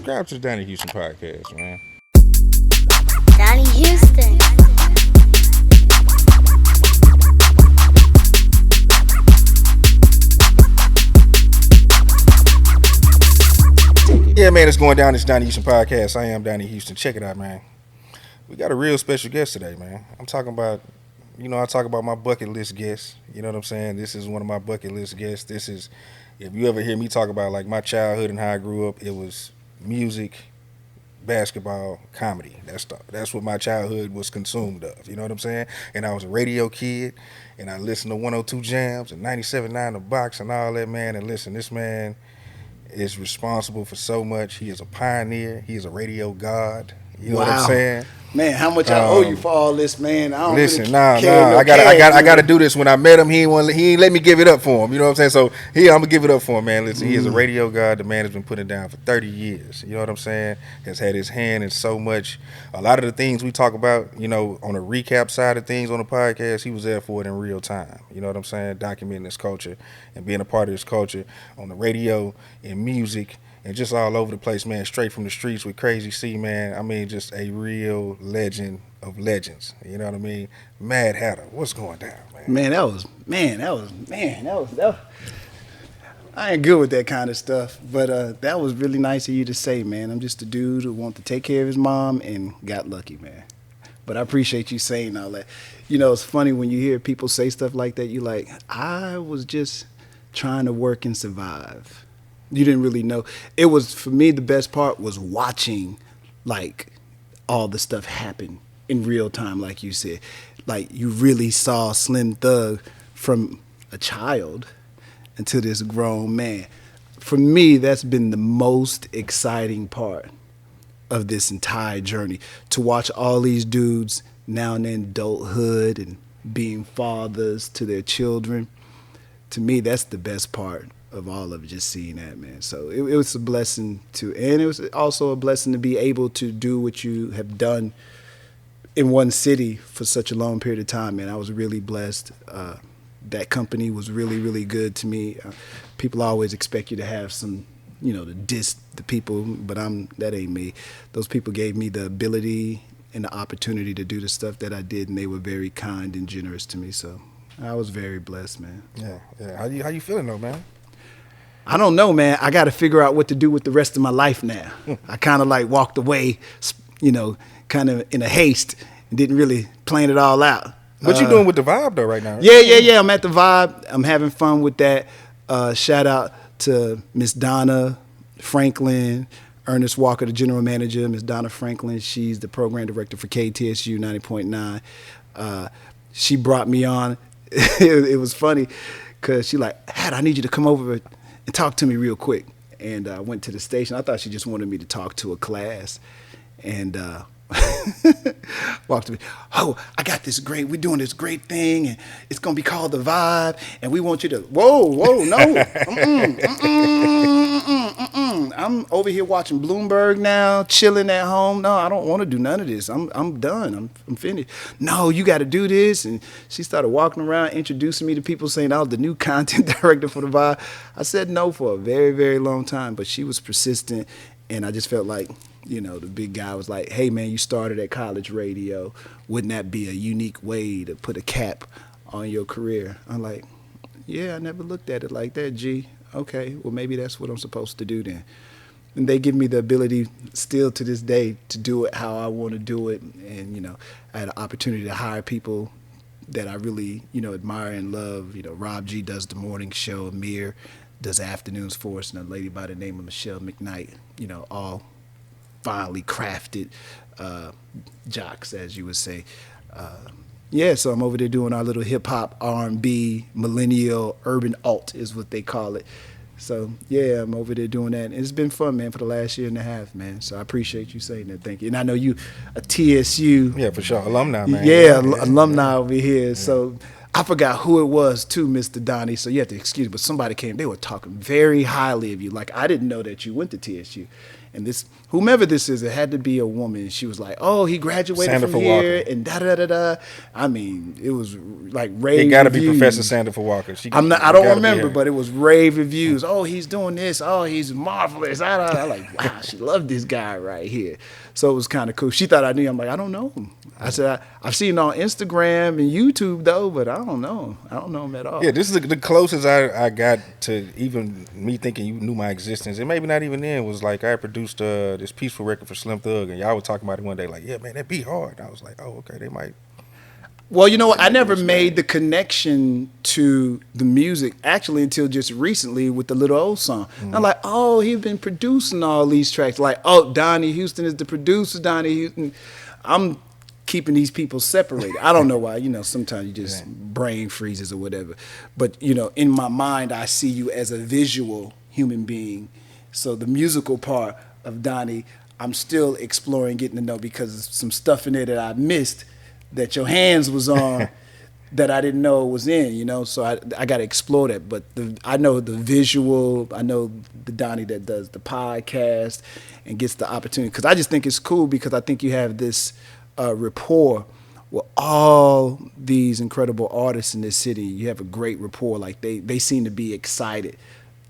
subscribe to the Donnie Houston podcast, man. Donnie Houston. Yeah, man, it's going down. This Donnie Houston podcast. I am Donnie Houston. Check it out, man. We got a real special guest today, man. I'm talking about, I talk about my bucket list guests. You know what I'm saying? This is one of my bucket list guests. This is, if you ever hear me talk about like my childhood and how I grew up, it was music, basketball, comedy. That's what my childhood was consumed of. You know what I'm saying? And I was a radio kid, and I listened to 102 Jams and 97.9 The Box and all that, man. And listen, this man is responsible for so much. He is a pioneer. He is a radio god. You know what I'm saying? Man, how much I owe you for all this, man? I don't listen, really I gotta do this. When I met him, he ain't let me give it up for him. You know what I'm saying? So I'm gonna give it up for him, man. Listen, he is a radio god. The man has been putting it down for 30 years. You know what I'm saying? Has had his hand in so much. A lot of the things we talk about, on the recap side of things on the podcast, he was there for it in real time. You know what I'm saying? Documenting this culture and being a part of this culture on the radio, in music, and just all over the place, man. Straight from the streets with Crazy C, man. I mean, just a real legend of legends. You know what I mean? Mad Hatta, what's going down, man? That was. I ain't good with that kind of stuff, but that was really nice of you to say, man. I'm just a dude who wants to take care of his mom and got lucky, man. But I appreciate you saying all that. It's funny when you hear people say stuff like that. You like, I was just trying to work and survive. You didn't really know. It was, for me, the best part was watching, like, all the stuff happen in real time, like you said. Like, you really saw Slim Thug from a child into this grown man. For me, that's been the most exciting part of this entire journey. To watch all these dudes now in adulthood and being fathers to their children. To me, that's the best part of all of it, just seeing that, man. So it was a blessing and it was also a blessing to be able to do what you have done in one city for such a long period of time, man. I was really blessed. That company was really, really good to me. People always expect you to have some, to diss the people, but that ain't me. Those people gave me the ability and the opportunity to do the stuff that I did, and they were very kind and generous to me. So I was very blessed, man. Yeah. How you feeling though, man? I don't know, man. I got to figure out what to do with the rest of my life now. I kind of like walked away, kind of in a haste and didn't really plan it all out. What you doing with the Vibe though right now? Yeah. I'm at the Vibe. I'm having fun with that. Shout out to Miss Donna Franklin, Ernest Walker, the general manager. Miss Donna Franklin, she's the program director for KTSU 90.9. She brought me on. It was funny because she like, Hatta, I need you to come over and talk to me real quick. And I went to the station. I thought she just wanted me to talk to a class. And walked to me, I got this we're doing this great thing, and it's going to be called The Vibe, and we want you to, no. I'm over here watching Bloomberg now, chilling at home. No, I don't want to do none of this. I'm done. I'm finished. No, you got to do this. And she started walking around, introducing me to people, saying I was the new content director for The Vibe. I said no for a very, very long time, but she was persistent, and I just felt like, the big guy was like, hey, man, you started at college radio. Wouldn't that be a unique way to put a cap on your career? I'm like, yeah, I never looked at it like that, G. Okay, well, maybe that's what I'm supposed to do then. And they give me the ability still to this day to do it how I want to do it. And, I had an opportunity to hire people that I really, admire and love. Rob G does the morning show. Amir does afternoons for us. And a lady by the name of Michelle McKnight, all finely crafted jocks, as you would say. So I'm over there doing our little hip-hop, R&B, millennial, urban alt is what they call it. So, yeah, I'm over there doing that. And it's been fun, man, for the last year and a half, man. So I appreciate you saying that. Thank you. And I know you a TSU. Yeah, for sure. Alumni, man. Yeah, alumni over here. Yeah. So I forgot who it was, too, Mr. Donnie. So you have to excuse me. But somebody came. They were talking very highly of you. Like, I didn't know that you went to TSU. And this, whomever this is, it had to be a woman. She was like, "Oh, he graduated Sandra from here," and da da da da. I mean, it was like rave It got to be reviews. Professor Sandra Walker. I don't remember, but it was rave reviews. Oh, he's doing this. Oh, he's marvelous. I like, wow, she loved this guy right here. So it was kind of cool. She thought I knew. I'm like, I don't know him. I said, I've seen him on Instagram and YouTube though, but I don't know. I don't know him at all. Yeah, this is the closest I got to even me thinking you knew my existence, and maybe not even then. Was like I produced this peaceful record for Slim Thug, and y'all were talking about it one day. Like, yeah, man, that beat hard. And I was like, oh, okay, they might. Well, you know what? I never made the connection to the music actually until just recently with the Little Old song. I'm like, oh, he's been producing all these tracks. Like, oh, Donnie Houston is the producer. Donnie Houston. I'm keeping these people separated. I don't know why. You know, sometimes you just brain freezes or whatever. But, you know, in my mind, I see you as a visual human being. So the musical part of Donnie, I'm still exploring, getting to know, because some stuff in there that I missed that your hands was on that I didn't know was in, you know, so I got to explore that. But I know the visual, I know the Donnie that does the podcast and gets the opportunity, because I just think it's cool, because I think you have this rapport with all these incredible artists in this city. You have a great rapport. Like they seem to be excited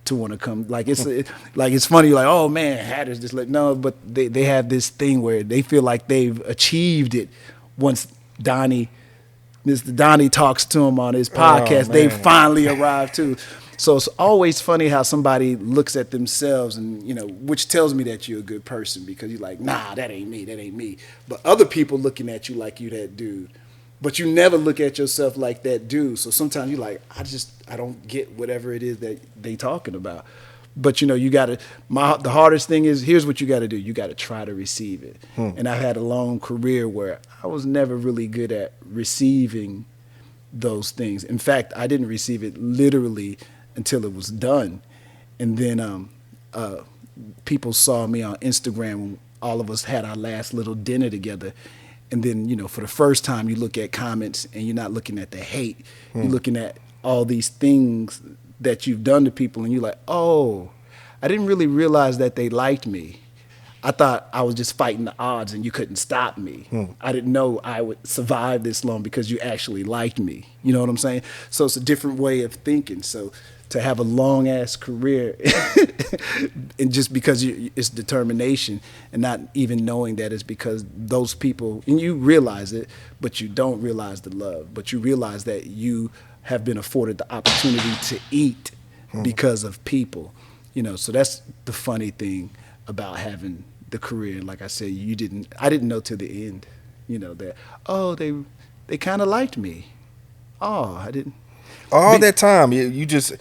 to want to come. Like it's funny, like, oh man, Hatter's just like, no, but they have this thing where they feel like they've achieved it once Mr. Donnie talks to him on his podcast. They finally arrived too. So it's always funny how somebody looks at themselves, and you know, which tells me that you're a good person, because you're like, nah, that ain't me. But other people looking at you like you that dude, but you never look at yourself like that dude. So sometimes you're like, I don't get whatever it is that they talking about. But you know, the hardest thing is, here's what you got to do. You got to try to receive it. And I've had a long career where I was never really good at receiving those things. In fact, I didn't receive it literally until it was done. And then people saw me on Instagram when all of us had our last little dinner together. And then, you know, for the first time, you look at comments and you're not looking at the hate. You're looking at all these things that you've done to people, and you're like, oh, I didn't really realize that they liked me. I thought I was just fighting the odds and you couldn't stop me. I didn't know I would survive this long because you actually liked me. You know what I'm saying? So it's a different way of thinking. So to have a long ass career and just because it's determination, and not even knowing that it's because those people, and you realize it, but you don't realize the love, but you realize that you have been afforded the opportunity to eat because of people, you know. So that's the funny thing about having the career. Like I said, I didn't know till the end, you know, that, oh, they kind of liked me. Oh, I didn't. All that time, you just.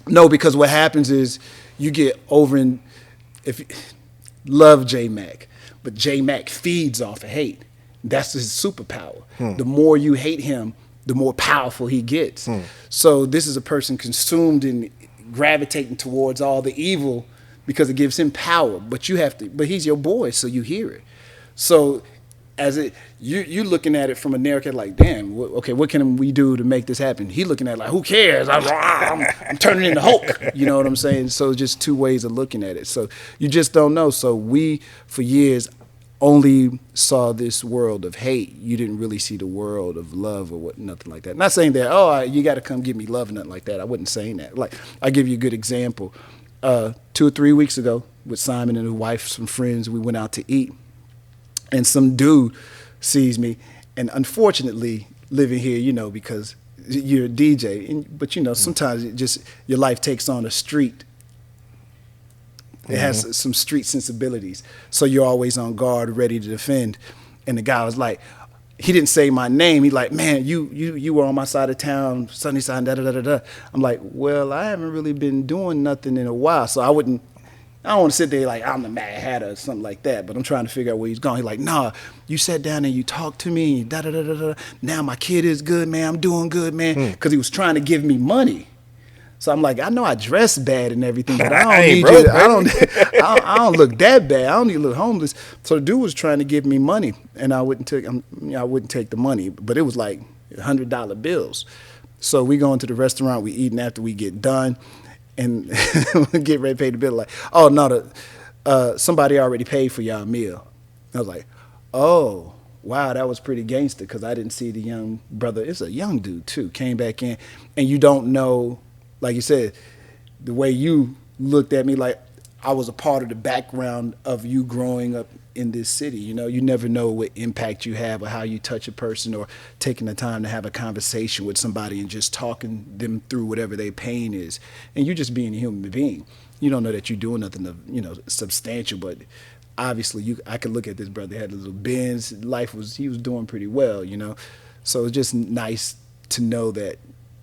No, because what happens is you get love J Mac, but J Mac feeds off of hate. That's his superpower. The more you hate him, the more powerful he gets. So this is a person consumed and gravitating towards all the evil because it gives him power. But but he's your boy, so you hear it. So you're looking at it from a narrative like, damn, okay, what can we do to make this happen? He looking at it like, who cares? I'm turning into Hulk. You know what I'm saying? So just two ways of looking at it. So you just don't know. So we, for years, only saw this world of hate. You didn't really see the world of love or nothing like that. Not saying that, you got to come give me love, nothing like that. I wasn't saying that. Like, I'll give you a good example. 2 or 3 weeks ago, with Simon and his wife, some friends, we went out to eat, and some dude sees me, and unfortunately, living here, you know, because you're a DJ, but you know, sometimes your life takes on a street. It has some street sensibilities. So you're always on guard, ready to defend. And the guy was like, he didn't say my name. He's like, man, you were on my side of town, sunny side, da-da-da-da-da. I'm like, well, I haven't really been doing nothing in a while. So I don't want to sit there like I'm the Mad Hatter or something like that, but I'm trying to figure out where he's going. He's like, nah, you sat down and you talked to me, da-da-da-da-da. Now my kid is good, man. I'm doing good, man. Because he was trying to give me money. So I'm like, I know I dress bad and everything, but I don't need you. I don't look that bad. I don't need to look homeless. So the dude was trying to give me money, and I wouldn't take the money, but it was like $100 bills. So we go into the restaurant, we eating after we get done, and we get ready to pay the bill. Like, oh no, somebody already paid for y'all meal. I was like, oh, wow, that was pretty gangster because I didn't see the young brother. It's a young dude, too, came back in. And you don't know, like you said, the way you looked at me like I was a part of the background of you growing up in this city. You know, you never know what impact you have or how you touch a person or taking the time to have a conversation with somebody and just talking them through whatever their pain is. And you just being a human being. You don't know that you're doing nothing, substantial, but obviously I could look at this brother, he had a little Benz, he was doing pretty well, So it's just nice to know that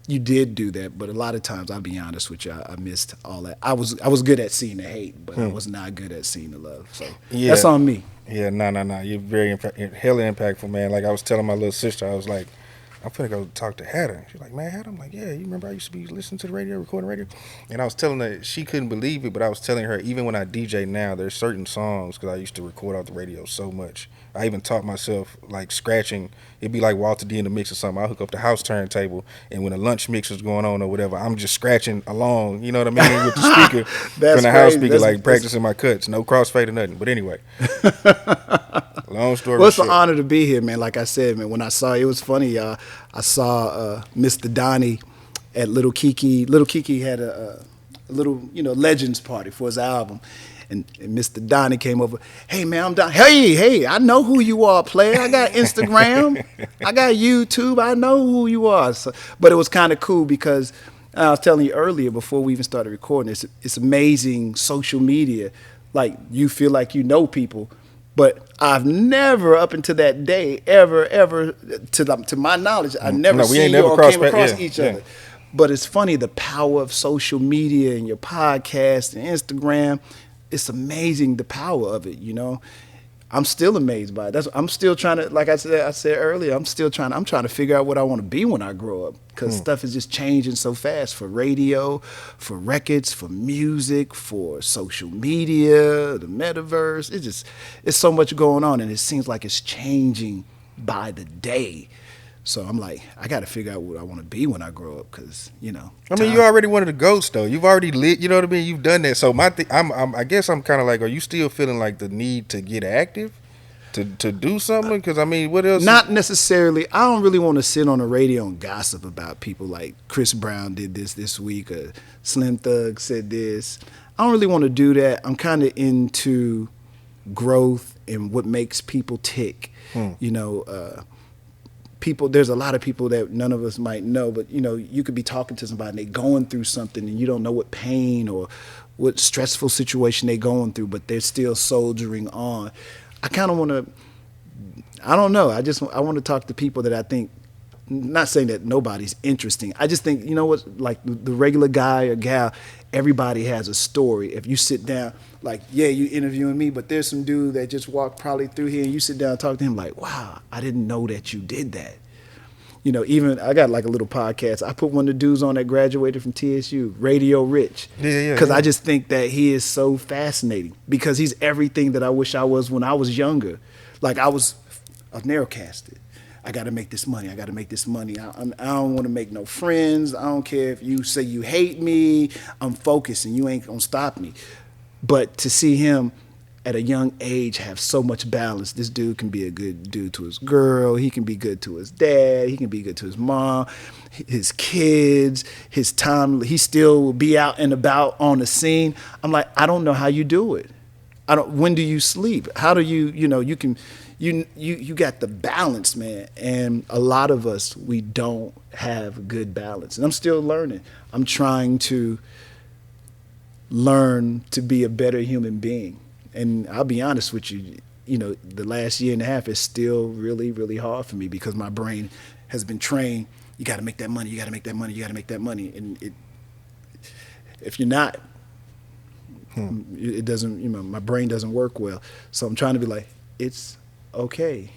you did do that, but a lot of times, I'll be honest with you, I missed all that. I was good at seeing the hate, but I was not good at seeing the love. So that's on me. Yeah, no. You're very hella impactful, man. Like I was telling my little sister, I was like, I'm finna go talk to Hatta. She's like, man, Hatta? I'm like, yeah, you remember I used to be listening to the radio, recording radio? And I was telling her, she couldn't believe it, but I was telling her, even when I DJ now, there's certain songs, because I used to record off the radio so much. I even taught myself, like, scratching. It'd be like Walter D in the mix or something. I'll hook up the house turntable, and when a lunch mix is going on or whatever, I'm just scratching along, you know what I mean, with the speaker from the house speaker, like practicing my cuts. No crossfade or nothing. But anyway. Long story well, it's short. an honor to be here, man. Like I said, man, when I saw it was funny, y'all. I saw Mr. Donnie at Little Kiki. Little Kiki had a little, Legends party for his album. And Mr. Donnie came over. Hey, man, I'm Donnie. Hey, I know who you are, player. I got Instagram. I got YouTube. I know who you are. So, but it was kind of cool because I was telling you earlier before we even started recording, it's amazing social media. Like, you feel like you know people. But I've never, up until that day, ever, to my knowledge, I never seen you or came across each other. But it's funny, the power of social media and your podcast and Instagram, it's amazing the power of it, I'm still amazed by it. I'm still trying to, like I said earlier, I'm trying to figure out what I want to be when I grow up because stuff is just changing so fast for radio, for records, for music, for social media, the metaverse. It's so much going on and it seems like it's changing by the day. So I'm like, I got to figure out what I want to be when I grow up because, I mean, you're already one of the GOATs, though. You've already lit, you know what I mean? You've done that. So I guess I'm kind of like, are you still feeling like the need to get active, to do something? Because, I mean, what else? Not necessarily. I don't really want to sit on the radio and gossip about people like Chris Brown did this week or Slim Thug said this. I don't really want to do that. I'm kind of into growth and what makes people tick, people, there's a lot of people that none of us might know, but you could be talking to somebody and they're going through something and you don't know what pain or what stressful situation they're going through, but they're still soldiering on. I kind of want to, I don't know. I want to talk to people that I think, not saying that nobody's interesting. I just think, like the regular guy or gal, everybody has a story. If you sit down, like, yeah, you interviewing me, but there's some dude that just walked probably through here and you sit down and talk to him like, wow, I didn't know that you did that. Even I got like a little podcast. I put one of the dudes on that graduated from TSU, Radio Rich. Yeah. Because I just think that he is so fascinating because he's everything that I wish I was when I was younger. Like I was narrowcasted. I got to make this money. I don't want to make no friends. I don't care if you say you hate me. I'm focused and you ain't going to stop me. But to see him at a young age have so much balance, this dude can be a good dude to his girl. He can be good to his dad. He can be good to his mom, his kids, his time. He still will be out and about on the scene. I'm like, I don't know how you do it. When do you sleep? How do you got the balance, man. And a lot of us, we don't have good balance. And I'm still learning. I'm trying to learn to be a better human being. And I'll be honest with you, the last year and a half is still really, really hard for me because my brain has been trained. You got to make that money. You got to make that money. You got to make that money. And if you're not, it doesn't, my brain doesn't work well. So I'm trying to be like, it's okay.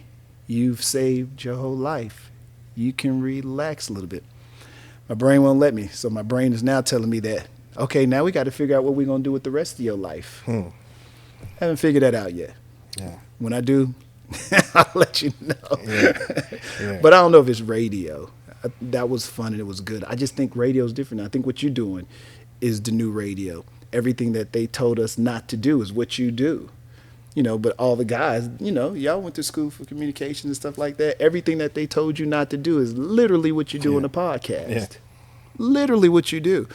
You've saved your whole life. You can relax a little bit. My brain won't let me. So my brain is now telling me that, okay, now we got to figure out what we're going to do with the rest of your life. Haven't figured that out yet. Yeah. When I do, I'll let you know. Yeah. But I don't know if it's radio. That was fun and it was good. I just think radio is different. I think what you're doing is the new radio. everything that they told us not to do is what you do. But all the guys, y'all went to school for communication and stuff like that. Everything that they told you not to do is literally what you do on the podcast. Yeah. Literally what you do.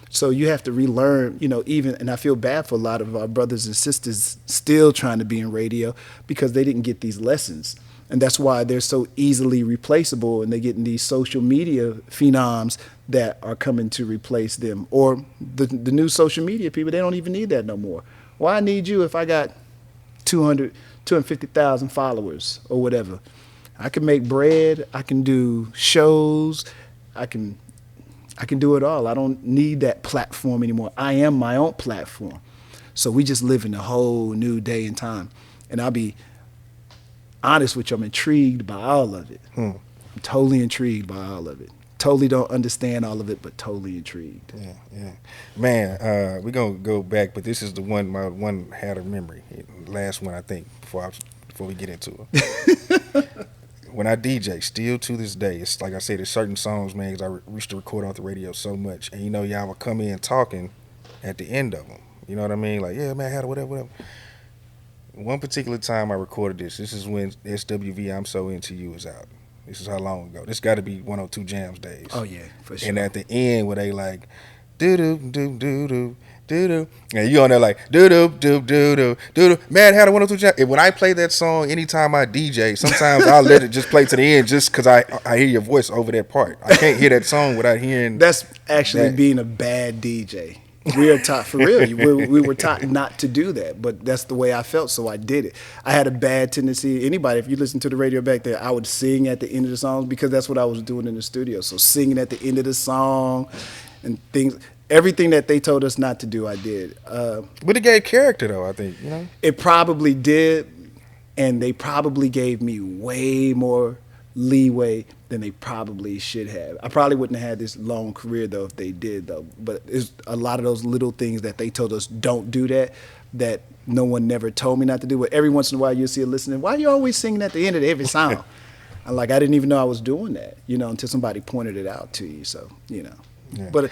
So you have to relearn, and I feel bad for a lot of our brothers and sisters still trying to be in radio because they didn't get these lessons. And that's why they're so easily replaceable, and they're getting these social media phenoms that are coming to replace them. Or the new social media people, they don't even need that no more. Why need you if I got 250,000 followers or whatever? I can make bread, I can do shows, I can do it all. I don't need that platform anymore. I am my own platform. So we just live in a whole new day and time. And I'll be honest with you, I'm intrigued by all of it. I'm totally intrigued by all of it. Totally don't understand all of it, but totally intrigued. Yeah. Man, we're going to go back, but this is my one had a memory. Last one, I think, before we get into it. When I DJ, still to this day, it's like I said, there's certain songs, man, because I used to record off the radio so much. And, y'all would come in talking at the end of them. You know what I mean? Like, yeah, man, Hatta, whatever. One particular time I recorded this. This is when SWV I'm So Into You is out. This is how long ago. This got to be 102 Jams days. Oh, yeah, for sure. And at the end, where they like, doo-doo, doo-doo, doo-doo. And you on there like, doo-doo, doo-doo, doo-doo. Man, Hatta 102 Jams. And when I play that song, anytime I DJ, sometimes I'll let it just play to the end just because I hear your voice over that part. I can't hear that song without hearing That's actually that. being a bad DJ. We are taught, for real, we were taught not to do that, but that's the way I felt, so I did it. I had a bad tendency. Anybody, if you listen to the radio back there, I would sing at the end of the songs because that's what I was doing in the studio. So singing at the end of the song and things, everything that they told us not to do, I did. But it gave character, though, I think, It probably did, and they probably gave me way more leeway than they probably should have. I probably wouldn't have had this long career, though, if they did, though. But it's a lot of those little things that they told us don't do that no one never told me not to do. But every once in a while you'll see a listener, why are you always singing at the end of every song? I'm like, I didn't even know I was doing that, until somebody pointed it out to you. So, Yeah. But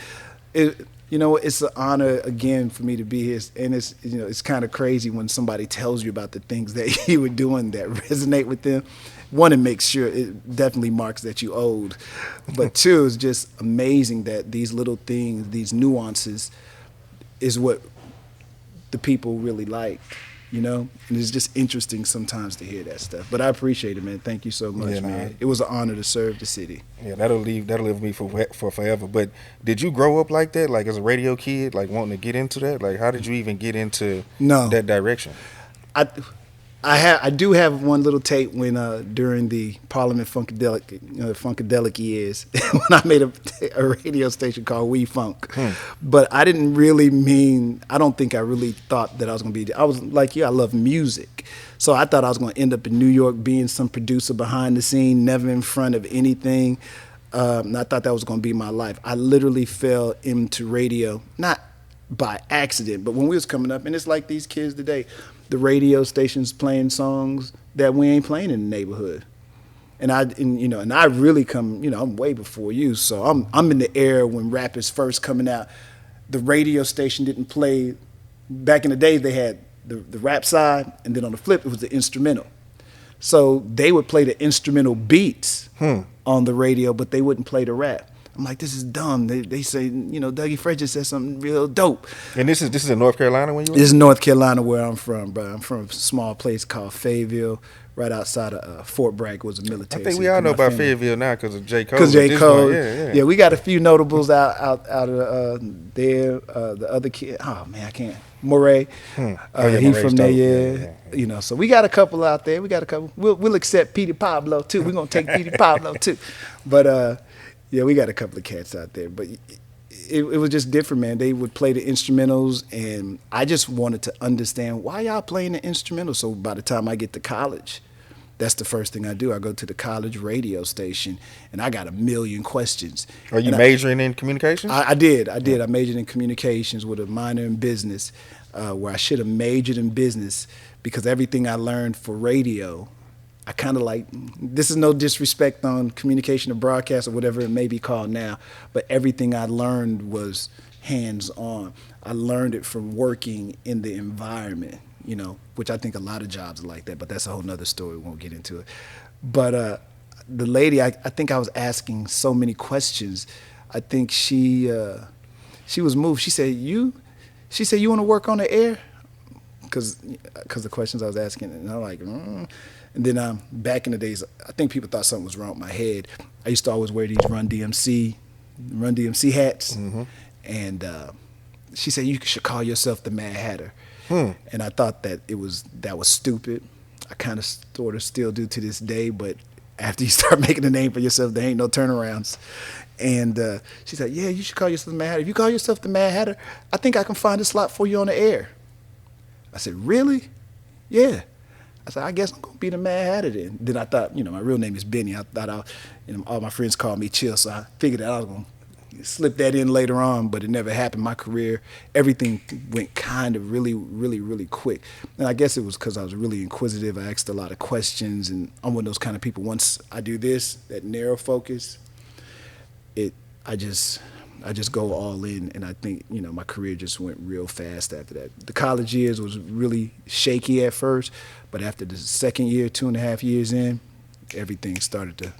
it's an honor again for me to be here, and it's kind of crazy when somebody tells you about the things that you were doing that resonate with them. One, it makes sure it definitely marks that you old, but two, it's just amazing that these little things, these nuances, is what the people really like. And it's just interesting sometimes to hear that stuff. But I appreciate it, man. Thank you so much, man. It was an honor to serve the city. Yeah, that'll live with me for forever. But did you grow up like that, like as a radio kid, like wanting to get into that? Like, how did you even get into that direction? I do have one little tape when during the Parliament Funkadelic years when I made a radio station called We Funk. But I didn't really I don't think I really thought that I was going to be, I was like you, I love music. So I thought I was going to end up in New York being some producer behind the scene, never in front of anything. And I thought that was going to be my life. I literally fell into radio, not by accident, but when we was coming up, and it's like these kids today, the radio stations playing songs that we ain't playing in the neighborhood. And I really come, I'm way before you, so I'm in the era when rap is first coming out. The radio station didn't play, back in the days they had the rap side, and then on the flip it was the instrumental. So they would play the instrumental beats on the radio, but they wouldn't play the rap. I'm like, this is dumb. They say, Dougie Fresh just said something real dope. And this is in North Carolina when you were? This is North Carolina where I'm from, bro. I'm from a small place called Fayetteville, right outside of Fort Bragg was a military. I think we all know about Fayetteville now because of J. Cole. Because J. Cole. Yeah, we got a few notables out of there. The other kid, oh man, I can't. Moray, he from there, yeah. So we got a couple out there. We'll accept Petey Pablo too. We're gonna take Petey Pablo too, but we got a couple of cats out there. But it was just different, man. They would play the instrumentals, and I just wanted to understand why y'all playing the instrumentals. So by the time I get to college, that's the first thing I do. I go to the college radio station, and I got a million questions. Are you majoring in communications? I did. I majored in communications with a minor in business, where I should have majored in business because everything I learned for radio, I kind of this is no disrespect on communication or broadcast or whatever it may be called now, but everything I learned was hands-on. I learned it from working in the environment, which I think a lot of jobs are like that, but that's a whole nother story. We won't get into it. But the lady, I think I was asking so many questions. I think she was moved. She said, you want to work on the air? Because the questions I was asking, and I'm like, And then back in the days, I think people thought something was wrong with my head. I used to always wear these Run DMC hats, and she said you should call yourself the Mad Hatter, and I thought that was stupid. I kind of sort of still do to this day, but after you start making a name for yourself, there ain't no turnarounds. And she said, yeah, you should call yourself the Mad Hatter. If you call yourself the Mad Hatter, I think I can find a slot for you on the air. I said, really? Yeah. I said, I guess I'm going to be the Mad Hatter then. Then I thought, my real name is Benny. I thought all my friends called me Chill, so I figured that I was going to slip that in later on, but it never happened. My career, everything went kind of really, really, really quick. And I guess it was because I was really inquisitive. I asked a lot of questions, and I'm one of those kind of people. Once I do this, that narrow focus, I just go all in, and I think, my career just went real fast after that. The college years was really shaky at first, but after the second year, 2.5 years in, everything started to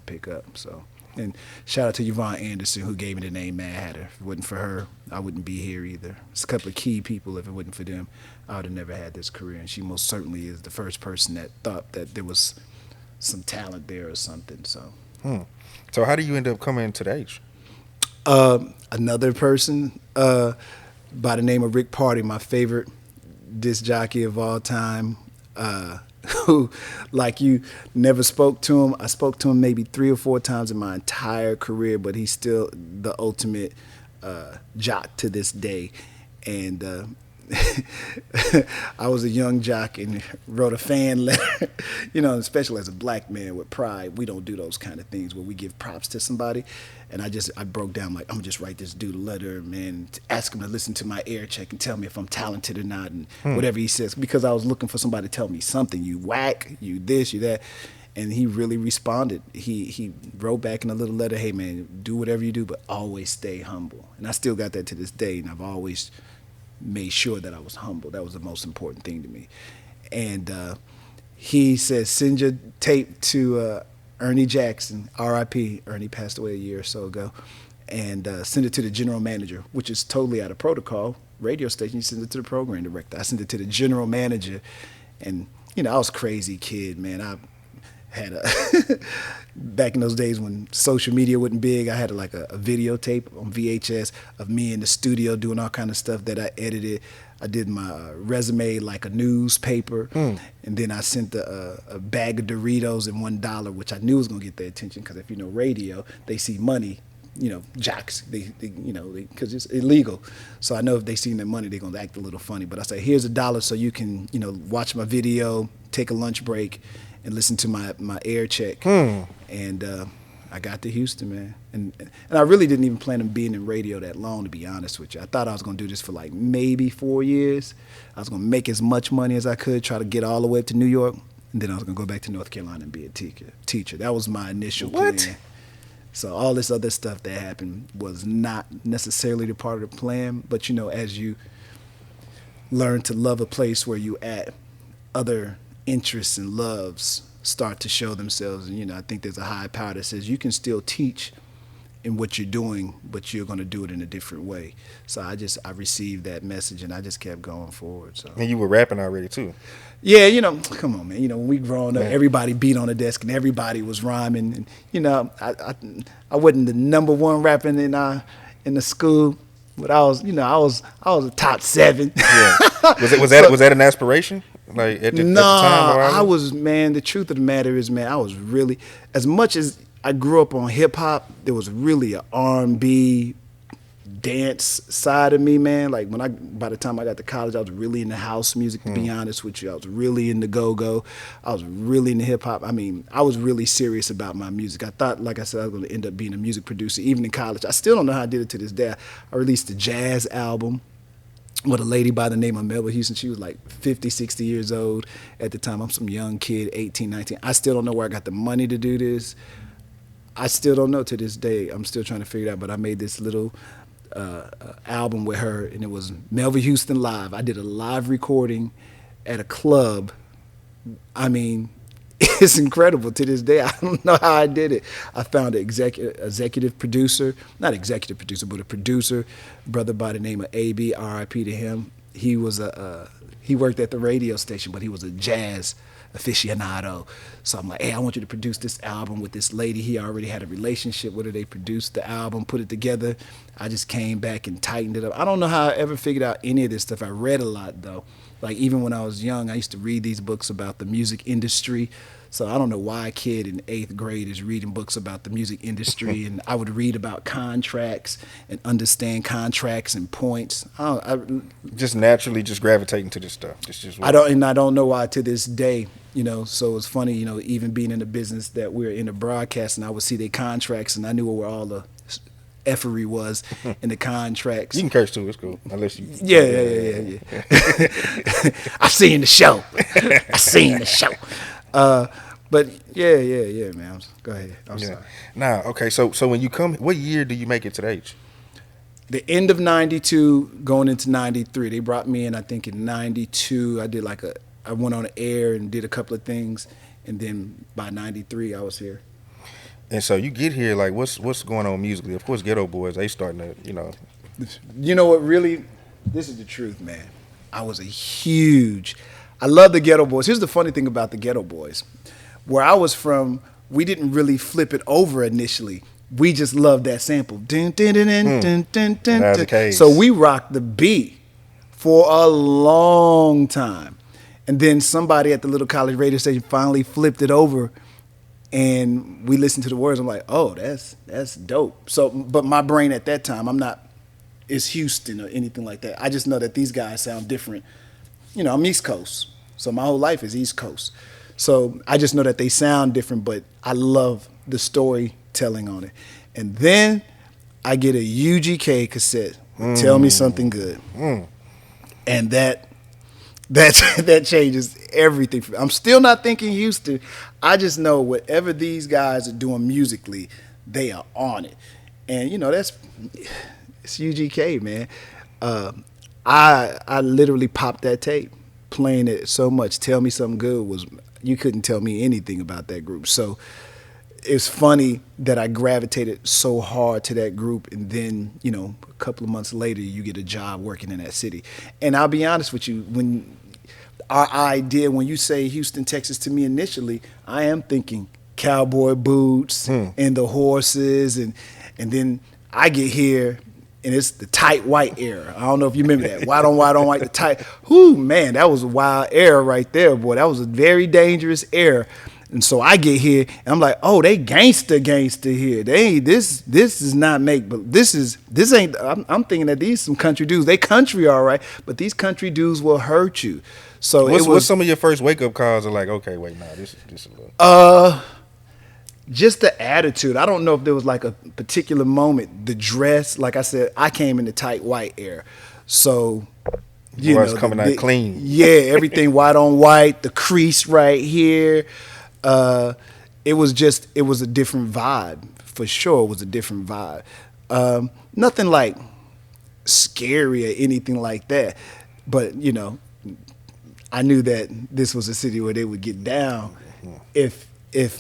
pick up. So, and shout out to Yvonne Anderson, who gave me the name Mad Hatter. If it wasn't for her, I wouldn't be here either. It's a couple of key people. If it wasn't for them, I would have never had this career. And she most certainly is the first person that thought that there was some talent there or something. So. So how do you end up coming to the H? Another person by the name of Rick Party, my favorite disc jockey of all time, who, like you, never spoke to him. I spoke to him maybe 3 or 4 times in my entire career, but he's still the ultimate jock to this day. And I was a young jock and wrote a fan letter, especially as a black man with pride. We don't do those kind of things where we give props to somebody. And I broke down like, I'm gonna just write this dude a letter, man, to ask him to listen to my air check and tell me if I'm talented or not, and whatever he says, because I was looking for somebody to tell me something. You whack, you this, you that. And he really responded. He wrote back in a little letter, hey man, do whatever you do, but always stay humble. And I still got that to this day, and I've always made sure that I was humble. That was the most important thing to me. And he said, send your tape to Ernie Jackson, R.I.P. Ernie passed away a year or so ago, and send it to the general manager, which is totally out of protocol. Radio station, you send it to the program director. I sent it to the general manager, and I was a crazy kid, man. I had back in those days when social media wasn't big, I had a videotape on VHS of me in the studio doing all kind of stuff that I edited. I did my resume like a newspaper, and then I sent a bag of Doritos and $1, which I knew was gonna get their attention, because if you know radio, they see money. Jocks, they because it's illegal. So I know if they seen their money, they're gonna act a little funny. But I say, here's $1 so you can, watch my video, take a lunch break, and listen to my air check. And I got to Houston, man. And I really didn't even plan on being in radio that long, to be honest with you. I thought I was going to do this for like maybe 4 years. I was going to make as much money as I could, try to get all the way up to New York, and then I was going to go back to North Carolina and be a teacher. That was my initial plan. So all this other stuff that happened was not necessarily the part of the plan, but as you learn to love a place where you at, other interests and loves start to show themselves. And I think there's a high power that says you can still teach in what you're doing, but you're going to do it in a different way. So I received that message, and I just kept going forward. So. And you were rapping already too. Yeah, come on, man. When we growing up, everybody beat on the desk and everybody was rhyming. And I wasn't the number one rapping in the school, but I was a top 7. Yeah. Was that an aspiration? Like at the time? I was, man, the truth of the matter is, man, I was really, as much as I grew up on hip hop, there was really an R&B dance side of me, man. Like by the time I got to college, I was really into house music, to be honest with you. I was really into go-go. I was really into hip hop. I mean, I was really serious about my music. I thought, like I said, I was going to end up being a music producer, even in college. I still don't know how I did it to this day. I released a jazz album with a lady by the name of Melba Houston. She was like 50, 60 years old at the time. I'm some young kid, 18, 19. I still don't know where I got the money to do this. I still don't know to this day. I'm still trying to figure it out, but I made this little album with her, and it was Melvin Houston Live. I did a live recording at a club. I mean, it's incredible to this day. I don't know how I did it. I found an executive producer, not executive producer, but a producer, brother by the name of AB, R.I.P. to him. He was he worked at the radio station, but he was a jazz aficionado. So I'm like, hey, I want you to produce this album with this lady. He already had a relationship with her. They produced the album, put it together. I just came back and tightened it up. I don't know how I ever figured out any of this stuff. I read a lot, though. Like, even when I was young, I used to read these books about the music industry. So I don't know why a kid in 8th grade is reading books about the music industry. And I would read about contracts and understand contracts and points. Just naturally just gravitating to this stuff. It's just I don't know why to this day. So it's funny, even being in the business that we're in the broadcast, and I would see their contracts, and I knew where all the effery was in the contracts. You can curse too, it's cool. Unless you. Yeah. I seen the show. But yeah, man. Go ahead. I'm sorry. Now, okay, so when you come, what year do you make it to the H? The end of 92, going into 93. They brought me in, I think, in 92. I went on the air and did a couple of things, and then by 93, I was here. And so you get here, like, what's going on musically? Of course, Ghetto Boys, they starting to, You know what, really, this is the truth, man. I love the Ghetto Boys. Here's the funny thing about the Ghetto Boys. Where I was from, we didn't really flip it over initially. We just loved that sample. Dun, dun, dun, dun, dun, dun, dun, That's the case. So we rocked the beat for a long time. And then somebody at the little college radio station finally flipped it over, and we listened to the words. I'm like, oh, that's dope. So, but my brain at that time, it's Houston or anything like that. I just know that these guys sound different. I'm East Coast, so my whole life is East Coast. So I just know that they sound different, but I love the storytelling on it. And then I get a UGK cassette, Tell Me Something Good. And that changes everything for me. I'm still not thinking Houston. I just know whatever these guys are doing musically, they are on it. And, it's UGK, man. I literally popped that tape, playing it so much. Tell Me Something Good you couldn't tell me anything about that group. So it's funny that I gravitated so hard to that group, and then, a couple of months later, you get a job working in that city. And I'll be honest with you, when you say Houston, Texas to me initially, I am thinking cowboy boots and the horses, and then I get here, and it's the tight white era. I don't know if you remember that. White on white, the tight. Whoo, man, that was a wild era right there, boy. That was a very dangerous era. And so I get here, and I'm like, oh, they gangster here. This is not but this ain't. I'm thinking that these some country dudes. They country all right, but these country dudes will hurt you. So what's some of your first wake up calls are like? Okay, wait, nah, this is a little. Just the attitude. I don't know if there was like a particular moment. The dress, like I said, I came in the tight white era, so coming out clean. Yeah, everything white on white. The crease right here. It was a different vibe for sure. It was a different vibe. Nothing like scary or anything like that, but I knew that this was a city where they would get down if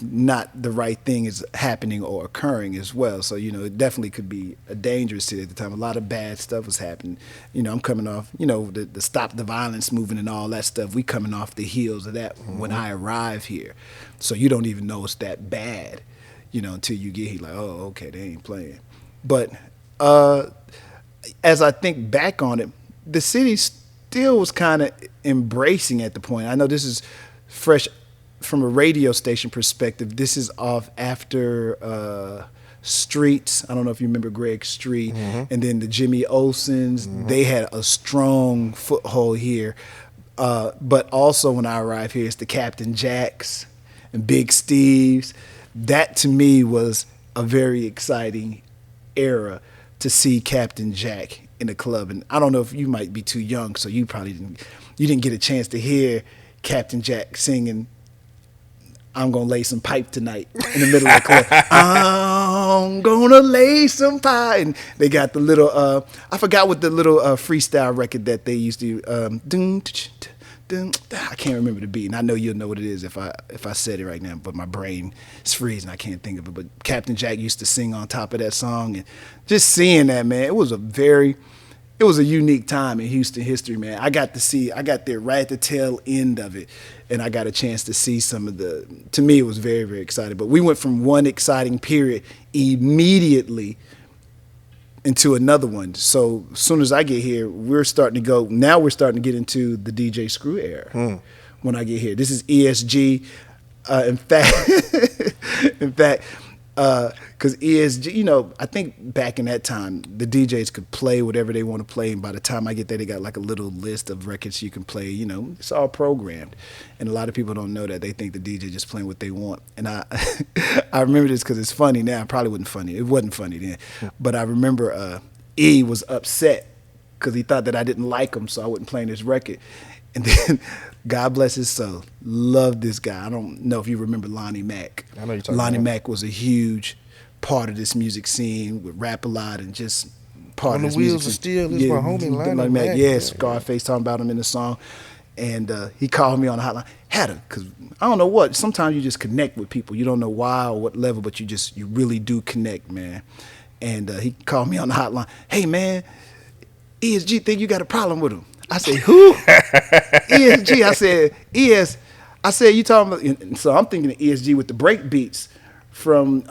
not the right thing is happening or occurring as well. So, it definitely could be a dangerous city at the time. A lot of bad stuff was happening. I'm coming off, the Stop the Violence movement and all that stuff. We coming off the heels of that when I arrive here. So you don't even know it's that bad, until you get here like, oh, okay, they ain't playing. But as I think back on it, the city still was kind of embracing at the point. I know this is fresh from a radio station perspective. This is off after Streets. I don't know if you remember Greg Street, and then the Jimmy Olsens. They had a strong foothold here. But also when I arrived here, it's the Captain Jacks and Big Steve's. That to me was a very exciting era to see Captain Jack in the club. And I don't know if you might be too young, so you probably didn't get a chance to hear Captain Jack singing I'm gonna lay some pipe tonight in the middle of the club. I'm gonna lay some pie. And they got the little, I forgot what the little freestyle record that they used to, I can't remember the beat, and I know you'll know what it is if I said it right now, but my brain is freezing. I can't think of it. But Captain Jack used to sing on top of that song, and just seeing that, man, it was a unique time in Houston history, man. I got there right at the tail end of it, and I got a chance to see to me, it was very, very exciting. But we went from one exciting period immediately into another one. So as soon as I get here, we're starting to get into the DJ Screw era. When I get here, this is ESG. In fact, because ESG, I think back in that time, the DJs could play whatever they want to play, and by the time I get there, they got like a little list of records you can play. It's all programmed, and a lot of people don't know that. They think the DJ just playing what they want. And I remember this because it's funny now. It probably wasn't funny. It wasn't funny then, but I remember E was upset because he thought that I didn't like him, so I wasn't playing his record. And then, God bless his soul, love this guy. I don't know if you remember Lonnie Mack. I know you're talking Lonnie about. Mack was a huge part of this music scene with Rap a Lot and just part On of this the Wheels music of scene. Steel is my homie Lonnie Mack. Yeah, Scarface talking about him in the song. And he called me on the hotline, Hatta, because I don't know what. Sometimes you just connect with people. You don't know why or what level, but you really do connect, man. And he called me on the hotline. Hey, man, ESG think you got a problem with him. I said, who? ESG. I said, I said, you talking about, so I'm thinking of ESG with the break beats from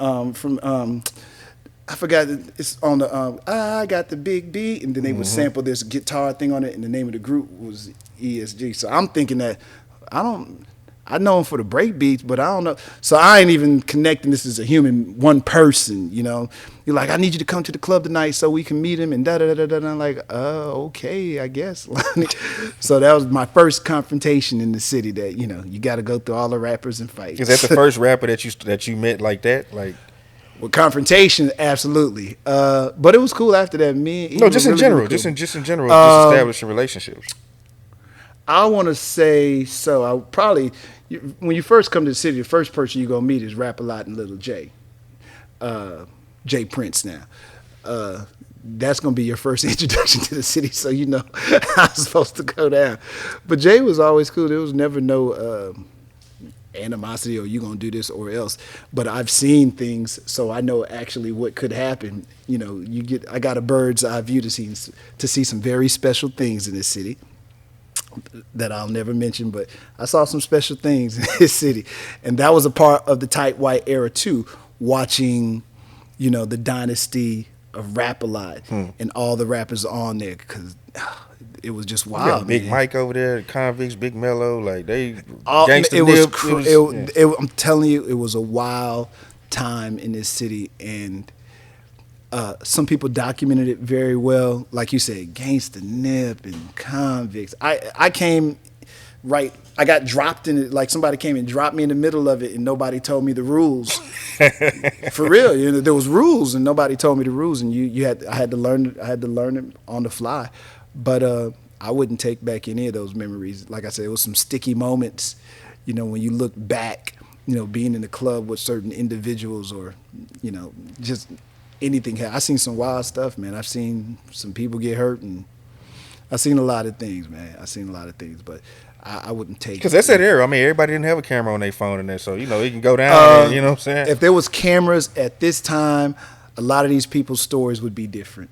I forgot, it's on the, I got the big beat, and then they would sample this guitar thing on it, and the name of the group was ESG. So I'm thinking that, I know him for the break beats, but I don't know. So I ain't even connecting this as a human, one person, You're like, I need you to come to the club tonight so we can meet him and da-da-da-da-da. And I'm like, okay, I guess. So that was my first confrontation in the city that, you got to go through all the rappers and fight. Is that the first rapper that you met like that? Like, Well, confrontation, absolutely. But it was cool after that. just in general, just in general, just establishing relationships. I want to say so. I probably, when you first come to the city, the first person you're going to meet is Rap a Lot and Little J. Jay Prince now. That's going to be your first introduction to the city, so you know how it's supposed to go down. But Jay was always cool. There was never no animosity or you going to do this or else. But I've seen things, so I know actually what could happen. I got a bird's eye view to see some very special things in this city that I'll never mention, but I saw some special things in this city. And that was a part of the Tight White era too, watching, the dynasty of Rap a Lot and all the rappers on there, because it was just wild. Big man. Mike over there, Convicts, Big Mello, like they gangsta Nip. I'm telling you, it was a wild time in this city, and some people documented it very well. Like you said, Gangsta Nip and Convicts. I came right, I got dropped in it, like somebody came and dropped me in the middle of it and nobody told me the rules. For real, there was rules and nobody told me the rules, and I had to learn it on the fly. But I wouldn't take back any of those memories. Like I said, it was some sticky moments, when you look back, being in the club with certain individuals or, just anything. I seen some wild stuff, man. I've seen some people get hurt, and I've seen a lot of things, man. But I wouldn't take it. Because that's that era. I mean, everybody didn't have a camera on their phone and that, so, it can go down and, you know what I'm saying? If there was cameras at this time, a lot of these people's stories would be different.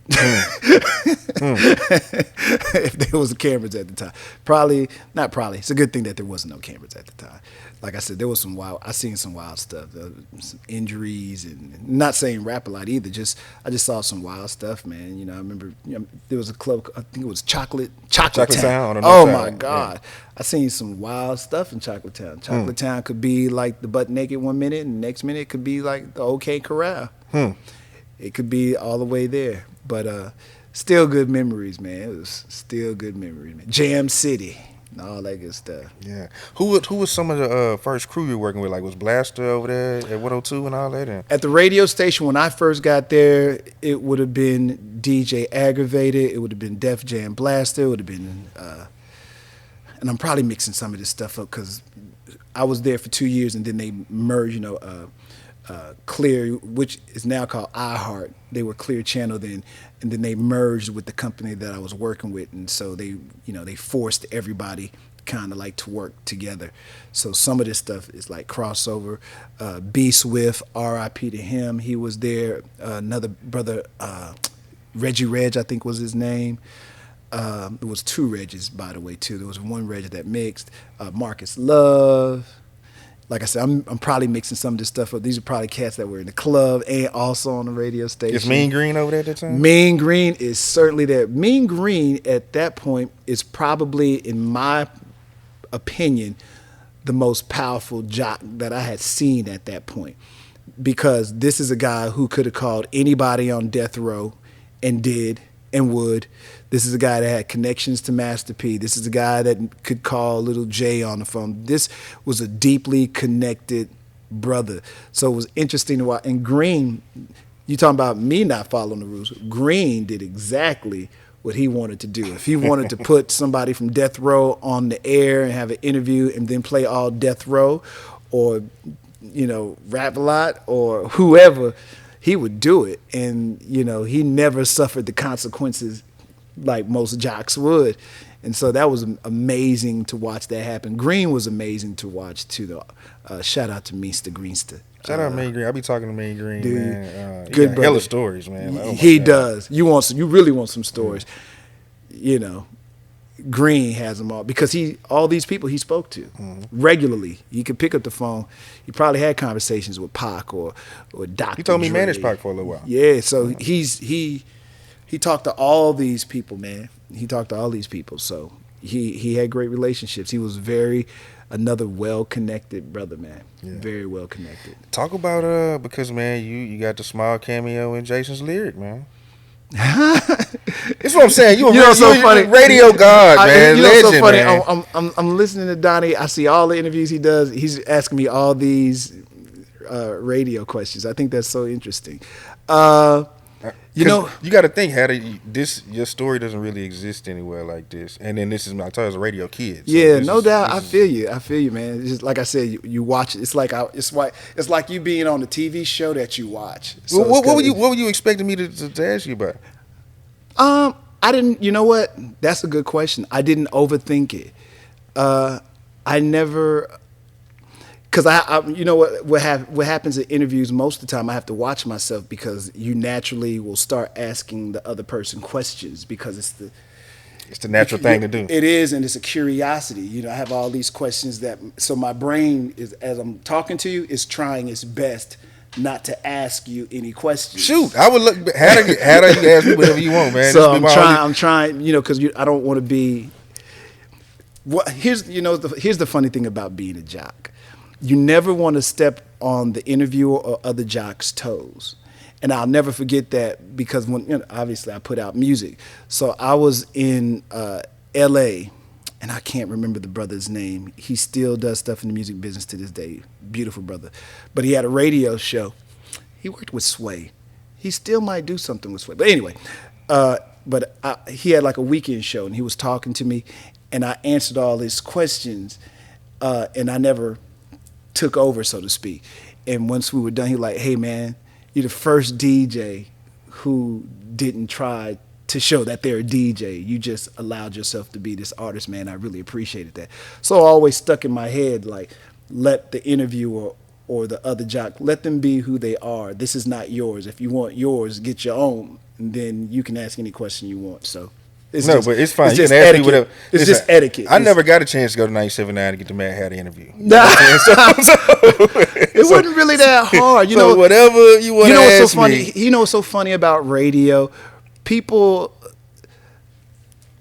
If there was cameras at the time. Not probably. It's a good thing that there wasn't no cameras at the time. Like I said, I seen some wild stuff, some injuries, and not saying Rap a Lot either. I just saw some wild stuff, man. I remember there was a club, I think it was Chocolate Town. Oh my God. Yeah. I seen some wild stuff in Chocolate Town. Chocolate Town could be like the Butt Naked one minute, and the next minute it could be like the OK Corral. It could be all the way there. But still good memories, man. It was still good memories, man. Jam City. All that good stuff. Yeah. Who was some of the first crew you were working with? Like, was Blaster over there at 102 and all that? At the radio station, when I first got there, it would have been DJ Aggravated. It would have been Def Jam Blaster. It would have been, and I'm probably mixing some of this stuff up because I was there for 2 years and then they merged, Clear, which is now called iHeart. They were Clear Channel then, and then they merged with the company that I was working with, and so they forced everybody kind of like to work together. So some of this stuff is like crossover. B Swift, R.I.P. to him, he was there. Another brother, Reggie Reg, I think was his name. There was 2 Reggies, by the way, too. There was one Reggie that mixed. Marcus Love. Like I said, I'm probably mixing some of this stuff up. These are probably cats that were in the club and also on the radio station. Is Mean Green over there at that time? Mean Green is certainly there. Mean Green at that point is probably, in my opinion, the most powerful jock that I had seen at that point. Because this is a guy who could have called anybody on death row and did and would. This is a guy that had connections to Master P. This is a guy that could call Little J on the phone. This was a deeply connected brother. So it was interesting to watch. And Green, you talking about me not following the rules. Green did exactly what he wanted to do. If he wanted to put somebody from death row on the air and have an interview and then play all death row, or rap a lot, or whoever, he would do it. And he never suffered the consequences like most jocks would. And so that was amazing to watch that happen. Green was amazing to watch too, though. Shout out to Mr. Greenster. Shout out Mean Green. I be talking to Mean Green, dude, man. good got brother. hella stories, man. Like, oh my he God. does. You really want some stories. Green has them all because all these people he spoke to regularly. He could pick up the phone. He probably had conversations with Pac or Dr. He told me Dre. managed Pac for a little while. Yeah, so he talked to all these people, man. He talked to all these people. So he had great relationships. He was another well-connected brother, man. Yeah. Very well-connected. Talk about because man, you got the small cameo in Jason's lyric, man. That's what I'm saying. You're so funny. Radio god, man. Legend, so funny. Man. I'm listening to Donnie. I see all the interviews he does. He's asking me all these radio questions. I think that's so interesting. You got to think, Hatta, your story doesn't really exist anywhere like this. And then this is, I told you, a radio kid. So yeah, no doubt. I feel you, man. It's just, like I said, you watch it. It's like you being on the TV show that you watch. So what were you expecting me to ask you about? I didn't. You know what? That's a good question. I didn't overthink it. I never. Because what happens in interviews most of the time, I have to watch myself because you naturally will start asking the other person questions because it's the natural thing to do. It is, and it's a curiosity. I have all these questions so my brain is, as I'm talking to you, is trying its best not to ask you any questions. Shoot, I would look. Hatta, you ask me whatever you want, man. So I'm trying, because I don't want to be. Here's the funny thing about being a jock. You never want to step on the interviewer or other jock's toes. And I'll never forget that because obviously I put out music. So I was in L.A., and I can't remember the brother's name. He still does stuff in the music business to this day. Beautiful brother. But he had a radio show. He worked with Sway. He still might do something with Sway. But anyway, he had like a weekend show, and he was talking to me, and I answered all his questions, and I never took over, so to speak. And once we were done, he was like, hey, man, you're the first DJ who didn't try to show that they're a DJ. You just allowed yourself to be this artist, man. I really appreciated that. So I always stuck in my head, like, let the interviewer or the other jock, let them be who they are. This is not yours. If you want yours, get your own, and then you can ask any question you want. So but it's fine. It's you just can ask etiquette. me whatever. It's just etiquette. I never got a chance to go to 97.9 to get the Mad Hatta interview. Nah. It wasn't really that hard. Whatever you want to ask what's so funny? me. You know what's so funny about radio? People.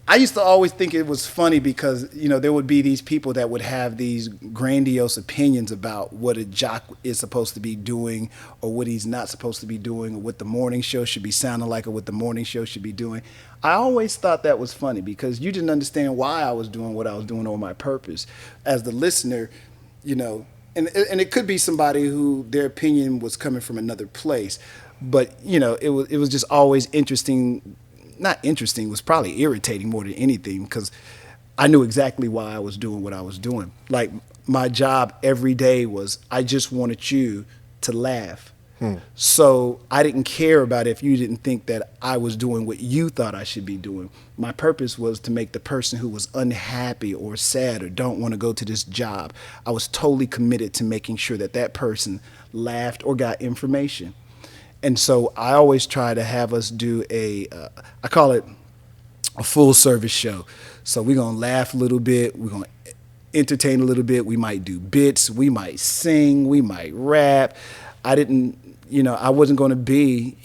I used to always think it was funny because, there would be these people that would have these grandiose opinions about what a jock is supposed to be doing or what he's not supposed to be doing or what the morning show should be sounding like or what the morning show should be doing. I always thought that was funny because you didn't understand why I was doing what I was doing or my purpose. As the listener, and it could be somebody who their opinion was coming from another place. But, it was just always interesting. Not interesting, was probably irritating more than anything because I knew exactly why I was doing what I was doing. Like my job every day was I just wanted you to laugh. So I didn't care about if you didn't think that I was doing what you thought I should be doing. My purpose was to make the person who was unhappy or sad or don't want to go to this job, I was totally committed to making sure that that person laughed or got information. And so I always try to have us do I call it a full service show. So we're going to laugh a little bit. We're going to entertain a little bit. We might do bits. We might sing. We might rap. I wasn't going to be,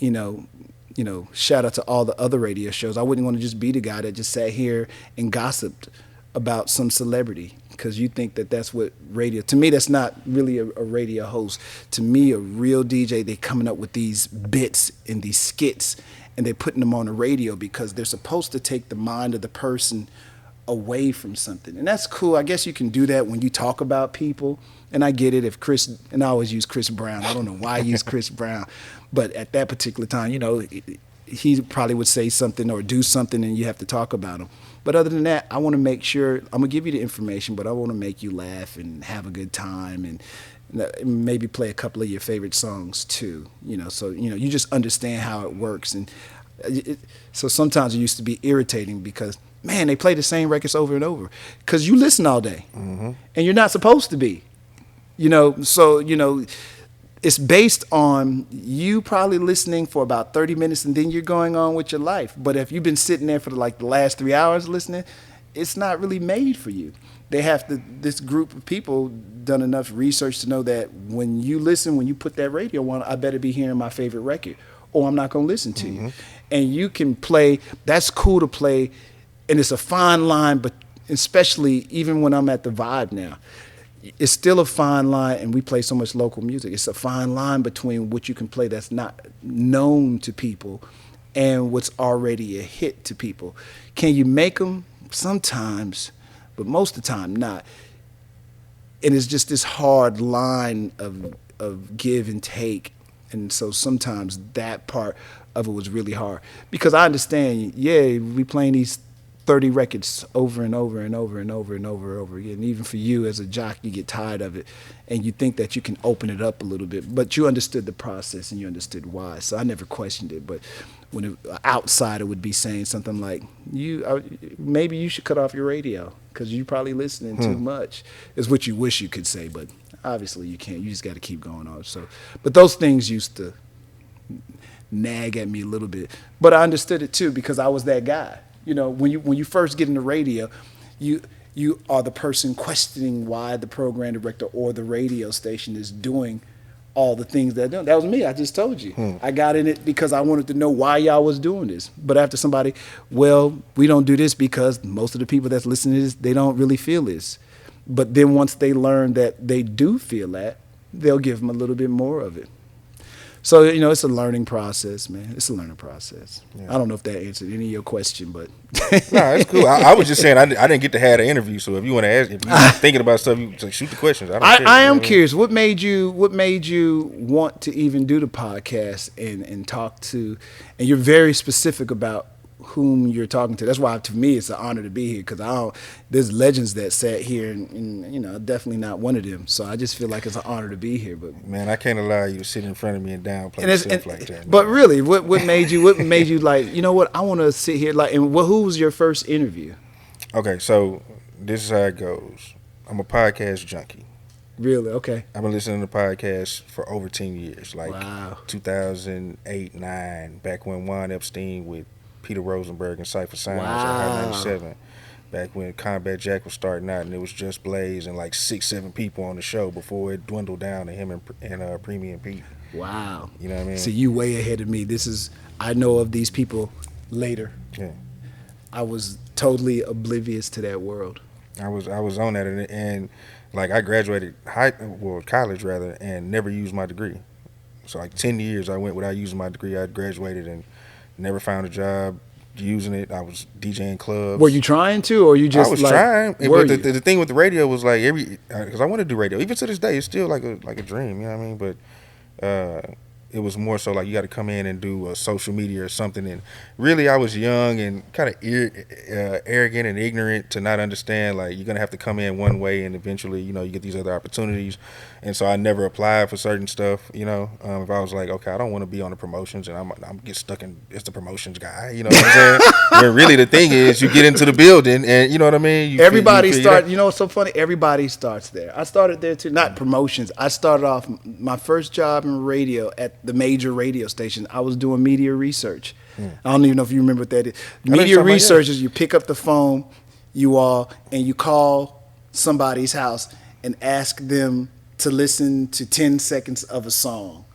shout out to all the other radio shows. I wouldn't want to just be the guy that just sat here and gossiped about some celebrity, because you think that that's what radio, to me, that's not really a radio host. To me, a real DJ, they coming up with these bits and these skits, and they're putting them on the radio because they're supposed to take the mind of the person away from something. And that's cool. I guess you can do that when you talk about people. And I get it if and I always use Chris Brown. I don't know why I use Chris Brown. But at that particular time, he probably would say something or do something and you have to talk about him. But other than that, I want to make sure, I'm going to give you the information, but I want to make you laugh and have a good time and maybe play a couple of your favorite songs too. So, you just understand how it works. And so sometimes it used to be irritating because, man, they play the same records over and over because you listen all day and you're not supposed to be. It's based on you probably listening for about 30 minutes and then you're going on with your life. But if you've been sitting there for the last 3 hours listening, it's not really made for you. This group of people done enough research to know that when you listen, when you put that radio on, I better be hearing my favorite record or I'm not going to listen to you. And you can play, that's cool to play. And it's a fine line, but especially even when I'm at the Vibe now, it's still a fine line, and we play so much local music. It's a fine line between what you can play that's not known to people and what's already a hit to people. Can you make them? Sometimes, but most of the time not. And it's just this hard line of give and take. And so sometimes that part of it was really hard. Because I understand, we playing these 30 records over and over and over and over and over again. And even for you as a jock, you get tired of it and you think that you can open it up a little bit, but you understood the process and you understood why. So I never questioned it. But when an outsider would be saying something like, maybe you should cut off your radio because you're probably listening too much, is what you wish you could say. But obviously you can't. You just got to keep going on. So, but those things used to nag at me a little bit. But I understood it too because I was that guy. When you first get in the radio, you are the person questioning why the program director or the radio station is doing all the things they're doing. That was me. I just told you. I got in it because I wanted to know why y'all was doing this. But after somebody, we don't do this because most of the people that's listening to this, they don't really feel this. But then once they learn that they do feel that, they'll give them a little bit more of it. So, it's a learning process, man. It's a learning process. Yeah. I don't know if that answered any of your question, but. No, it's cool. I was just saying I didn't get to have the interview, so if you want to ask, if you're thinking about stuff, you shoot the questions. I am curious. What made you want to even do the podcast and talk to, and you're very specific about whom you're talking to. That's why, to me, it's an honor to be here because there's legends that sat here and definitely not one of them. So I just feel like it's an honor to be here. But man, I can't allow you to sit in front of me and downplay stuff like that. Man. But really, what made you like, I want to sit here and who was your first interview? Okay, so this is how it goes. I'm a podcast junkie. Really? Okay. I've been listening to podcasts for over 10 years, like wow. 2008, 9, back when Juan Epstein with Peter Rosenberg and Cypher Sounds wow. at 97, back when Combat Jack was starting out and it was just Blaze and like 6-7 people on the show before it dwindled down to him and Premium Pete. Wow. You know what I mean? So you way ahead of me. I know of these people later. Yeah. I was totally oblivious to that world. I was on that and like I graduated college rather and never used my degree. So like 10 years I went without using my degree. I graduated and never found a job using it. I was DJing clubs. Were you trying to, or you just? I was trying. But the thing with the radio was like because I want to do radio. Even to this day, it's still like a dream. You know what I mean? But it was more so like you got to come in and do social media or something. And really, I was young and kind of arrogant and ignorant to not understand like you're gonna have to come in one way and eventually, you know, you get these other opportunities. And so I never applied for certain stuff. You know, if I was like, okay, I don't want to be on the promotions, and I'm get stuck in it's the promotions guy. You know what I'm saying? Where really the thing is, you get into the building, and you know what I mean. Everybody starts. You know what's so funny? Everybody starts there. I started there too. Not promotions. I started off my first job in radio at the major radio station. I was doing media research. I don't even know if you remember what that is. Media research is you pick up the phone, and you call somebody's house and ask them to listen to 10 seconds of a song.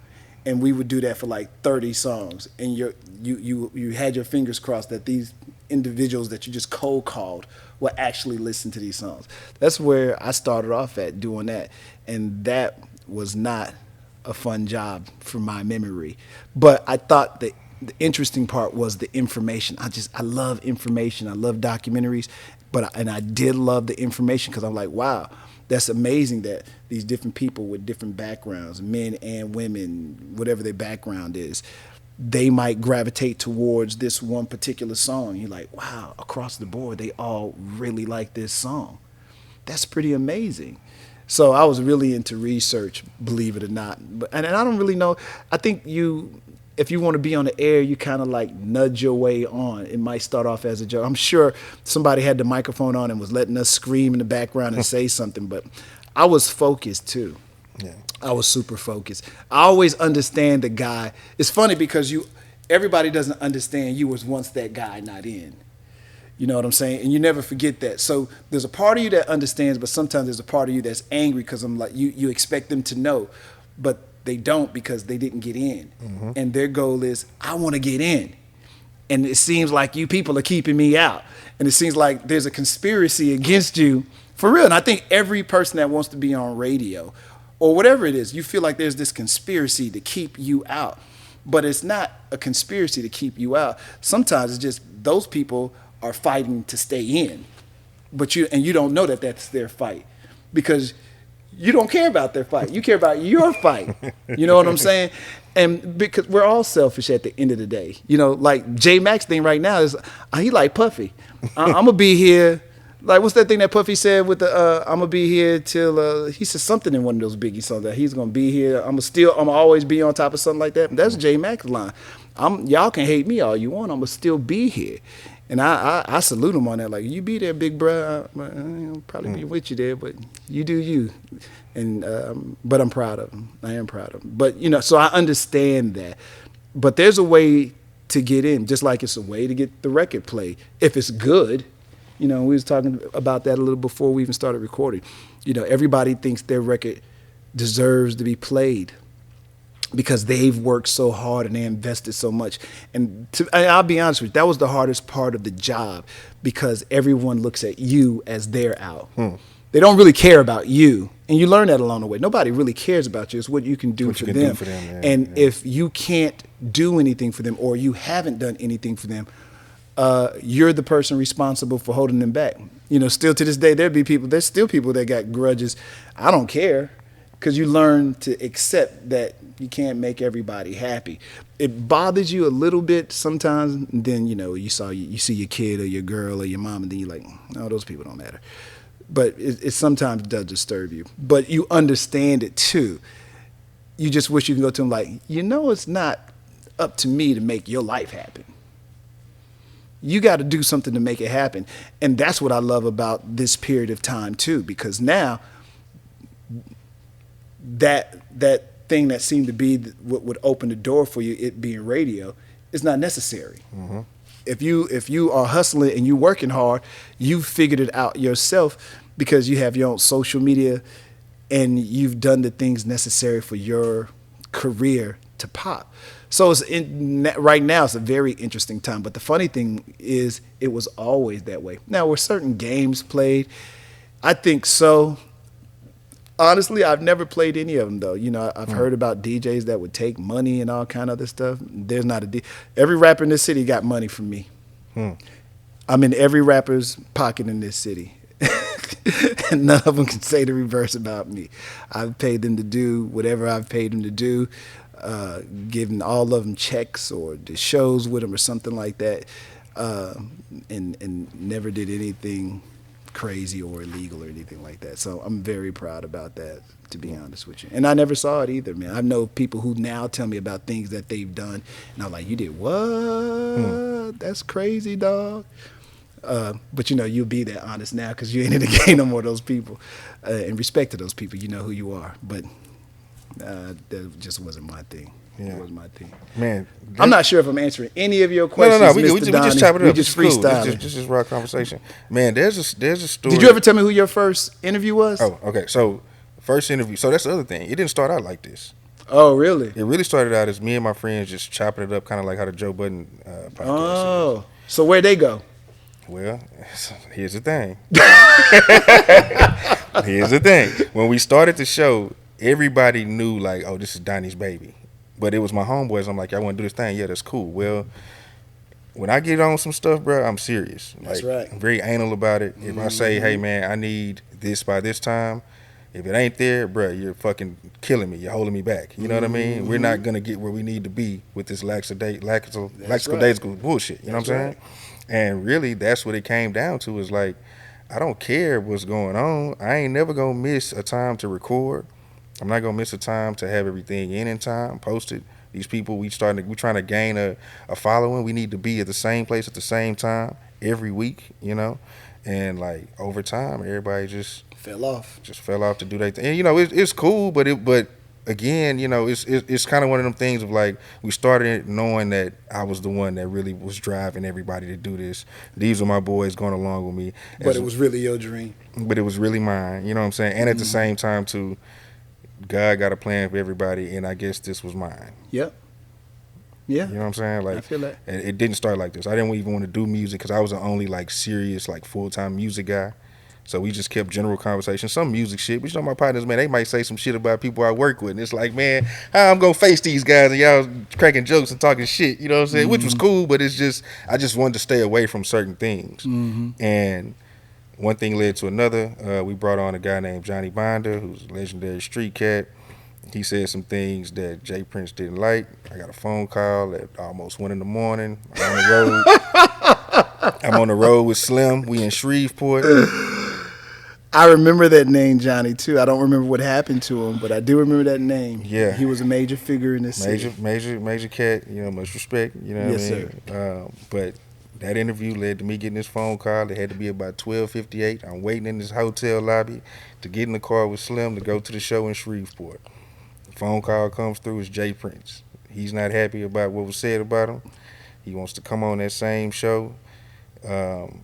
And we would do that for like 30 songs. And you had your fingers crossed that these individuals that you just cold called will actually listen to these songs. That's where I started off at doing that. And that was not a fun job from my memory. But I thought the interesting part was the information. I love information. I love documentaries. And I did love the information because I'm like, wow, that's amazing that these different people with different backgrounds, men and women, whatever their background is, they might gravitate towards this one particular song. You're like, wow, across the board, they all really like this song. That's pretty amazing. So I was really into research, believe it or not. And I don't really know. I think if you want to be on the air, you kind of like nudge your way on. It might start off as a joke. I'm sure somebody had the microphone on and was letting us scream in the background and say something, but I was focused too. Yeah. I was super focused. I always understand the guy. It's funny because everybody doesn't understand you was once that guy not in. You know what I'm saying? And you never forget that. So there's a part of you that understands, but sometimes there's a part of you that's angry because I'm like, you expect them to know, but they don't because they didn't get in. Mm-hmm. And their goal is, I want to get in. And it seems like you people are keeping me out. And it seems like there's a conspiracy against you for real. And I think every person that wants to be on radio or whatever it is, you feel like there's this conspiracy to keep you out. But it's not a conspiracy to keep you out. Sometimes it's just those people are fighting to stay in. But you don't know that that's their fight because you don't care about their fight. You care about your fight. You know what I'm saying? And because we're all selfish at the end of the day. You know, like J Max thing right now is he like Puffy. I'm gonna be here. Like what's that thing that Puffy said with the I'm gonna be here till he said something in one of those Biggie songs that he's gonna be here. I'm gonna always be on top of something like that. That's J Max's line. Y'all can hate me all you want. I'm gonna still be here. And I salute him on that. Like, you be there, big bro. I'll probably be with you there, but you do you. And but I'm proud of him. I am proud of him. But, you know, so I understand that. But there's a way to get in, just like it's a way to get the record played. If it's good, you know, we was talking about that a little before we even started recording. You know, everybody thinks their record deserves to be played because they've worked so hard and they invested so much. And I'll be honest with you, that was the hardest part of the job because everyone looks at you as they're out. They don't really care about you. And you learn that along the way. Nobody really cares about you. It's what you can do for them. And if you can't do anything for them or you haven't done anything for them, you're the person responsible for holding them back. You know, still to this day, there's still people that got grudges. I don't care. Because you learn to accept that you can't make everybody happy. It bothers you a little bit sometimes, and then, you know, you see your kid or your girl or your mom, and then you're like, no, those people don't matter. But it sometimes does disturb you. But you understand it too. You just wish you could go to them like, you know, it's not up to me to make your life happen. You got to do something to make it happen. And that's what I love about this period of time too, because now that thing that seemed to be what would open the door for you, it being radio, is not necessary. Mm-hmm. If you are hustling and you working hard, you figured it out yourself because you have your own social media and you've done the things necessary for your career to pop. So right now it's a very interesting time. But the funny thing is it was always that way. Now, were certain games played? I think so. Honestly, I've never played any of them, though. You know, I've heard about DJs that would take money and all kind of other stuff. There's not every rapper in this city got money from me. I'm in every rapper's pocket in this city. And none of them can say the reverse about me. I've paid them to do whatever I've paid them to do. giving all of them checks or the shows with them or something like that, and never did anything crazy or illegal or anything like that. So I'm very proud about that, to be honest with you. And I never saw it either, man. I know people who now tell me about things that they've done, and I'm like, you did what? That's crazy, dog. But you'll be that honest now because you ain't in the game no more. Those people, and respect to those people, you know who you are. But that just wasn't my thing. Yeah. It wasn't my thing. Man, I'm not sure if I'm answering any of your questions. No. Mr. We just chop it up. We just It's cool. freestyle. This is raw conversation. Man, there's a story. Did you ever tell me who your first interview was? Oh, okay. So first interview. So that's the other thing. It didn't start out like this. Oh, really? It really started out as me and my friends just chopping it up, kind of like how the Joe Budden podcast is. Oh, so where'd they go? Well, here's the thing. Here's the thing. When we started the show, everybody knew, like, oh, this is Donnie's baby. But it was my homeboys. I'm like, I want to do this thing. Yeah, that's cool. Well, when I get on some stuff, bro, I'm serious. That's like, right. I'm very anal about it. If I say, hey, man, I need this by this time, if it ain't there, bro, you're fucking killing me. You're holding me back. You know what I mean? We're not going to get where we need to be with this lackadaisical bullshit. You know what I'm saying? And really, that's what it came down to is like, I don't care what's going on. I ain't never going to miss a time to record. I'm not going to miss a time to have everything in time, posted. These people, we're trying to gain a following. We need to be at the same place at the same time every week, And like over time, everybody just fell off to do their thing. And it's cool, but again, it's kind of one of them things of like, we started knowing that I was the one that really was driving everybody to do this. These are my boys going along with me. But it was really your dream. But it was really mine, you know what I'm saying? And at the same time, too, God got a plan for everybody, and I guess this was mine. Yep. Yeah. You know what I'm saying? Like, I feel that. It didn't start like this. I didn't even want to do music because I was the only, like, serious, like, full-time music guy. So we just kept general conversation, some music shit. But my partners, man, they might say some shit about people I work with. And it's like, man, how I'm going to face these guys and y'all cracking jokes and talking shit, you know what I'm saying? Which was cool, but it's just, I just wanted to stay away from certain things. And one thing led to another. We brought on a guy named Johnny Binder, who's a legendary street cat. He said some things that Jay Prince didn't like. I got a phone call at almost 1 a.m. I'm on the road. I'm on the road with Slim. We in Shreveport. I remember that name, Johnny, too. I don't remember what happened to him, but I do remember that name. Yeah. He was a major figure in this city. Major cat, much respect, you know what I mean? Sir. But that interview led to me getting this phone call. It had to be about 12:58. I'm waiting in this hotel lobby to get in the car with Slim to go to the show in Shreveport. The phone call comes through, it's Jay Prince. He's not happy about what was said about him. He wants to come on that same show.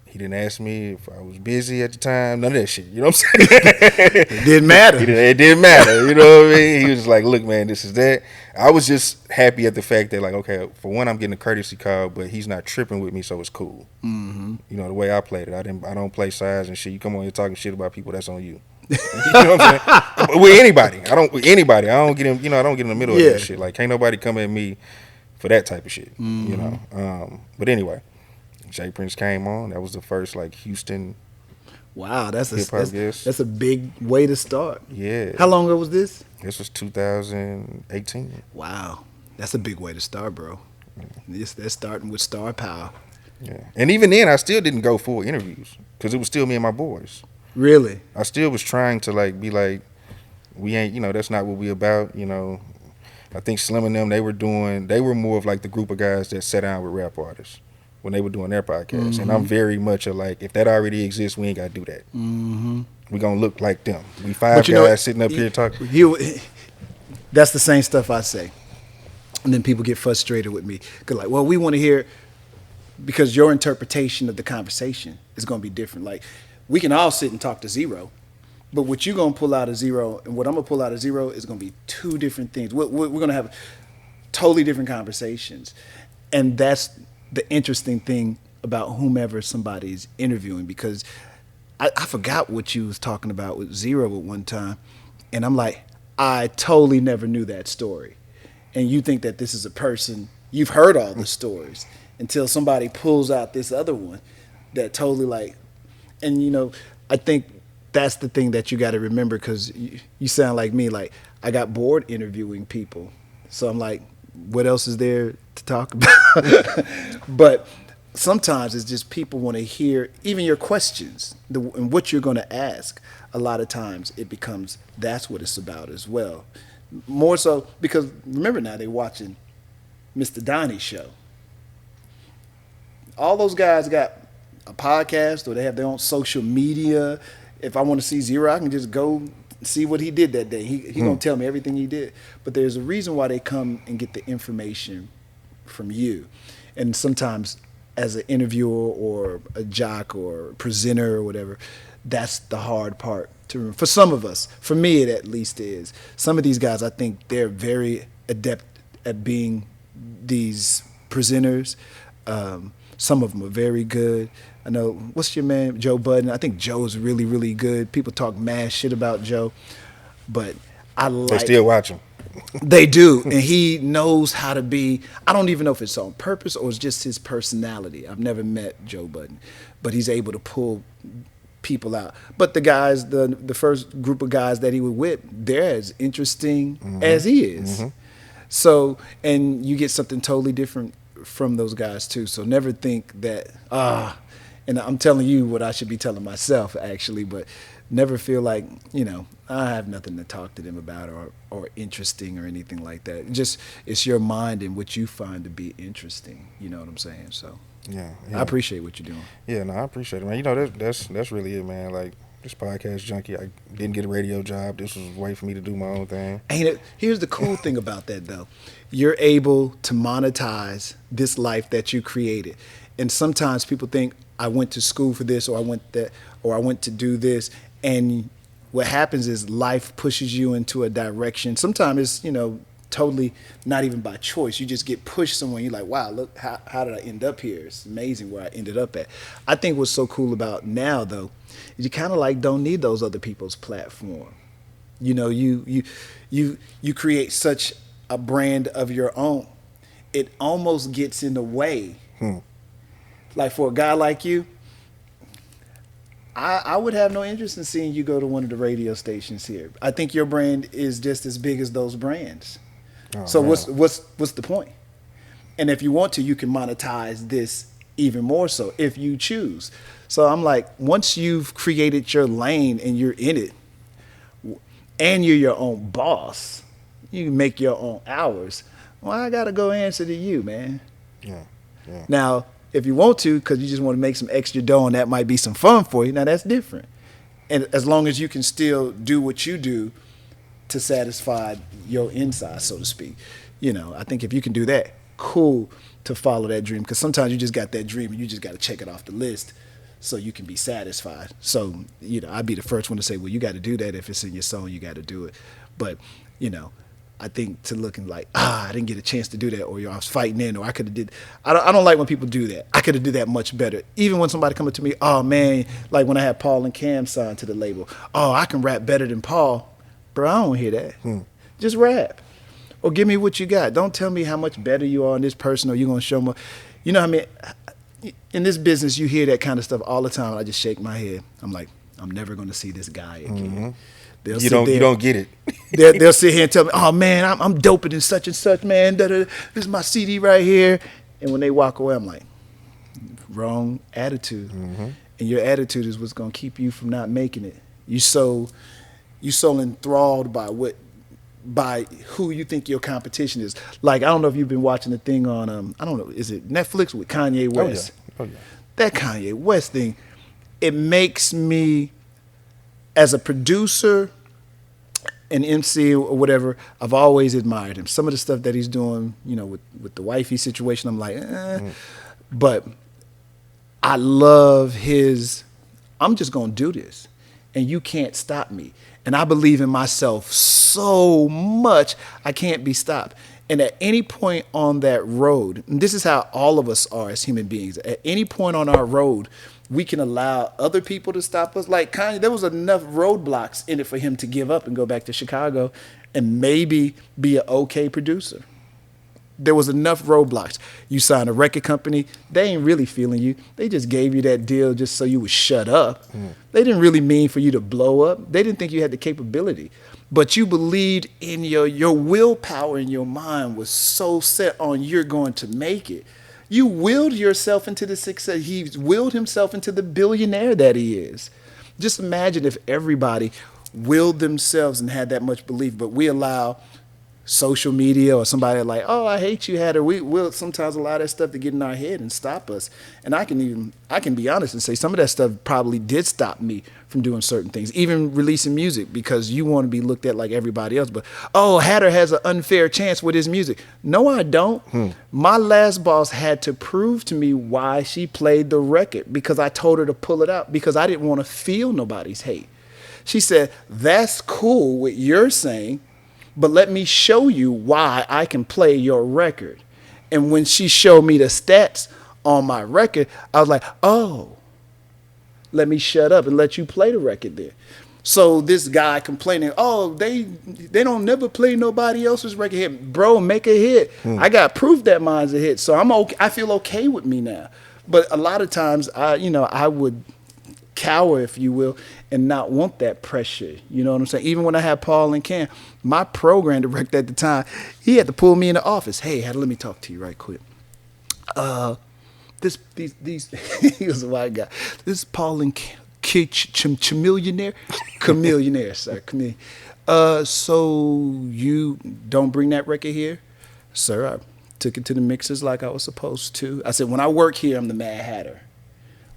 He didn't ask me if I was busy at the time. None of that shit. You know what I'm saying? It didn't matter. It didn't matter. You know what I mean? He was just like, look, man, this is that. I was just happy at the fact that, like, okay, for one, I'm getting a courtesy call, but he's not tripping with me, so it's cool. Mm-hmm. The way I played it. I don't play sides and shit. You come on here talking shit about people, that's on you. You know what I'm saying? With anybody. I don't get in, I don't get in the middle of that shit. Like, can't nobody come at me for that type of shit. But anyway. Jay Prince came on. That was the first like Houston. Wow, that's guest. That's a big way to start. Yeah. How long ago was this? This was 2018. Wow, that's a big way to start, bro. They're starting with star power. Yeah, and even then, I still didn't go full interviews because it was still me and my boys. Really? I still was trying to like be like, we ain't, that's not what we about. I think Slim and them, they were more of like the group of guys that sat down with rap artists when they were doing their podcast. And I'm very much like, if that already exists, we ain't got to do that. We going to look like them. We five guys sitting up here talking. That's the same stuff I say. And then people get frustrated with me. Because like, well, we want to hear, because your interpretation of the conversation is going to be different. Like, we can all sit and talk to Zero, but what you're going to pull out of Zero and what I'm going to pull out of Zero is going to be two different things. We're going to have totally different conversations. And that's the interesting thing about whomever somebody's interviewing, because I forgot what you was talking about with Zero at one time, and I'm like, I totally never knew that story. And you think that this is a person, you've heard all the stories until somebody pulls out this other one that totally like, and I think that's the thing that you got to remember, because you sound like me, like I got bored interviewing people. So I'm like, what else is there to talk about? But sometimes it's just people want to hear even your questions and what you're going to ask. A lot of times it becomes that's what it's about as well. More so because remember now they're watching Mr. Donnie's show. All those guys got a podcast or they have their own social media. If I want to see Zero, I can just go see what he did that day. He gonna tell me everything he did. But there's a reason why they come and get the information from you. And sometimes as an interviewer or a jock or presenter or whatever, that's the hard part for some of us. For me, it at least is. Some of these guys, I think they're very adept at being these presenters. Some of them are very good. I know, what's your man, Joe Budden? I think Joe's really, really good. People talk mad shit about Joe, but I like... They still watch him. They do, and he knows how to be... I don't even know if it's on purpose or it's just his personality. I've never met Joe Budden, but he's able to pull people out. But the guys, the first group of guys that he was with, they're as interesting as he is. So, and you get something totally different from those guys too. So never think that, and I'm telling you what I should be telling myself actually, but never feel like, I have nothing to talk to them about or interesting or anything like that. Just, it's your mind and what you find to be interesting. You know what I'm saying? So yeah. I appreciate what you're doing. Yeah, no, I appreciate it, man. That's really it, man. Like, this podcast junkie, I didn't get a radio job. This was a way for me to do my own thing. Ain't it? Here's the cool thing about that, though. You're able to monetize this life that you created. And sometimes people think, I went to school for this, or I went to do this. And what happens is life pushes you into a direction. Sometimes it's, totally not even by choice. You just get pushed somewhere. You're like, wow, look, how did I end up here? It's amazing where I ended up at. I think what's so cool about now, though, is you kind of like don't need those other people's platform. You create such a brand of your own. It almost gets in the way. Like for a guy like you, I would have no interest in seeing you go to one of the radio stations here. I think your brand is just as big as those brands. Oh, so man. What's the point? And if you want to, you can monetize this even more so if you choose. So I'm like, once you've created your lane and you're in it, and you're your own boss, you can make your own hours. Well, I gotta go answer to you, man. Yeah. Now, if you want to, because you just want to make some extra dough and that might be some fun for you, now that's different. And as long as you can still do what you do to satisfy your inside, so to speak. I think if you can do that, cool to follow that dream. Because sometimes you just got that dream and you just got to check it off the list so you can be satisfied. So, I'd be the first one to say, well, you got to do that. If it's in your soul, you got to do it. But, I think to looking like, I didn't get a chance to do that, or I was fighting in, or I could have did. I don't like when people do that. I could have did that much better. Even when somebody come up to me, oh man, like when I had Paul and Cham signed to the label, oh, I can rap better than Paul. Bro, I don't hear that. Just rap. Or give me what you got. Don't tell me how much better you are in this person, or you're going to show me. In this business, you hear that kind of stuff all the time. I just shake my head. I'm like, I'm never going to see this guy again. You don't get it. They'll sit here and tell me, oh, man, I'm doper than such and such, man. This is my CD right here. And when they walk away, I'm like, wrong attitude. And your attitude is what's going to keep you from not making it. You so enthralled by who you think your competition is. Like, I don't know if you've been watching the thing on, I don't know, is it Netflix with Kanye West? Oh, yeah. That Kanye West thing, it makes me, as a producer, an MC or whatever, I've always admired him. Some of the stuff that he's doing, with the wifey situation, I'm like, But I love I'm just going to do this. And you can't stop me. And I believe in myself so much, I can't be stopped. And at any point on that road, and this is how all of us are as human beings, at any point on our road, we can allow other people to stop us. Like Kanye, there was enough roadblocks in it for him to give up and go back to Chicago and maybe be an okay producer. There was enough roadblocks. You signed a record company, they ain't really feeling you. They just gave you that deal just so you would shut up. They didn't really mean for you to blow up. They didn't think you had the capability. but you believed in your willpower in your mind was so set on you're going to make it. You willed yourself into the success. He willed himself into the billionaire that he is. Just imagine if everybody willed themselves and had that much belief, but we allow social media or somebody like, oh, I hate you, Hatter. We will sometimes allow that stuff to get in our head and stop us. And I can be honest and say some of that stuff probably did stop me from doing certain things, even releasing music, because you want to be looked at like everybody else. But, oh, Hatter has an unfair chance with his music. No, I don't. My last boss had to prove to me why she played the record, because I told her to pull it out because I didn't want to feel nobody's hate. She said, that's cool what you're saying, but let me show you why I can play your record. And when she showed me the stats on my record, I was like, oh, let me shut up and let you play the record then. So this guy complaining, oh, they don't never play nobody else's record hit. Bro, make a hit. I got proof that mine's a hit. So I'm okay. I feel okay with me now. But a lot of times I would cower, if you will, and not want that pressure. You know what I'm saying? Even when I had Paul and Cham, my program director at the time, he had to pull me in the office. Hey, let me talk to you right quick. These he was a white guy. This is Paul and Chamillionaire, sir. So you don't bring that record here, sir? I took it to the mixers like I was supposed to. I said, when I work here, I'm the Mad Hatter.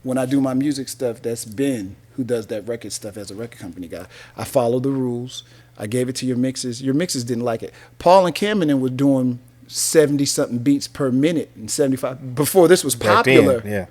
When I do my music stuff, that's Ben, who does that record stuff as a record company guy. I follow the rules. I gave it to your mixers. Your mixers didn't like it. Paul and Cham were doing 70-something beats per minute and 75 before this was popular. Then, yeah.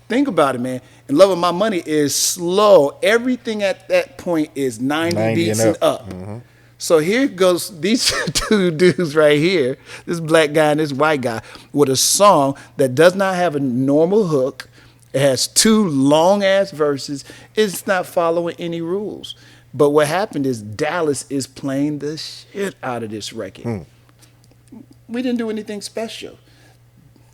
Think about it, man. And Love of My Money is slow. Everything at that point is 90 beats and up. Mm-hmm. So here goes these two dudes right here, this black guy and this white guy, with a song that does not have a normal hook. It has two long-ass verses. It's not following any rules. But what happened is Dallas is playing the shit out of this record. We didn't do anything special.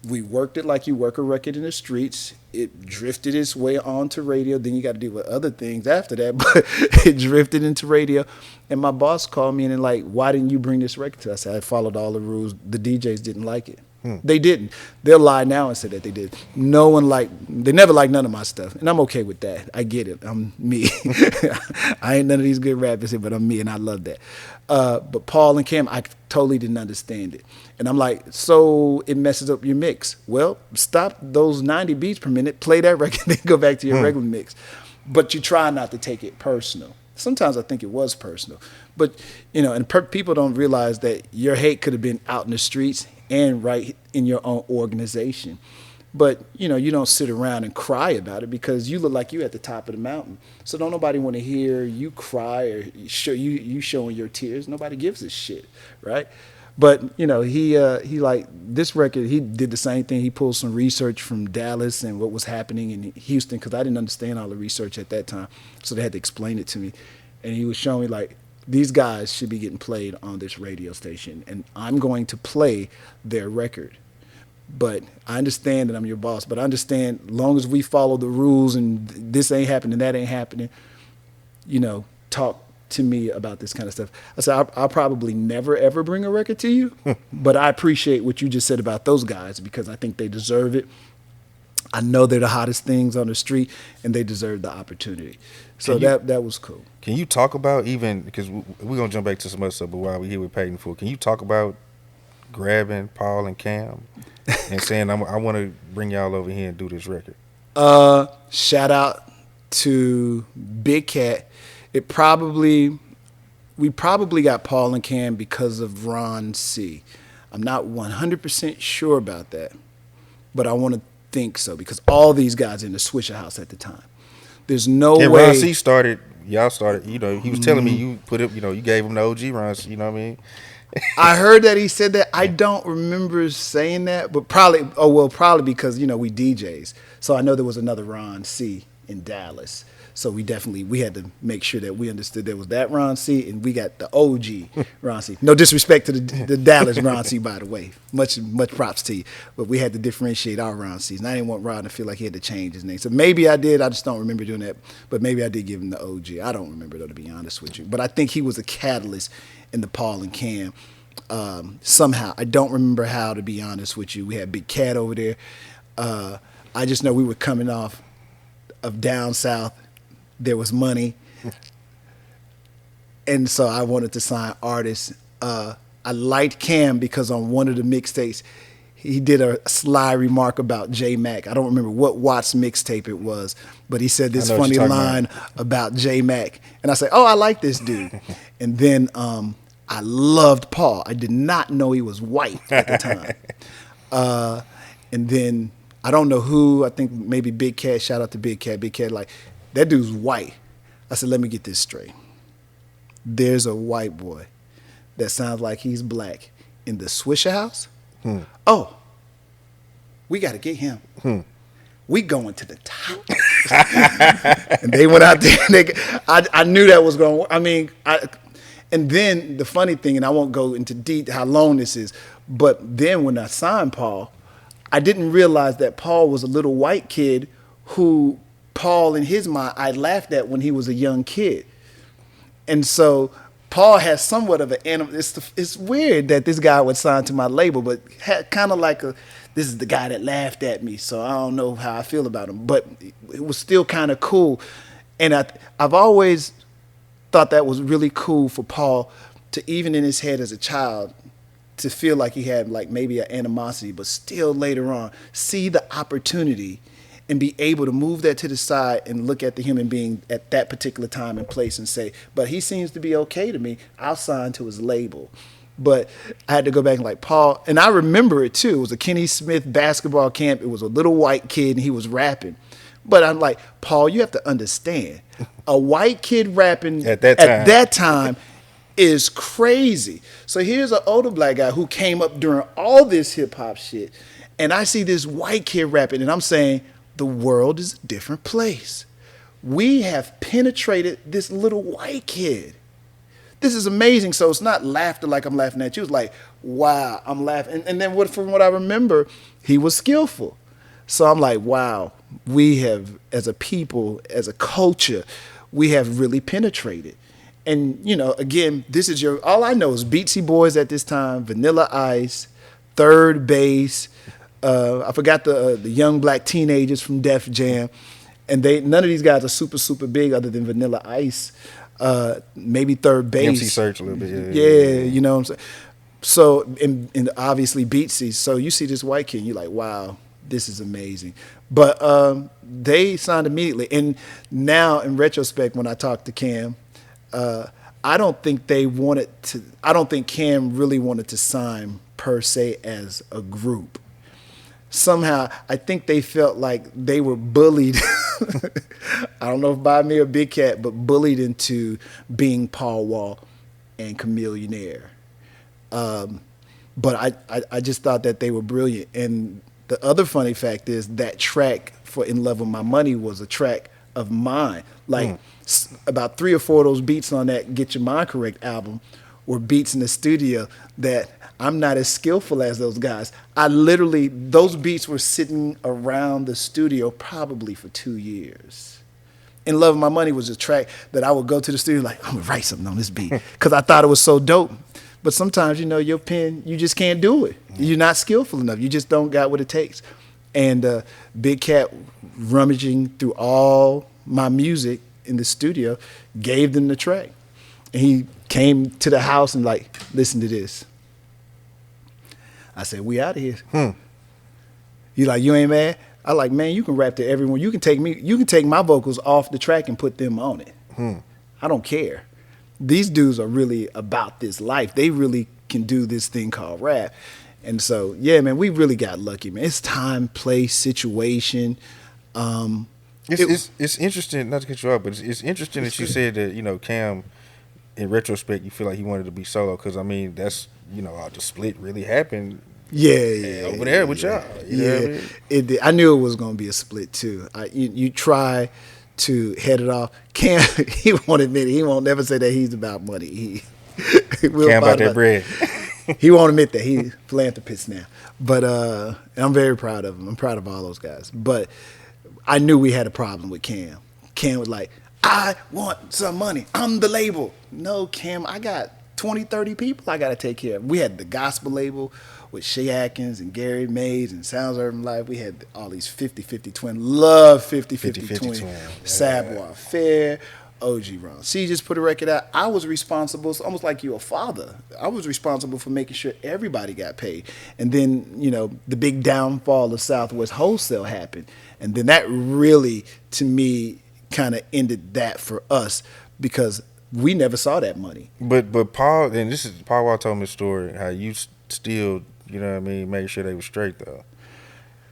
We worked it like you work a record in the streets. It drifted its way onto radio. Then you got to deal with other things after that. But it drifted into radio. And my boss called me and like, why didn't you bring this record to us? I said, I followed all the rules. The DJs didn't like it. They didn't. They'll lie now and say that they did. They never liked none of my stuff. And I'm okay with that. I get it. I'm me. I ain't none of these good rappers here, but I'm me and I love that. But Paul and Cham, I totally didn't understand it. And I'm like, so it messes up your mix. Well, stop those 90 beats per minute, play that record, then go back to your regular mix. But you try not to take it personal. Sometimes I think it was personal. But, people don't realize that your hate could have been out in the streets and right in your own organization. But, you don't sit around and cry about it because you look like you at the top of the mountain. So don't nobody want to hear you cry or show you showing your tears. Nobody gives a shit, right? But, he like this record, he did the same thing. He pulled some research from Dallas and what was happening in Houston because I didn't understand all the research at that time. So they had to explain it to me. And he was showing me like, these guys should be getting played on this radio station, and I'm going to play their record. But I understand that I'm your boss, but I understand as long as we follow the rules and this ain't happening, that ain't happening, talk to me about this kind of stuff. I said, I'll probably never, ever bring a record to you, but I appreciate what you just said about those guys because I think they deserve it. I know they're the hottest things on the street, and they deserve the opportunity. So that was cool. Can you talk about even, because we're going to jump back to some other stuff, but while we're here with Payton Fool, can you talk about grabbing Paul and Cham and saying, I want to bring y'all over here and do this record? Shout out to Big Cat. We probably got Paul and Cham because of Ron C. I'm not 100% sure about that, but I want to think so because all these guys in the Swisher House at the time. There's no way. Ron C started. Y'all started. He was telling me you put it. You gave him the OG runs. You know what I mean? I heard that he said that. I don't remember saying that, but probably because we DJs. So I know there was another Ron C in Dallas. So we had to make sure that we understood there was that Ron C, and we got the OG Ron C. No disrespect to the Dallas Ron C, by the way. Much props to you. But we had to differentiate our Ron C's. And I didn't want Ron to feel like he had to change his name. So maybe I did. I just don't remember doing that. But maybe I did give him the OG. I don't remember, though, to be honest with you. But I think he was a catalyst in the Paul and Cham. Somehow. I don't remember how, to be honest with you. We had Big Cat over there. I just know we were coming off of down south. There was money. And so I wanted to sign artists. I liked Cam because on one of the mixtapes, he did a sly remark about J Mac. I don't remember what Watts mixtape it was, but he said this funny line about J Mac. And I said, oh, I like this dude. And then I loved Paul. I did not know he was white at the time. And then I don't know who, I think maybe Big Cat, shout out to Big Cat. Big Cat, like, that dude's white. I said, let me get this straight. There's a white boy that sounds like he's black in the Swisher House. Oh, we got to get him. We going to the top. And they went out there. And I knew that was going to, I mean, and then the funny thing, and I won't go into deep how long this is, but then when I signed Paul, I didn't realize that Paul was a little white kid who Paul, in his mind, I laughed at when he was a young kid. And so Paul has somewhat of an animal. It's weird that this guy would sign to my label, but kind of like this is the guy that laughed at me, so I don't know how I feel about him. But it was still kind of cool. And I've always thought that was really cool for Paul to, even in his head as a child, to feel like he had like maybe an animosity, but still later on see the opportunity and be able to move that to the side and look at the human being at that particular time and place and say, but he seems to be okay to me. I'll sign to his label. But I had to go back and like Paul, and I remember it too. It was a Kenny Smith basketball camp. It was a little white kid and he was rapping. But I'm like, Paul, you have to understand, a white kid rapping at that time is crazy. So here's an older black guy who came up during all this hip hop shit, and I see this white kid rapping, and I'm saying, the world is a different place. We have penetrated this little white kid. This is amazing. So it's not laughter like I'm laughing at you. It's like, wow, I'm laughing. And then from what I remember, he was skillful. So I'm like, wow, we have, as a people, as a culture, we have really penetrated. And, you know, again, this is all I know is Beatsy Boys at this time, Vanilla Ice, Third Bass. I forgot the young black teenagers from Def Jam. And none of these guys are super, super big other than Vanilla Ice. Maybe Third Bass. MC Search a little bit. Yeah, you know what I'm saying? So, and obviously Beatsy. So you see this white kid, you're like, wow, this is amazing. But they signed immediately. And now, in retrospect, when I talk to Cam, I don't think Cam really wanted to sign per se as a group. Somehow, I think they felt like they were bullied. I don't know if by me or Big Cat, but bullied into being Paul Wall and Chameleonaire. But I just thought that they were brilliant. And the other funny fact is that track for In Love With My Money was a track of mine. Like about 3 or 4 of those beats on that Get Your Mind Correct album were beats in the studio that I'm not as skillful as those guys. Those beats were sitting around the studio probably for 2 years. In Love With My Money was a track that I would go to the studio like, I'm gonna write something on this beat because I thought it was so dope. But sometimes, you know, your pen, you just can't do it. You're not skillful enough. You just don't got what it takes. And Big Cat rummaging through all my music in the studio gave them the track. And he came to the house and like, listen to this. I said, we out of here. You like, you ain't mad? I like, man, you can rap to everyone. You can take my vocals off the track and put them on it. I don't care. These dudes are really about this life. They really can do this thing called rap. And so, yeah, man, we really got lucky, man. It's time, place, situation. It's interesting, not to cut you off, but it's interesting that you said that, you know, Cam, in retrospect, you feel like he wanted to be solo because, I mean, that's, you know, the split really happened. Over there with y'all. You know what I mean? I knew it was going to be a split too. You try to head it off. Cam, he won't admit it. He won't never say that he's about money. We'll Cam fight about that bread. He won't admit that. He's a philanthropist now. But I'm very proud of him. I'm proud of all those guys. But I knew we had a problem with Cam. Cam was like, I want some money. I'm the label. No, Cam, I got 20, 30 people I got to take care of. We had the gospel label with Shay Atkins and Gary Mays and Sounds Urban Life. We had all these 50-50 twin. Love 50-50 twin. Savoir Fair. OG Ron. See, just put a record out. I was responsible. It's almost like you're a father. I was responsible for making sure everybody got paid. And then, the big downfall of Southwest Wholesale happened. And then that really, to me, kind of ended that for us because we never saw that money. But Paul, and this is Paul Wall told me a story how you still, made sure they were straight though.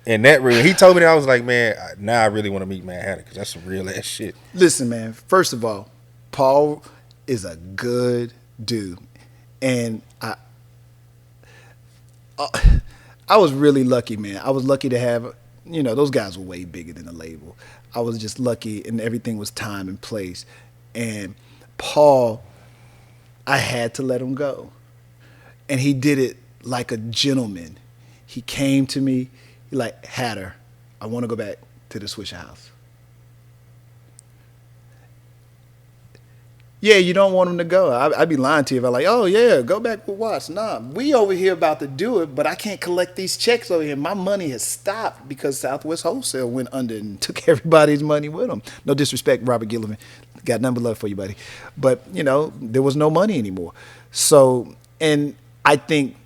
And that really, he told me that, I was like, man, now I really want to meet Mad Hatter because that's some real ass shit. Listen, man, first of all, Paul is a good dude. And I was really lucky, man. I was lucky to have, those guys were way bigger than the label. I was just lucky and everything was time and place. And Paul, I had to let him go. And he did it like a gentleman. He came to me. Like, Hatter, I want to go back to the Swisher House. Yeah, you don't want him to go. I'd be lying to you if I'm like, oh, yeah, go back with Watts. Nah, we over here about to do it, but I can't collect these checks over here. My money has stopped because Southwest Wholesale went under and took everybody's money with them. No disrespect, Robert Gillivan. Got nothing but love for you, buddy. But, there was no money anymore. So, and I think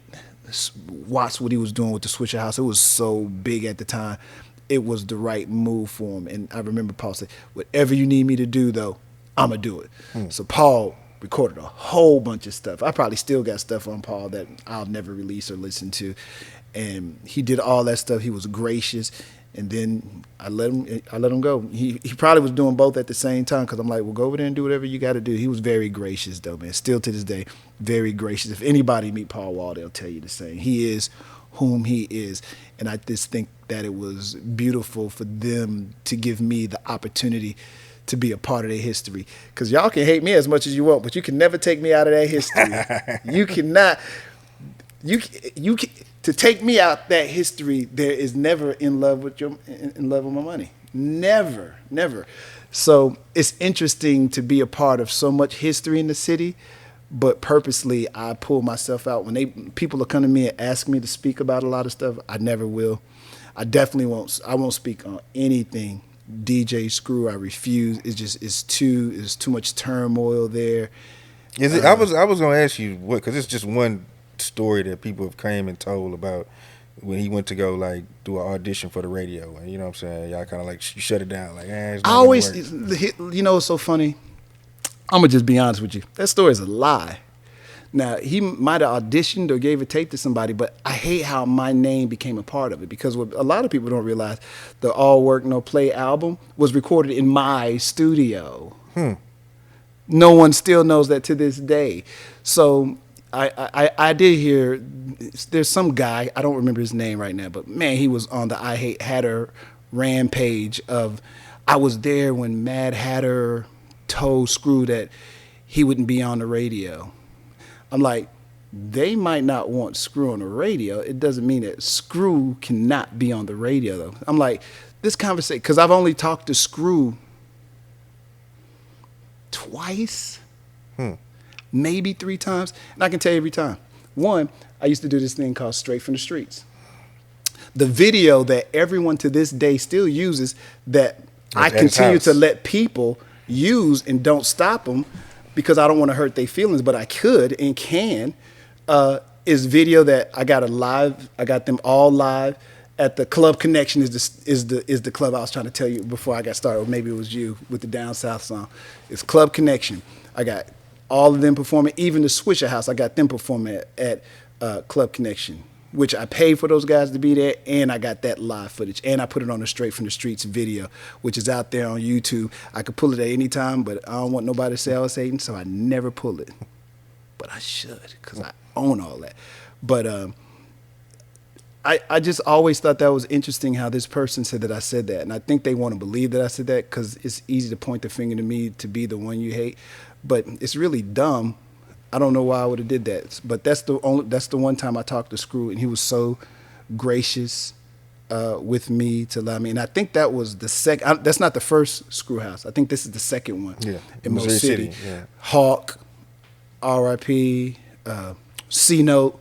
Watts, what he was doing with the Swisher House, it was so big at the time. It was the right move for him. And I remember Paul said, whatever you need me to do, though, I'm going to do it. So Paul recorded a whole bunch of stuff. I probably still got stuff on Paul that I'll never release or listen to. And he did all that stuff. He was gracious. And then I let him go. He probably was doing both at the same time because I'm like, well, go over there and do whatever you got to do. He was very gracious, though, man. Still to this day, very gracious. If anybody meet Paul Wall, they'll tell you the same. He is whom he is. And I just think that it was beautiful for them to give me the opportunity to be a part of their history. Because y'all can hate me as much as you want, but you can never take me out of that history. You cannot. You can. To take me out that history, there is never in love with my money. Never. So it's interesting to be a part of so much history in the city, but purposely I pull myself out. When people will come to me and ask me to speak about a lot of stuff, I never will. I definitely won't. I won't speak on anything DJ Screw. I refuse. It's too much turmoil there. Is it? I was gonna ask you what, because it's just one story that people have came and told about when he went to go like do an audition for the radio, and you know what I'm saying, y'all kind of like shut it down, like it's not I always, work. It's so funny. I'm gonna just be honest with you. That story is a lie. Now he might have auditioned or gave a tape to somebody, but I hate how my name became a part of it because what a lot of people don't realize, the All Work No Play album was recorded in my studio. No one still knows that to this day. So I did hear there's some guy, I don't remember his name right now, but man, he was on the I Hate Hatter rampage of, I was there when Mad Hatter told Screw that he wouldn't be on the radio. I'm like, they might not want Screw on the radio. It doesn't mean that Screw cannot be on the radio though. I'm like, this conversation, because I've only talked to Screw twice. Maybe 3 times, and I can tell you every time. One, I used to do this thing called Straight from the Streets. The video that everyone to this day still uses that I continue to let people use and don't stop them because I don't want to hurt their feelings, but I could and can, is video that I got them all live at the Club Connection is the club I was trying to tell you before I got started, or maybe it was you with the Down South song. It's Club Connection. I got all of them performing, even the Swisher House, I got them performing at Club Connection, which I paid for those guys to be there, and I got that live footage, and I put it on the Straight from the Streets video, which is out there on YouTube. I could pull it at any time, but I don't want nobody to say I was hating, so I never pull it. But I should, because I own all that. But I just always thought that was interesting how this person said that I said that. And I think they want to believe that I said that because it's easy to point the finger to me to be the one you hate. But it's really dumb. I don't know why I would have did that. But that's the one time I talked to Screw, and he was so gracious with me to allow me. And I think that was the second. That's not the first Screw House. I think this is the second one in Mo City. Yeah. Hawk, R.I.P., C-Note.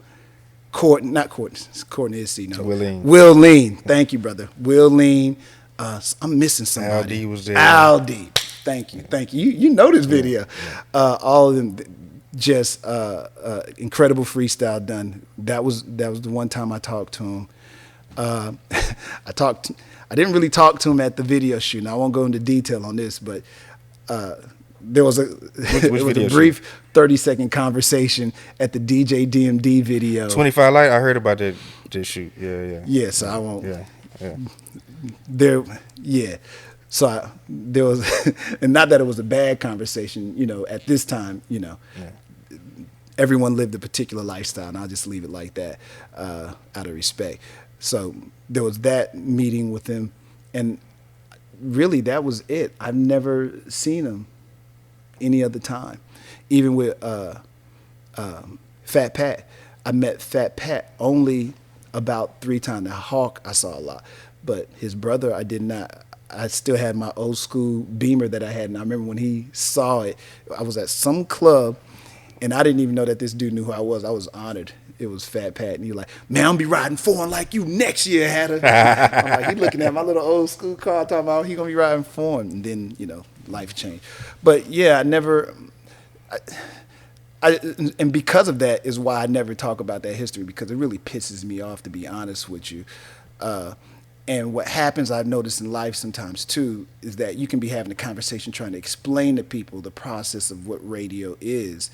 Courtney is C-Note. Will Lean. Thank you, brother. Will Lean. I'm missing somebody. Aldi was there. Aldi. Thank you. You know this video. All of them just incredible freestyle done. That was the one time I talked to him. I didn't really talk to him at the video shoot. Now, I won't go into detail on this, but there was a brief 30-second conversation at the DJ DMD video. 25 Light, I heard about that shoot. Yeah. Yeah, so I won't. Yeah. So there was, and not that it was a bad conversation, at this time, everyone lived a particular lifestyle, and I'll just leave it like that out of respect. So there was that meeting with him, and really that was it. I've never seen him any other time. Even with Fat Pat, I met Fat Pat only about 3 times. Now Hawk I saw a lot, but his brother I did not. I still had my old school Beamer that I had, and I remember when he saw it, I was at some club, and I didn't even know that this dude knew who I was. I was honored. It was Fat Pat, and he was like, "Man, I'm gonna be riding foreign like you next year, Hatta." I'm like, he looking at my little old school car, talking about he gonna be riding foreign, and then life changed. But yeah, and because of that is why I never talk about that history, because it really pisses me off, to be honest with you. And what happens, I've noticed in life sometimes too, is that you can be having a conversation trying to explain to people the process of what radio is,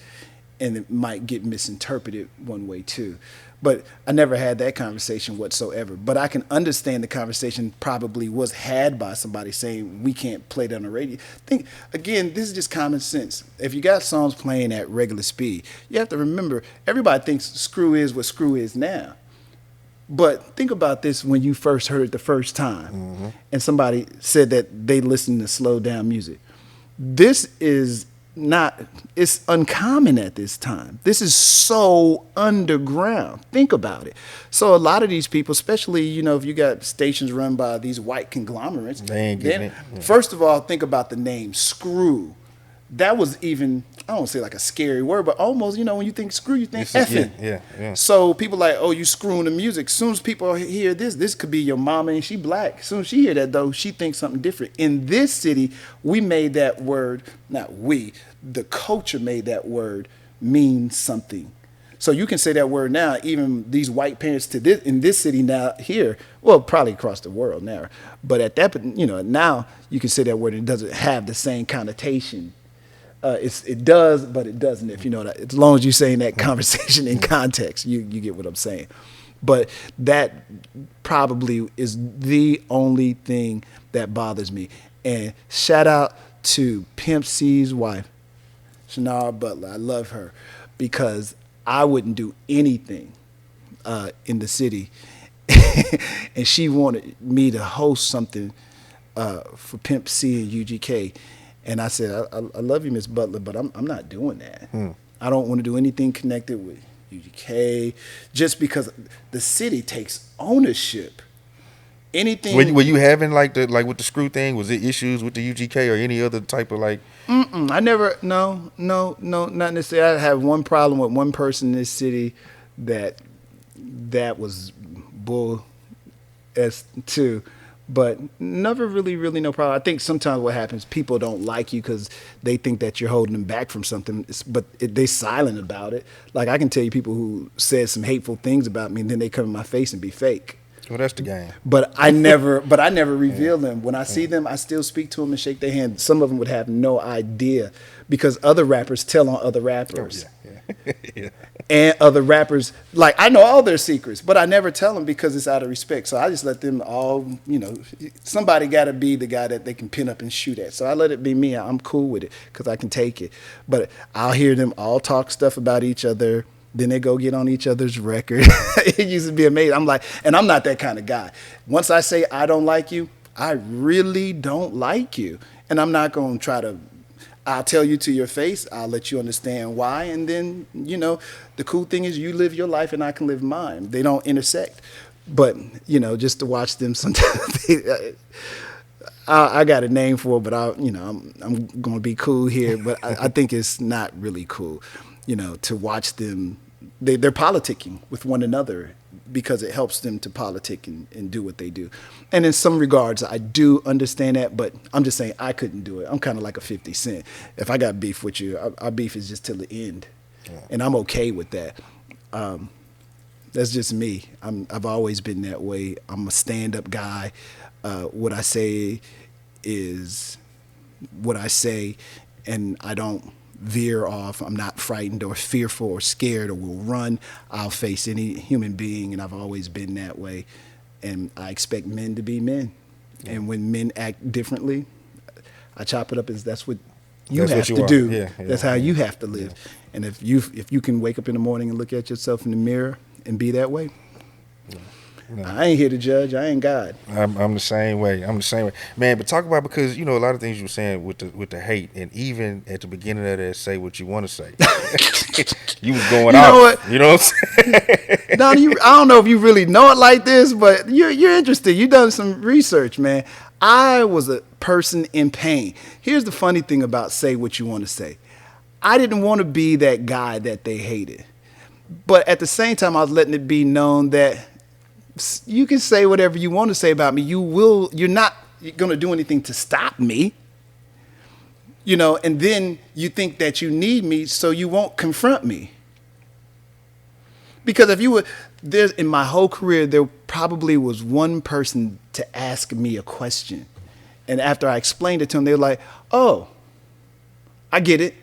and it might get misinterpreted one way too. But I never had that conversation whatsoever. But I can understand the conversation probably was had by somebody saying we can't play that on the radio. Think again, this is just common sense. If you got songs playing at regular speed, you have to remember everybody thinks Screw is what Screw is now. But think about this when you first heard it the first time, and somebody said that they listened to slow down music. This is not, it's uncommon at this time. This is so underground. Think about it. So a lot of these people, especially, if you got stations run by these white conglomerates, they ain't getting it. Yeah. First of all, think about the name Screw. That was even, I don't say like a scary word, but almost, when you think screw, you think effing. Yeah. So people like, oh, you screwing the music. As soon as people hear this could be your mama and she black. As soon as she hear that, though, she thinks something different. In this city, we made that word, not we, the culture made that word mean something. So you can say that word now, even these white parents in this city now here, well, probably across the world now. But at that, now you can say that word and it doesn't have the same connotation. It does, but it doesn't. If you know that, as long as you're saying that conversation in context, you get what I'm saying. But that probably is the only thing that bothers me. And shout out to Pimp C's wife, Shannara Butler. I love her because I wouldn't do anything in the city, and she wanted me to host something for Pimp C and UGK. And I said, I love you, Miss Butler, but I'm not doing that. I don't want to do anything connected with UGK, just because the city takes ownership. Anything. Were you having like with the Screw thing? Was it issues with the UGK or any other type of like? I never. No, not necessarily. I have one problem with one person in this city that was bull as too. But never really no problem. I think sometimes what happens, people don't like you because they think that you're holding them back from something, but they silent about it. Like I can tell you people who said some hateful things about me, and then they come in my face and be fake. Well, that's the game. But I never reveal them. When I see them, I still speak to them and shake their hand. Some of them would have no idea because other rappers tell on other rappers. Yeah. And other rappers, like I know all their secrets, but I never tell them because it's out of respect. So I just let them all, somebody got to be the guy that they can pin up and shoot at. So I let it be me. I'm cool with it because I can take it. But I'll hear them all talk stuff about each other Then they go get on each other's record. It used to be amazing. I'm like, and I'm not that kind of guy. Once I say I don't like you, I really don't like you. And I'm not going to try to, I'll tell you to your face. I'll let you understand why. And then, the cool thing is you live your life and I can live mine. They don't intersect. But, just to watch them sometimes, I got a name for it, but I'm going to be cool here. But I think it's not really cool, to watch them. They're politicking with one another because it helps them to politic and do what they do. And in some regards, I do understand that, but I'm just saying I couldn't do it. I'm kind of like a 50 Cent. If I got beef with you, our beef is just till the end. Yeah. And I'm okay with that. That's just me. I've always been that way. I'm a stand-up guy. What I say is what I say, and I don't veer off. I'm not frightened or fearful or scared or will run. I'll face any human being, and I've always been that way. And I expect men to be men. Yeah. And when men act differently, I chop it up as that's what you have to do. Yeah, that's how you have to live. Yeah. And if you can wake up in the morning and look at yourself in the mirror and be that way, no. I ain't here to judge. I ain't God. I'm the same way. Man. But talk about, because a lot of things you were saying with the hate, and even at the beginning of that, say what you want to say. You was going out. What? You know what I'm saying? Donnie, I don't know if you really know it like this, but you're interested. You done some research, man. I was a person in pain. Here's the funny thing about say what you want to say. I didn't want to be that guy that they hated, but at the same time, I was letting it be known that you can say whatever you want to say about me. You're not going to do anything to stop me. And then you think that you need me, so you won't confront me. Because if you were, in my whole career, there probably was one person to ask me a question. And after I explained it to them, they were like, oh, I get it.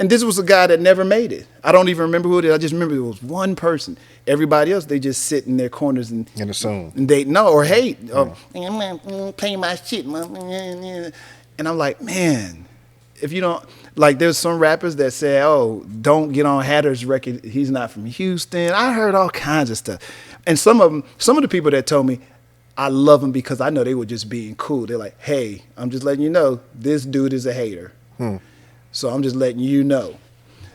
And this was a guy that never made it. I don't even remember who it is. I just remember it was one person. Everybody else, they just sit in their corners and assume. And they or hate. Yeah. I'm not paying my shit. And I'm like, man, if you don't, like, there's some rappers that say, oh, don't get on Hatta's record. He's not from Houston. I heard all kinds of stuff. And some of the people that told me, I love them because I know they were just being cool. They're like, hey, I'm just letting you know, this dude is a hater. So I'm just letting you know.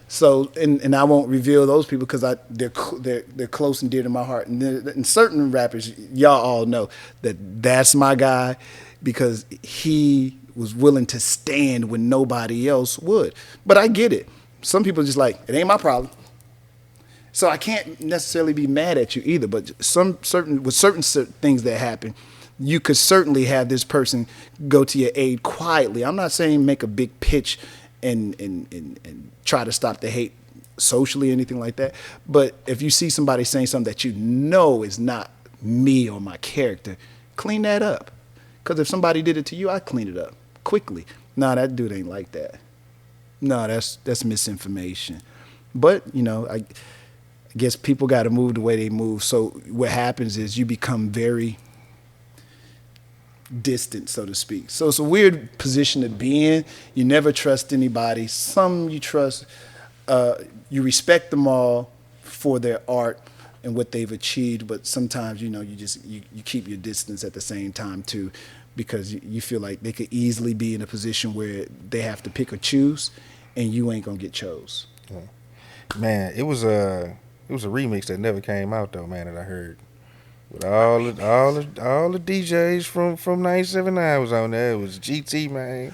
So, and I won't reveal those people because they're close and dear to my heart. And certain rappers, y'all all know that's my guy because he was willing to stand when nobody else would. But I get it. Some people are just like, it ain't my problem. So I can't necessarily be mad at you either. But certain things that happen, you could certainly have this person go to your aid quietly. I'm not saying make a big pitch and try to stop the hate socially or anything like that. But if you see somebody saying something that you know is not me or my character, clean that up. Because if somebody did it to you, I'd clean it up quickly. Nah, that dude ain't like that. No, that's misinformation. But, I guess people got to move the way they move. So what happens is you become very distant, so to speak. So it's a weird position to be in. You never trust anybody. Some you trust. You respect them all for their art and what they've achieved, but sometimes you keep your distance at the same time too, because you feel like they could easily be in a position where they have to pick or choose, and you ain't gonna get chose. Yeah. Man, it was a remix that never came out though, man, that I heard. With all the DJs from 979 was on there. It was GT, man.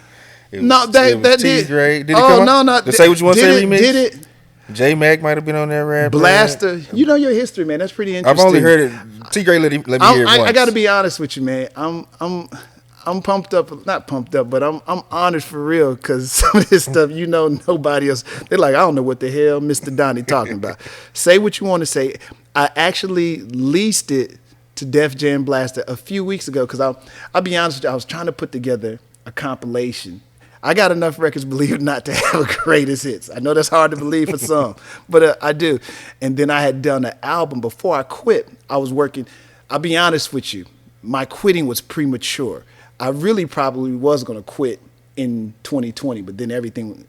It was T-Grade. Did it come out? No. Say what you want to say remix? Did it? J Mac might have been on that rap. Blaster. You know your history, man. That's pretty interesting. I've only heard it. T-Grade let me hear it once. I got to be honest with you, man. I'm pumped up, not pumped up, but I'm honored for real because some of this stuff, nobody else. They're like, I don't know what the hell Mr. Donnie talking about. Say what you want to say. I actually leased it to Def Jam Blaster a few weeks ago because I'll be honest with you, I was trying to put together a compilation. I got enough records, believe it or not, to have a greatest hits. I know that's hard to believe for some, but I do. And then I had done an album before I quit. I was working. I'll be honest with you, my quitting was premature. I really probably was going to quit in 2020, but then everything,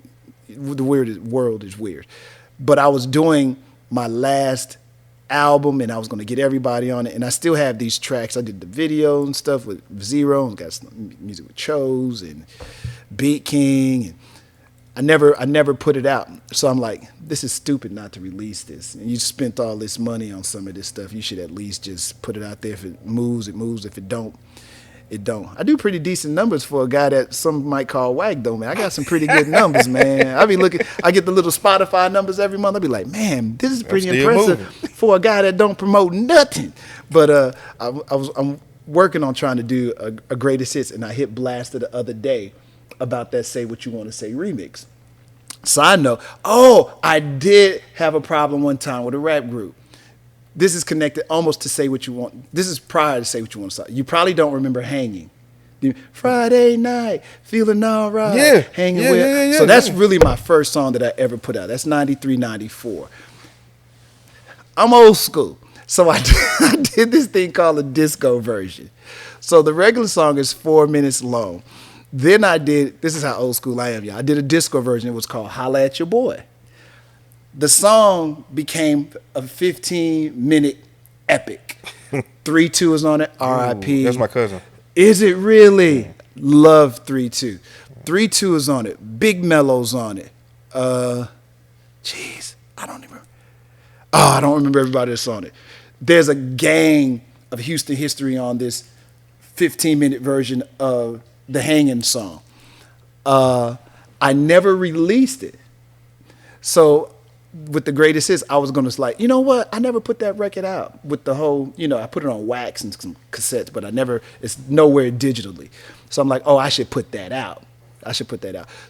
the world is weird. But I was doing my last album, and I was going to get everybody on it. And I still have these tracks. I did the video and stuff with Zero, and got some music with Chose and Beat King. And I never put it out. So I'm like, this is stupid not to release this. And you spent all this money on some of this stuff. You should at least just put it out there. If it moves, it moves. If it don't, it don't. I do pretty decent numbers for a guy that some might call whack, though, man. I got some pretty good numbers, man. I get the little Spotify numbers every month. I be like, man, this is pretty impressive for a guy that don't promote nothing. But I'm working on trying to do a greatest hits, and I hit Blaster the other day about that Say What You Want to Say remix. So I know, I did have a problem one time with a rap group. This is connected almost to Say What You Want. This is prior to Say What You Want to Say. You probably don't remember Hanging. Friday night, feeling all right. Yeah. Hanging Yeah, with. yeah, yeah, so that's yeah. really my first song that I ever put out. That's 93, 94. I'm old school. So I did this thing called a disco version. So the regular song is 4 minutes long. Then this is how old school I am, y'all. I did a disco version. It was called Holla at Your Boy. The song became a 15-minute epic. 3-2 is on it, R.I.P. That's my cousin. Is it really? Yeah. Love 3-2. 3-2 is on it. Big Mellow's on it. I don't remember everybody that's on it. There's a gang of Houston history on this 15-minute version of the Hanging song. I never released it. So with the greatest hits, I was going to you know what? I never put that record out with the whole, I put it on wax and some cassettes, but it's nowhere digitally. So I'm like, I should put that out.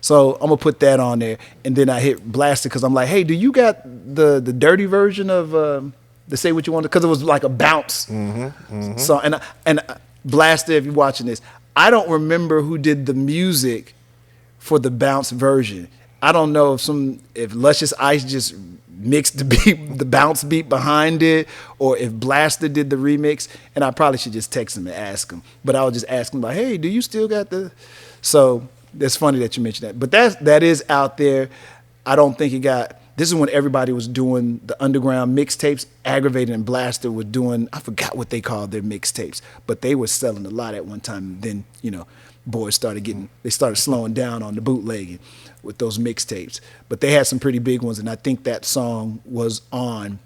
So I'm going to put that on there. And then I hit Blaster because I'm like, hey, do you got the dirty version of the Say What You Want? Because it was like a bounce. Mm-hmm, mm-hmm. So, and Blaster, if you're watching this, I don't remember who did the music for the bounce version. I don't know if Luscious Ice just mixed the bounce beat behind it, or if Blaster did the remix. And I probably should just text him and ask him. But I would just ask him like, hey, do you still got the? So it's funny that you mentioned that. But that is out there. I don't think it got. This is when everybody was doing the underground mixtapes. Aggravated and Blaster were doing. I forgot what they called their mixtapes, but they were selling a lot at one time. Then boys started slowing down on the bootlegging with those mixtapes. But they had some pretty big ones, and I think that song was on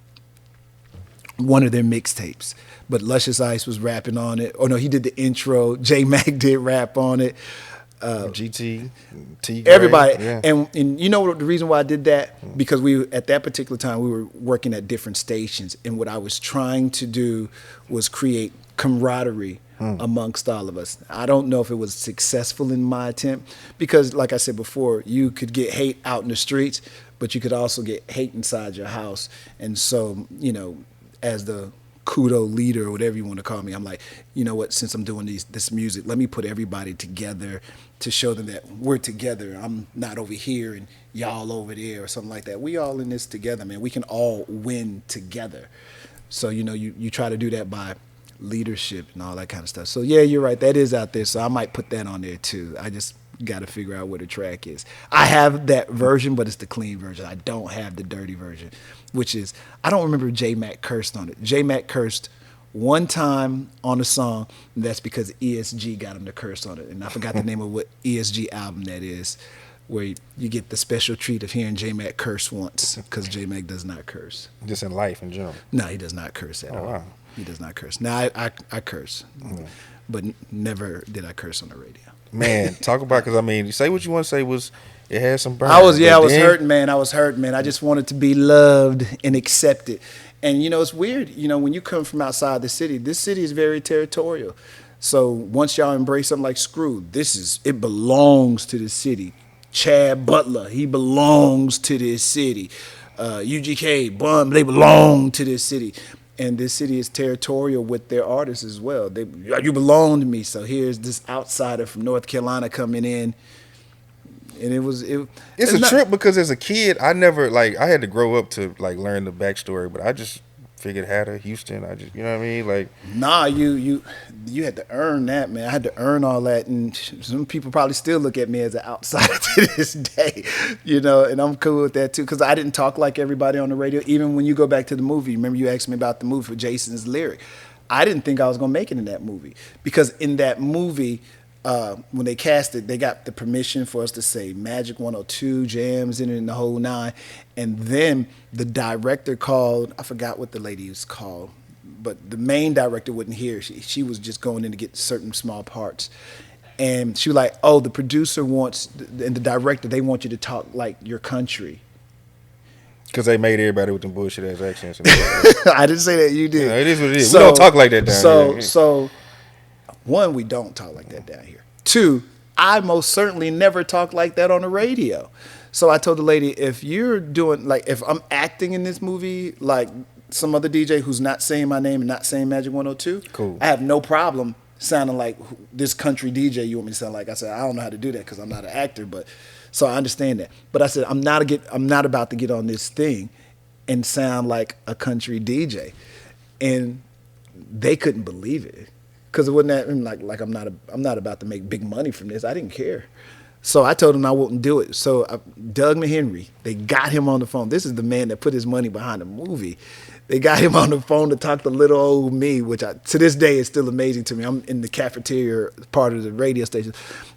one of their mixtapes. But Luscious Ice was rapping on it. Oh no, he did the intro. J Mac did rap on it. GT, T, everybody, yeah. and you know what the reason why I did that? Because at that particular time we were working at different stations, and what I was trying to do was create camaraderie amongst all of us. I don't know if it was successful in my attempt, because like I said before, you could get hate out in the streets, but you could also get hate inside your house. And so, as the kudo leader or whatever you want to call me, I'm like, you know what, since I'm doing this music, let me put everybody together to show them that we're together. I'm not over here and y'all over there or something like that. We all in this together, man. We can all win together. So, you try to do that by leadership and all that kind of stuff. So yeah, you're right. That is out there. So I might put that on there too. I just got to figure out where the track is. I have that version, but it's the clean version. I don't have the dirty version, which is, I don't remember J Mac cursed on it. J Mac cursed one time on a song, and that's because ESG got him to curse on it. And I forgot the name of what ESG album that is, where you get the special treat of hearing J Mac curse once, because J Mac does not curse. Just in life in general. No, he does not curse at all. Wow. He does not curse. Now I curse, but never did I curse on the radio. Man, talk about, because Say What You Want to Say it had some burn. I was hurting, man. I just wanted to be loved and accepted. And it's weird, when you come from outside the city, this city is very territorial. So once y'all embrace something like Screw, it belongs to the city. Chad Butler, he belongs to this city. UGK, Bum, they belong to this city. And this city is territorial with their artists as well. You belong to me. So here's this outsider from North Carolina coming in. And it's a trip, because as a kid, I never, I had to grow up to learn the backstory, but I just figured Hatta, Houston. I just, you know what I mean? Like, Nah, you had to earn that, man. I had to earn all that, and some people probably still look at me as an outsider to this day, and I'm cool with that too, because I didn't talk like everybody on the radio. Even when you go back to the movie, remember you asked me about the movie for Jason's Lyric. I didn't think I was gonna make it in that movie, because in that movie, when they cast it, they got the permission for us to say Magic 102, jams in it, and the whole nine. And then the director called, I forgot what the lady was called, but the main director wouldn't hear. She was just going in to get certain small parts. And she was like, oh, the producer wants, and the director, they want you to talk like your country. because they made everybody with them bullshit ass accents. I didn't say that, you did. It is what it is. We don't talk like that down here. So, one, we don't talk like that down here. Two, I most certainly never talk like that on the radio. So I told the lady, if you're doing, like, if I'm acting in this movie like some other DJ who's not saying my name and not saying Magic 102, cool. I have no problem sounding like this country DJ you want me to sound like. I said, I don't know how to do that because I'm not an actor, but so I understand that. But I said, I'm not about to get on this thing and sound like a country DJ. And they couldn't believe it. Because it wasn't that, like I'm not about to make big money from this. I didn't care. So I told him I wouldn't do it. So Doug McHenry, they got him on the phone. This is the man that put his money behind the movie. They got him on the phone to talk to little old me, which to this day is still amazing to me. I'm in the cafeteria part of the radio station.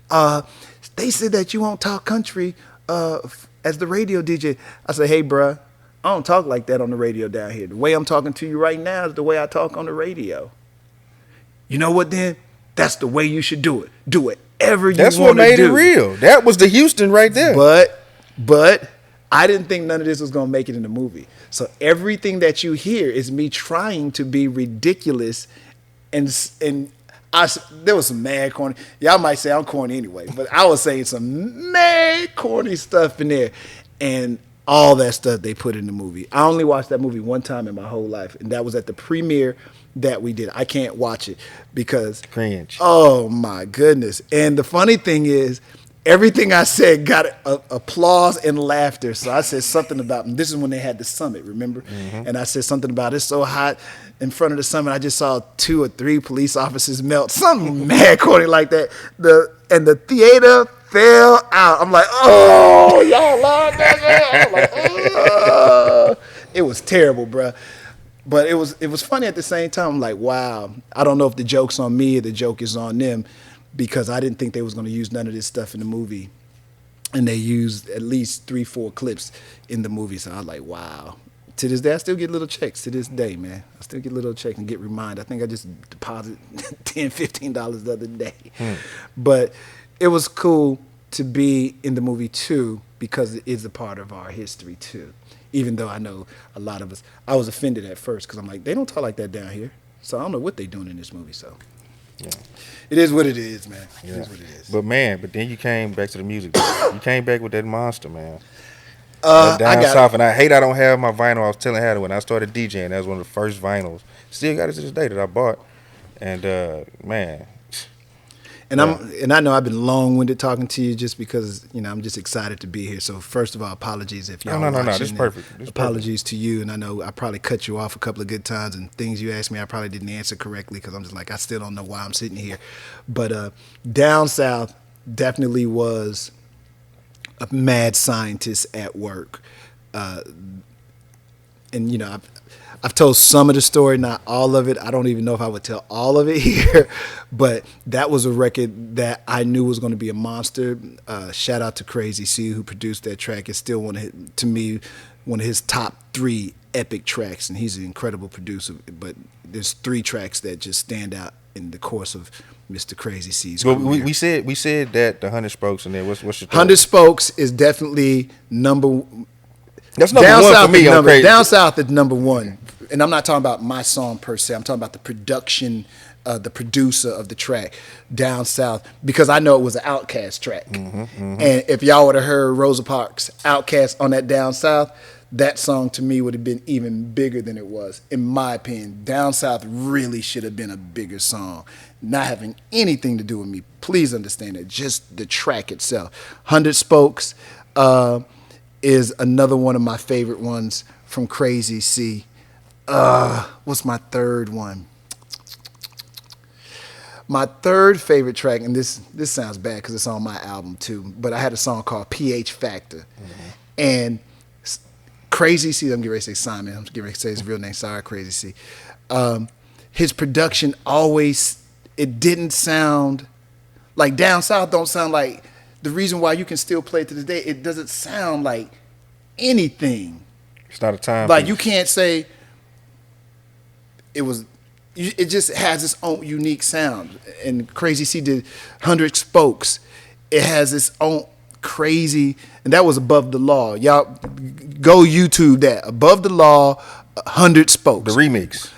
They said that you won't talk country as the radio DJ. I said, hey, bruh, I don't talk like that on the radio down here. The way I'm talking to you right now is the way I talk on the radio. You know what, then? That's the way you should do it. Do whatever you want to do. That's what made it real. That was the Houston right there. But I didn't think none of this was going to make it in the movie. So everything that you hear is me trying to be ridiculous, and there was some mad corny. Y'all might say I'm corny anyway, but I was saying some mad corny stuff in there, and all that stuff they put in the movie. I only watched that movie one time in my whole life, and that was at the premiere that we did. I can't watch it because cringe. Oh my goodness! And the funny thing is, everything I said got applause and laughter. So I said something about, and this is when they had the summit, remember? Mm-hmm. And I said something about it's so hot in front of the summit. I just saw 2 or 3 police officers melt. Something mad corny like that. And the theater fell out. I'm like, oh, y'all love that. I'm like, oh. It was terrible, bro. But it was funny at the same time. I'm like, wow. I don't know if the joke's on me or the joke is on them, because I didn't think they was going to use none of this stuff in the movie. And they used at least 3-4 clips in the movie. So I was like, wow. To this day, I still get little checks to this day, man. I still get little checks and get reminded. I think I just deposited $10, $15 the other day. But it was cool to be in the movie, too, because it is a part of our history, too. Even though I know a lot of us, I was offended at first because I'm like, they don't talk like that down here. So I don't know what they're doing in this movie, so. Yeah. It is what it is, man. It is what it is. But then you came back to the music. You came back with that monster, man. Down south, and I hate I don't have my vinyl. I was telling Hatta when I started DJing, that was one of the first vinyls. Still got it to this day that I bought. And man. And I know I've been long-winded talking to you just because, I'm just excited to be here. So first of all, apologies if y'all No, this is perfect. Apologies to you, and I know I probably cut you off a couple of good times, and things you asked me I probably didn't answer correctly because I'm just like, I still don't know why I'm sitting here. But Down South definitely was a mad scientist at work. And, I've told some of the story, not all of it. I don't even know if I would tell all of it here, but that was a record that I knew was going to be a monster. Shout out to Crazy C, who produced that track. It's still one of his top 3 epic tracks, and he's an incredible producer. But there's 3 tracks that just stand out in the course of Mr. Crazy C's career. Well, we said that the 100 Spokes, and then what's your thought? 100 Spokes is definitely number. That's number one for me. Down South is number 1. And I'm not talking about my song per se. I'm talking about the production, the producer of the track, Down South, because I know it was an Outkast track. And if y'all would have heard Rosa Parks' Outkast on that Down South, that song to me would have been even bigger than it was, in my opinion. Down South really should have been a bigger song, not having anything to do with me. Please understand it, just the track itself. 100 Spokes is another one of my favorite ones from Crazy C. What's my third one? My third favorite track, and this sounds bad because it's on my album too, but I had a song called pH Factor. And Crazy C, I'm getting ready to say Simon, I'm getting ready to say his real name, sorry, Crazy C. His production always, it didn't sound, like Down South don't sound like, the reason why you can still play it to this day, it doesn't sound like anything. It's not a time. Like piece. you can't say it just has its own unique sound. And Crazy C did 100 Spokes. It has its own crazy, and that was Above the Law. Y'all go YouTube that. Above the Law, 100 Spokes. The remix.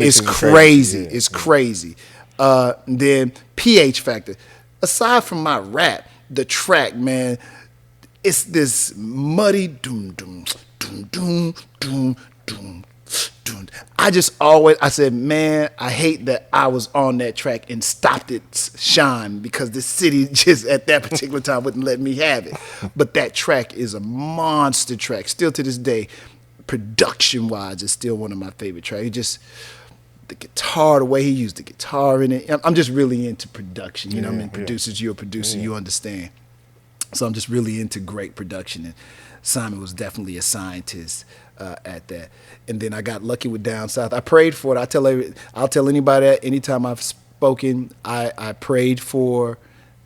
Is crazy. Yeah. It's crazy. Then pH Factor. Aside from my rap, the track, man, it's this muddy doom doom doom doom doom doom. I said, man, I hate that I was on that track and stopped its shine because the city just at that particular time wouldn't let me have it. But that track is a monster track. Still to this day, production-wise, it's still one of my favorite tracks. It just, the guitar, the way he used the guitar in it. I'm just really into production. You know what I mean? Producers, you're a producer, you understand. So I'm just really into great production. And Simon was definitely a scientist at that. And then I got lucky with Down South. I prayed for it. I'll tell anybody that anytime I've spoken, I prayed for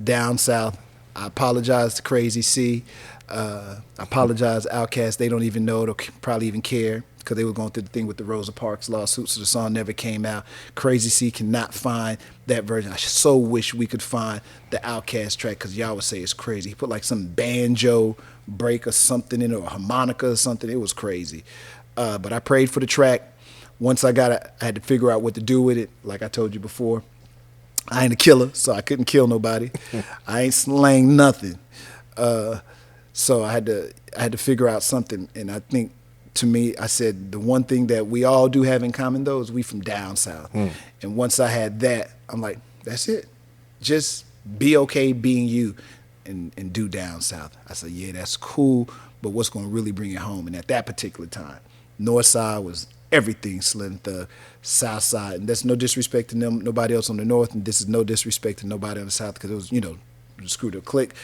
Down South. I apologize to Crazy C. I apologize to Outkast. They don't even know. They'll probably even care because they were going through the thing with the Rosa Parks lawsuit, so the song never came out. Crazy C cannot find that version. I so wish we could find the Outkast track because y'all would say it's crazy. He put like some banjo break or something in it, or a harmonica or something. It was crazy. But I prayed for the track. Once I got it, I had to figure out what to do with it. Like I told you before, I ain't a killer, so I couldn't kill nobody. I ain't slang nothing. So I had to figure out something. And I think, to me, I said the one thing that we all do have in common, though, is we from down south. And once I had that, I'm like, that's it. Just be okay being you and do down south. I said, yeah, that's cool, but what's going to really bring it home? And at that particular time, north side was everything Slim Thug, south side, and that's no disrespect to them, nobody else on the north, and this is no disrespect to nobody on the south because it was, screwed up click.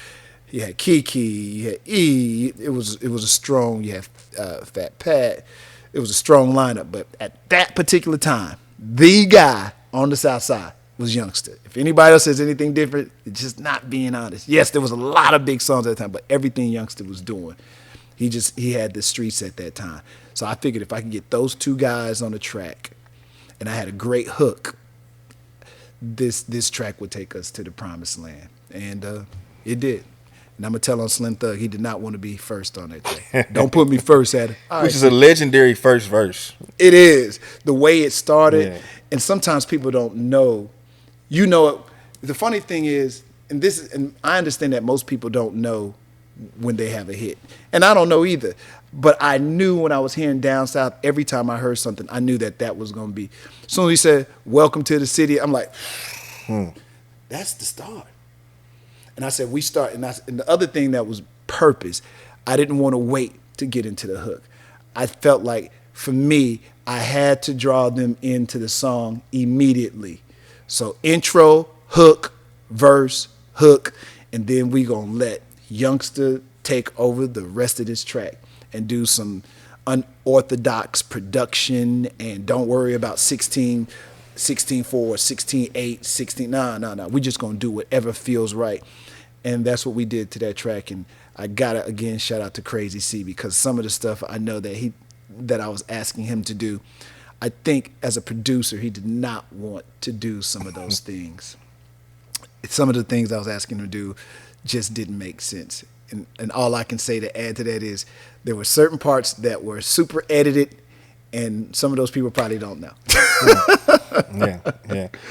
You had Kiki, you had E. It was a strong. You had Fat Pat. It was a strong lineup. But at that particular time, the guy on the south side was Youngster. If anybody else says anything different, it's just not being honest. Yes, there was a lot of big songs at the time, but everything Youngster was doing, he had the streets at that time. So I figured if I could get those two guys on the track, and I had a great hook, this track would take us to the promised land, and it did. And I'm going to tell on Slim Thug, he did not want to be first on that track. Don't put me first at it. Which is a legendary first verse. It is. The way it started. Yeah. And sometimes people don't know. You know it. The funny thing is, and I understand that most people don't know when they have a hit. And I don't know either. But I knew when I was hearing Down South, every time I heard something, I knew that was going to be. As soon as he said, welcome to the city, I'm like, that's the start. And I said, we start. And the other thing that was purpose, I didn't want to wait to get into the hook. I felt like, for me, I had to draw them into the song immediately. So intro, hook, verse, hook, and then we going to let Youngster take over the rest of this track and do some unorthodox production, and don't worry about 16-4, 16-8, 16. No. We just gonna do whatever feels right, and that's what we did to that track. And I gotta again shout out to Crazy C, because some of the stuff I know that I was asking him to do, I think as a producer he did not want to do some of those things. Some of the things I was asking him to do just didn't make sense. And all I can say to add to that is there were certain parts that were super edited, and some of those people probably don't know. Yeah.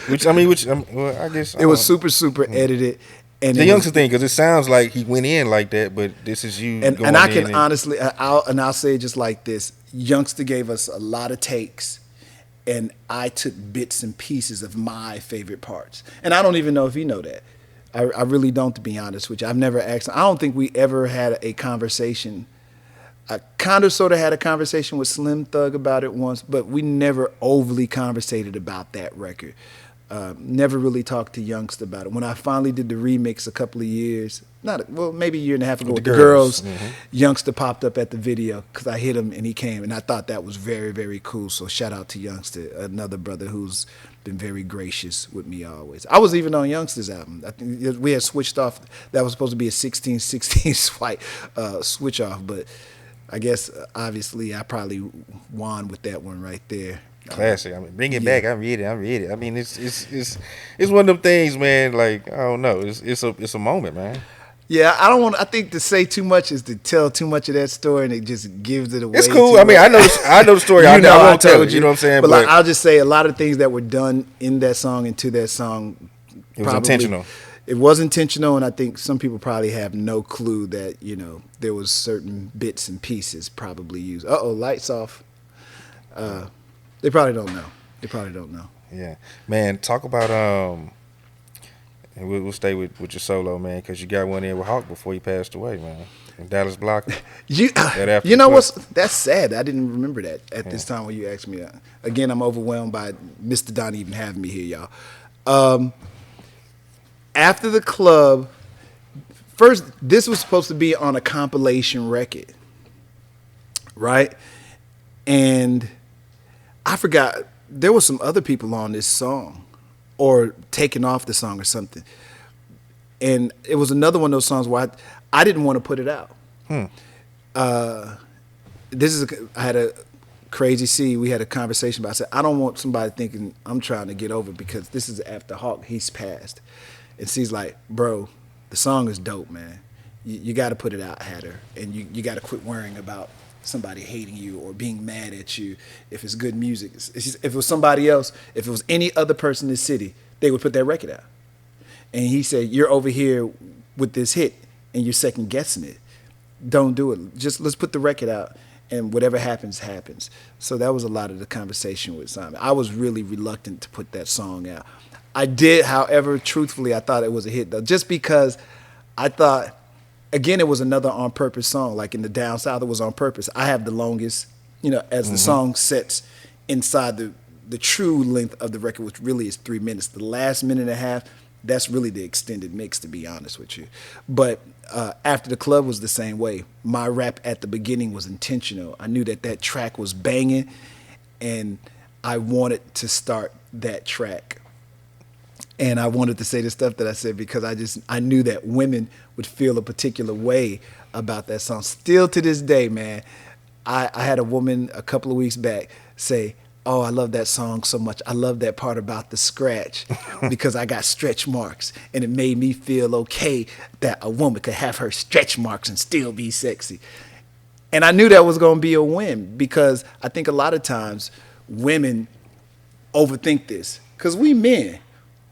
Well, I guess it was super edited. And the Youngster thing, because it sounds like he went in like that, but this is you. And I can honestly, I'll say it just like this: Youngster gave us a lot of takes, and I took bits and pieces of my favorite parts. And I don't even know if you know that. I really don't, to be honest with you. I've never asked. I don't think we ever had a conversation I kind of sort of had a conversation with Slim Thug about it once, but we never overly conversated about that record. Never really talked to Youngster about it. When I finally did the remix a couple of years, maybe a year and a half ago with the girls, Youngster popped up at the video because I hit him and he came, and I thought that was very, very cool. So shout out to Youngster, another brother who's been very gracious with me always. I was even on Youngster's album. I think we had switched off. That was supposed to be a 16-16 swipe switch off, but I guess obviously I probably won with that one right there. Classic. I mean, bring it back. I'm ready. I mean, it's one of them things, man. Like, I don't know. It's a moment, man. Yeah, I think to say too much is to tell too much of that story, and it just gives it away. It's cool. I mean, I know the story. I won't tell you know what I'm saying. But like, I'll just say a lot of things that were done in that song and to that song. It was intentional. It was intentional, and I think some people probably have no clue that there was certain bits and pieces probably used. Lights off. They probably don't know. Yeah, man. Talk about and we'll stay with your solo, man, because you got one in with Hawk before he passed away, man. In Dallas Block. You know what's that's sad. I didn't remember that at this time when you asked me that. Again, I'm overwhelmed by Mr. Donnie even having me here, y'all. After the club, first this was supposed to be on a compilation record, right? And I forgot there were some other people on this song or taken off the song or something. And it was another one of those songs where I didn't want to put it out. I had a Crazy C. We had a conversation about. I said I don't want somebody thinking I'm trying to get over because this is after Hawk. He's passed, and C's like, bro, the song is dope, man. You got to put it out, Hatter, and you got to quit worrying about somebody hating you or being mad at you if it's good music. If it was somebody else, if it was any other person in the city, they would put that record out. And he said, you're over here with this hit and you're second guessing it. Don't do it. Just let's put the record out and whatever happens, happens. So that was a lot of the conversation with Simon. I was really reluctant to put that song out. I did, however, truthfully, I thought it was a hit though, just because I thought, again, it was another on purpose song. Like in the Down South, it was on purpose. I have the longest, as the song sets inside the true length of the record, which really is 3 minutes. The last minute and a half, that's really the extended mix, to be honest with you. But After the Club was the same way. My rap at the beginning was intentional. I knew that track was banging, and I wanted to start that track. And I wanted to say the stuff that I said because I knew that women would feel a particular way about that song. Still to this day, man, I had a woman a couple of weeks back say, oh, I love that song so much. I love that part about the scratch because I got stretch marks. And it made me feel okay that a woman could have her stretch marks and still be sexy. And I knew that was going to be a win because I think a lot of times women overthink this because we men.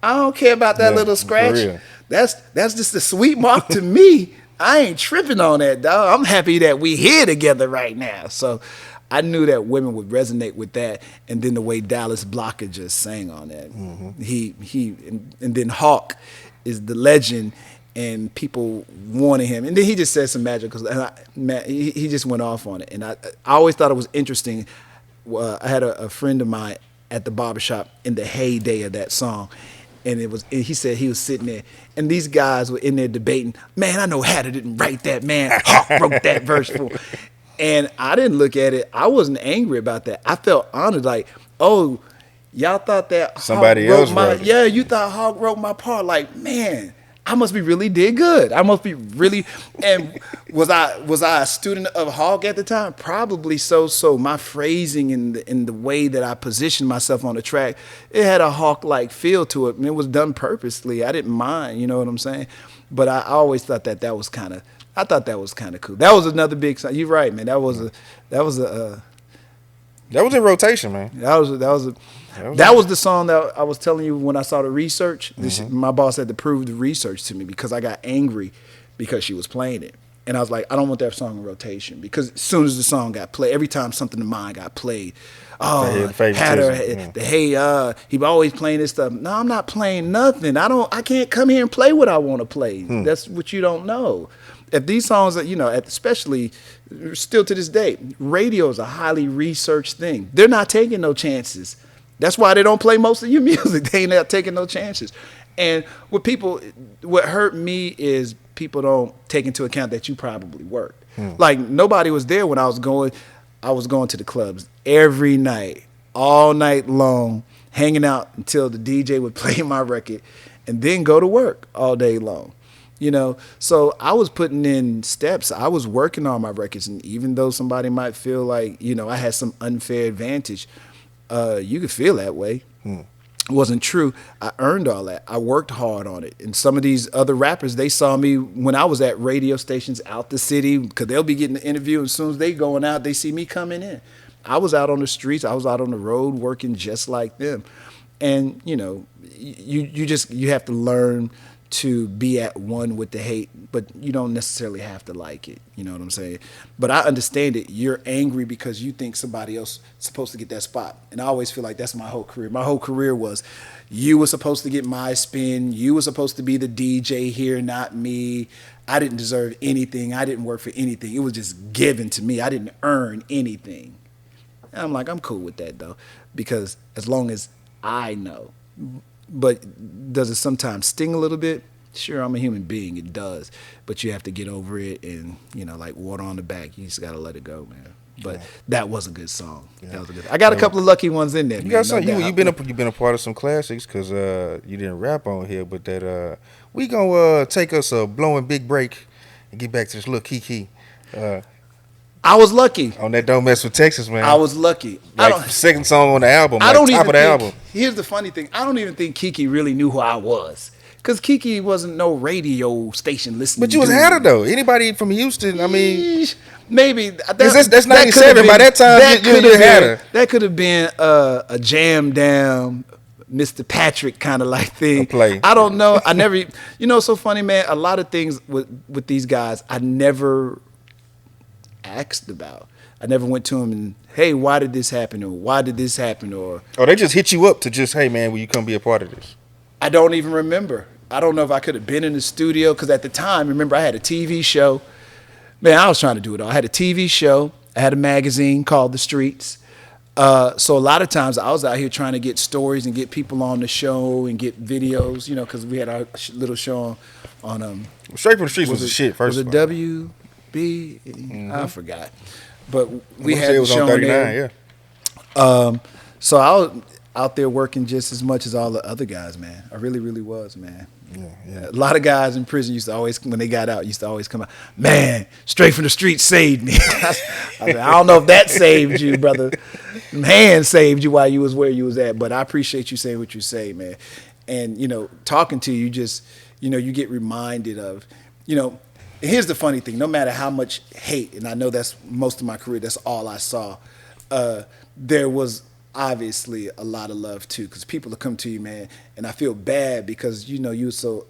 I don't care about that little scratch. That's just a sweet mark to me. I ain't tripping on that, dog. I'm happy that we here together right now. So I knew that women would resonate with that, and then the way Dallas Blocker just sang on that. Mm-hmm. And then Hawk is the legend, and people wanted him. And then he just said some magic because he just went off on it. And I always thought it was interesting. I had a friend of mine at the barbershop in the heyday of that song. And he said he was sitting there, and these guys were in there debating. Man, I know Hatta didn't write that. Man, Hawk wrote that verse for him. And I didn't look at it. I wasn't angry about that. I felt honored, like, oh, y'all thought that somebody Hawk else wrote it. Yeah, you thought Hawk wrote my part. Like, man, I must be really did good. I must be really. And was I a student of Hawk at the time? Probably so. So my phrasing and the way that I positioned myself on the track, it had a Hawk-like feel to it. And it was done purposely. I didn't mind. You know what I'm saying? But I always thought that was kind of. I thought that was kind of cool. That was another big song. You're right, man. That was in rotation, man. That was the song that I was telling you when I saw the research. My boss had to prove the research to me because I got angry because she was playing it. And I was like, I don't want that song in rotation because as soon as the song got played, every time something of mine got played, he always playing this stuff. No, I'm not playing nothing. I can't come here and play what I want to play. That's what you don't know. if these songs that especially still to this day, radio is a highly researched thing. They're not taking no chances. That's why they don't play most of your music. They ain't not taking no chances. And what hurt me is people don't take into account that you probably worked. Like nobody was there when I was going to the clubs every night, all night long, hanging out until the DJ would play my record and then go to work all day long. So I was putting in steps. I was working on my records, and even though somebody might feel like, I had some unfair advantage, you could feel that way. It wasn't true. I earned all that. I worked hard on it. And some of these other rappers, they saw me when I was at radio stations out the city, because they'll be getting the interview, and as soon as they going out, they see me coming in. I was out on the streets. I was out on the road working just like them. And, you have to learn to be at one with the hate, but you don't necessarily have to like it. You know what I'm saying? But I understand it. You're angry because you think somebody else is supposed to get that spot. And I always feel like that's my whole career. My whole career was, you were supposed to get my spin. You were supposed to be the DJ here, not me. I didn't deserve anything. I didn't work for anything. It was just given to me. I didn't earn anything. And I'm like, I'm cool with that though, because as long as I know. But does it sometimes sting a little bit? Sure, I'm a human being. It does. But you have to get over it, and, like water on the back. You just got to let it go, man. But that was a good song. Yeah. That was a good. I got a couple of lucky ones in there. You got some. You've been a part of some classics, because you didn't rap on here, but that we gonna take us a blowing big break and get back to this little Kiki. I was lucky on that "Don't Mess with Texas," man. I was lucky. Second song on the album. Top of the album. Here's the funny thing. I don't even think Kiki really knew who I was, because Kiki wasn't no radio station listening. But you was Hatta though. Anybody from Houston? I mean, maybe that's 97. By that time, you Hatta. That could have been a jam down, Mr. Patrick kind of like thing. Play. I don't know. I never. It's so funny, man. A lot of things with these guys, I never asked about. I never went to him and, hey, why did this happen, or why did this happen, or they just hit you up to just, hey man, will you come be a part of this? I don't even remember. I don't know if I could have been in the studio, because at the time, remember, I had a TV show. Man, I was trying to do it all. I had a TV show. I had a magazine called The Streets. So a lot of times I was out here trying to get stories and get people on the show and get videos, because we had our little show on Straight from the Streets was the shit. First was it WB? I forgot. But we had the show on there. Yeah. So I was out there working just as much as all the other guys, man. I really, really was, man. Yeah. A lot of guys in prison used to always, when they got out, used to always come out, man, Straight from the Streets saved me. I said, I don't know if that saved you, brother. Them hands saved you while you was where you was at. But I appreciate you saying what you say, man. And, talking to you, just, you get reminded of, here's the funny thing. No matter how much hate, and I know that's most of my career, that's all I saw, there was obviously a lot of love too, because people will come to you, man, and I feel bad because, you were so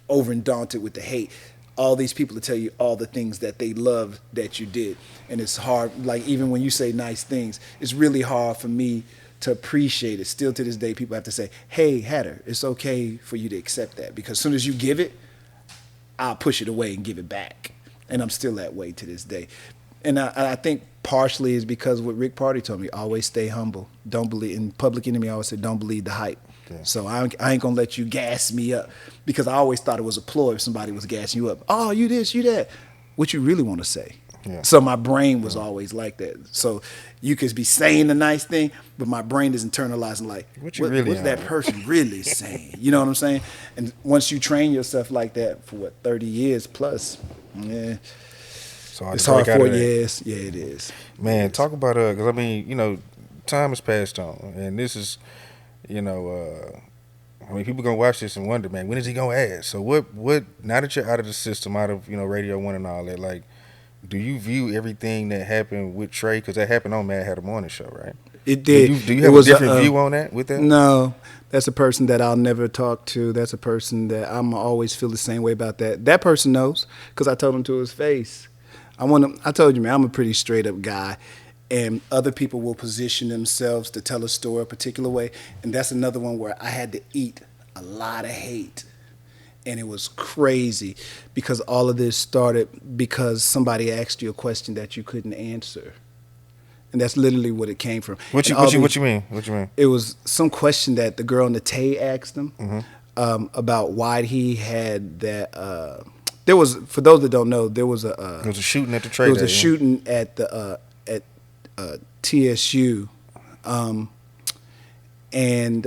over and daunted with the hate. All these people to tell you all the things that they loved that you did. And it's hard, like even when you say nice things, it's really hard for me to appreciate it. Still to this day, people have to say, hey, Hatter, it's okay for you to accept that, because as soon as you give it, I'll push it away and give it back. And I'm still that way to this day. And I think partially is because what Rick Party told me, always stay humble. Don't believe, in Public Enemy, I always said, don't believe the hype. Yeah. So I ain't going to let you gas me up, because I always thought it was a ploy if somebody was gassing you up. Oh, you this, you that. What you really want to say. Yeah. So my brain was always like that. So you could be saying the nice thing, but my brain is internalizing like, what's that person really saying? You know what I'm saying? And once you train yourself like that for 30 years plus, yeah, it's hard for years. Yeah, it is. Man, talk about because I mean, time has passed on, and this is, people gonna watch this and wonder, man, when is he gonna ask? So what? Now that you're out of the system, out of Radio One and all that, like, do you view everything that happened with Trae, because that happened on Mad Hatter Morning Show, right? It did. Do you have a different view on that with that? No, that's a person that I'll never talk to. That's a person that I'm always feel the same way about that. That person knows, because I told him to his face. I told you, man, I'm a pretty straight up guy, and other people will position themselves to tell a story a particular way, and that's another one where I had to eat a lot of hate. And it was crazy because all of this started because somebody asked you a question that you couldn't answer. And that's literally what it came from. What you mean? What you mean? It was some question that the girl Trae asked him about why he had that. There was, for those that don't know, there was a shooting at the Trae. There was a shooting at the TSU, and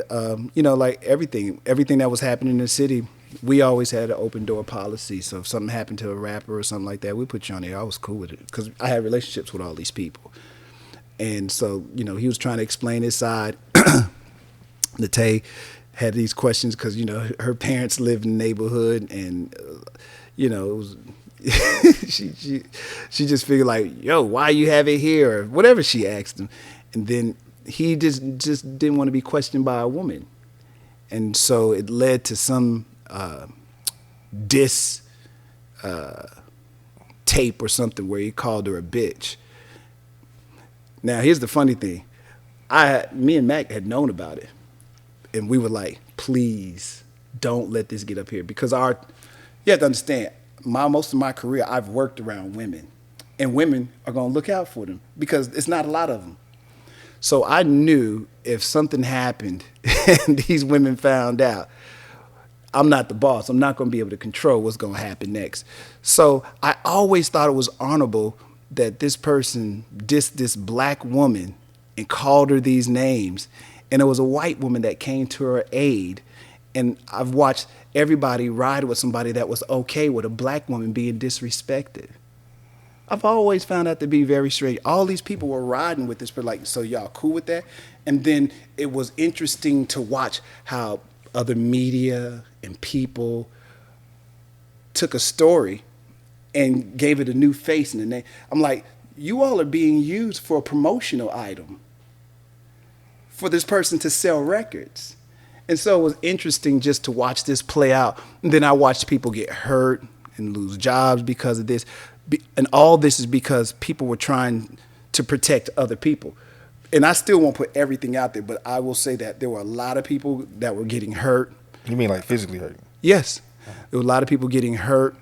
like everything that was happening in the city. We always had an open door policy. So if something happened to a rapper or something like that, we put you on there. I was cool with it because I had relationships with all these people. And so, he was trying to explain his side. Trae had these questions because, her parents lived in the neighborhood and, it was, she just figured like, yo, why you have it here? Or whatever she asked him. And then he just didn't want to be questioned by a woman. And so it led to some diss tape or something where he called her a bitch. Now, here's the funny thing. Me and Mac had known about it. And we were like, please don't let this get up here. Because you have to understand, most of my career, I've worked around women. And women are going to look out for them because it's not a lot of them. So I knew if something happened and these women found out, I'm not the boss. I'm not going to be able to control what's going to happen next. So I always thought it was honorable that this person dissed this black woman and called her these names. And it was a white woman that came to her aid. And I've watched everybody ride with somebody that was okay with a black woman being disrespected. I've always found that to be very strange. All these people were riding with this, but like, so y'all cool with that? And then it was interesting to watch how other media and people took a story and gave it a new face and a name. I'm like, you all are being used for a promotional item for this person to sell records. And so it was interesting just to watch this play out. And then I watched people get hurt and lose jobs because of this. And all this is because people were trying to protect other people. And I still won't put everything out there, but I will say that there were a lot of people that were getting hurt. You mean like physically hurt? Yes. There were a lot of people getting hurt.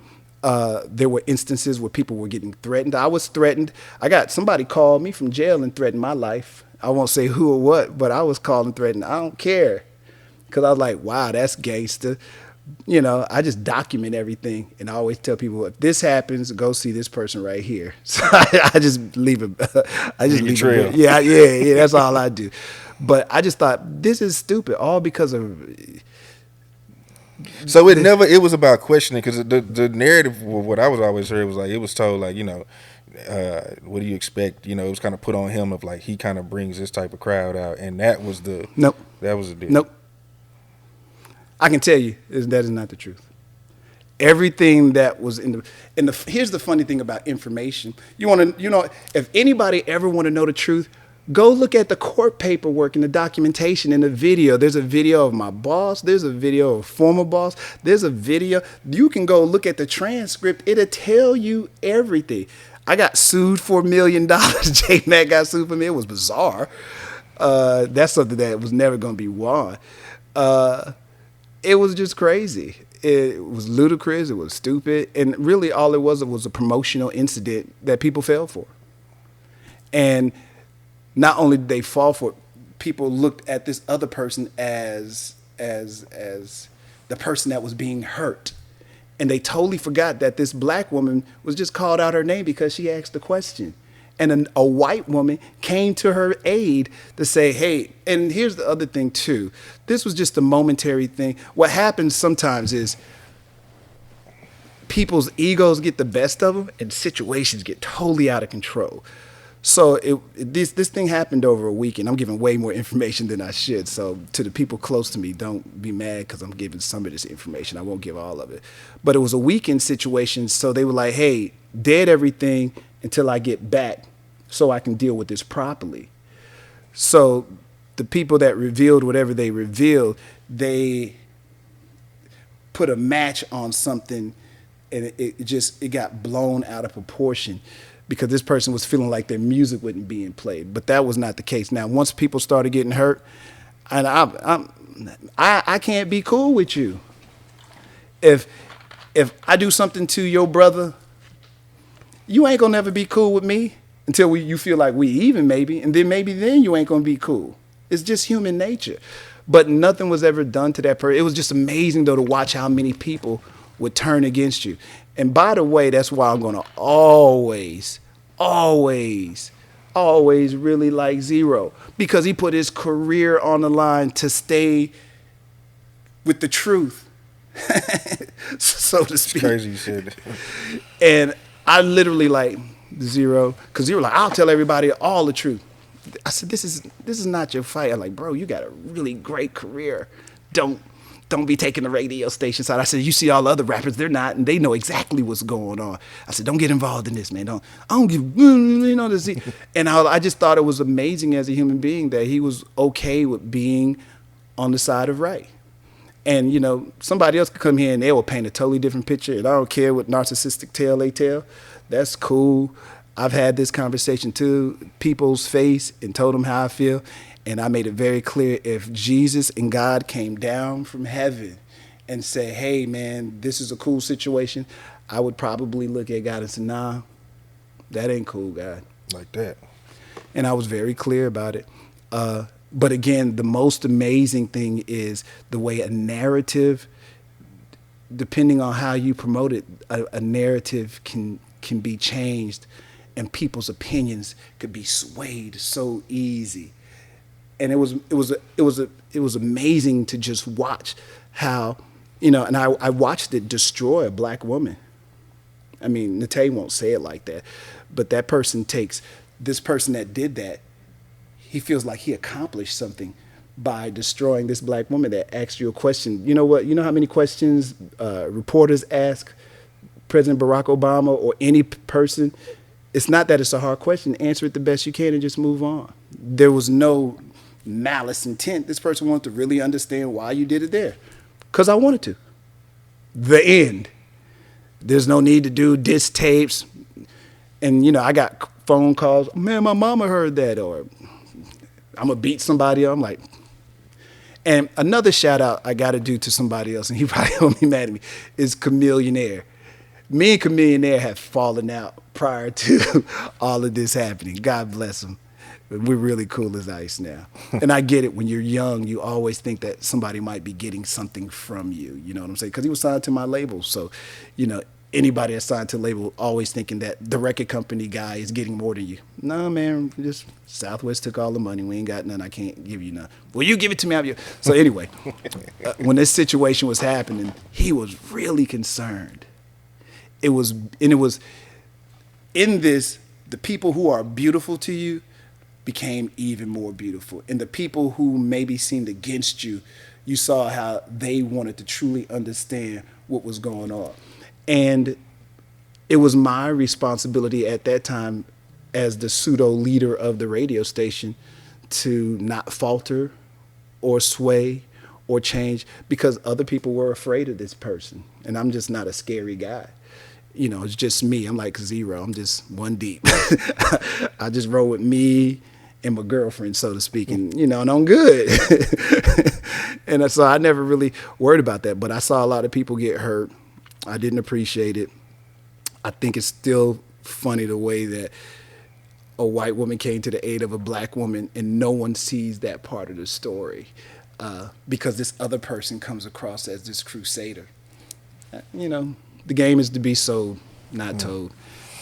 There were instances where people were getting threatened. I was threatened. Somebody called me from jail and threatened my life. I won't say who or what, but I was called and threatened. I don't care. Because I was like, wow, that's gangster. I just document everything. And I always tell people, if this happens, go see this person right here. So I just leave it. I just leave trail. it. Yeah, that's all I do. But I just thought, this is stupid, all because of... So it was about questioning, because the narrative, what I was always heard was like, it was told like, what do you expect? It was kind of put on him of like, he kind of brings this type of crowd out, and that was the deal. Nope. I can tell you that is not the truth. Everything that was here's the funny thing about information. If anybody ever want to know the truth, go look at the court paperwork and the documentation and the video. There's a video of my boss. There's a video of a former boss. There's a video. You can go look at the transcript. It'll tell you everything. I got sued for $1 million. J-Mac got sued for me. It was bizarre. That's something that was never going to be won. It was just crazy. It was ludicrous. It was stupid. And really all it was a promotional incident that people fell for. And not only did they fall for it, people looked at this other person as the person that was being hurt. And they totally forgot that this black woman was just called out her name because she asked the question. And a white woman came to her aid to say, hey, and here's the other thing too. This was just a momentary thing. What happens sometimes is people's egos get the best of them and situations get totally out of control. So this thing happened over a weekend. I'm giving way more information than I should. So to the people close to me, don't be mad because I'm giving some of this information. I won't give all of it. But it was a weekend situation. So they were like, hey, dead everything until I get back so I can deal with this properly. So the people that revealed whatever they revealed, they put a match on something and it got blown out of proportion because this person was feeling like their music wasn't being played. But that was not the case. Now, once people started getting hurt, and I can't be cool with you. if I do something to your brother, you ain't gonna never be cool with me until you feel like we even, maybe, and then maybe then you ain't gonna be cool. It's just human nature. But nothing was ever done to that person. It was just amazing though to watch how many people would turn against you. And by the way, that's why I'm gonna always, always, always really like Zero, because he put his career on the line to stay with the truth, so to It's speak. crazy you said that. And I literally like Zero, because Zero like, I'll tell everybody all the truth. I said, this is not your fight. I'm like, bro, you got a really great career. Don't be taking the radio station side. I said, you see all the other rappers, they're not, and they know exactly what's going on. I said, don't get involved in this, man. I don't give, this. And I just thought it was amazing as a human being that he was okay with being on the side of right. And, somebody else could come here and they will paint a totally different picture, and I don't care what narcissistic tale they tell. That's cool. I've had this conversation to people's face and told them how I feel. And I made it very clear, if Jesus and God came down from heaven and said, hey, man, this is a cool situation, I would probably look at God and say, nah, that ain't cool, God. Like that. And I was very clear about it. But again, the most amazing thing is the way a narrative, depending on how you promote it, a narrative can be changed, and people's opinions could be swayed so easy. And it was amazing to just watch how, and I watched it destroy a black woman. I mean, Trae won't say it like that, but that person takes this person that did that. He feels like he accomplished something by destroying this black woman that asked you a question. You know what? You know how many questions reporters ask President Barack Obama or any person? It's not that it's a hard question. Answer it the best you can and just move on. There was no malice intent. This person wanted to really understand why you did it there. Because I wanted to. The end. There's no need to do diss tapes. And, I got phone calls. Man, my mama heard that. Or I'm going to beat somebody up. I'm like. And another shout out I got to do to somebody else, and he probably won't be mad at me, is Chameleonaire. Me and Chameleonaire have fallen out prior to all of this happening. God bless him. We're really cool as ice now. And I get it. When you're young, you always think that somebody might be getting something from you. You know what I'm saying? Because he was signed to my label. So, anybody that's signed to a label always thinking that the record company guy is getting more than you. No, man, just Southwest took all the money. We ain't got none. I can't give you none. Well, you give it to me. So anyway, when this situation was happening, he was really concerned. It was in this, the people who are beautiful to you became even more beautiful. And the people who maybe seemed against you, you saw how they wanted to truly understand what was going on. And it was my responsibility at that time as the pseudo leader of the radio station to not falter or sway or change, because other people were afraid of this person. And I'm just not a scary guy. It's just me. I'm like Zero. I'm just one deep. I just roll with me and my girlfriend, so to speak, and and I'm good. And so I never really worried about that. But I saw a lot of people get hurt. I didn't appreciate it. I think it's still funny the way that a white woman came to the aid of a black woman, and no one sees that part of the story, because this other person comes across as this crusader. The game is to be sold, not told.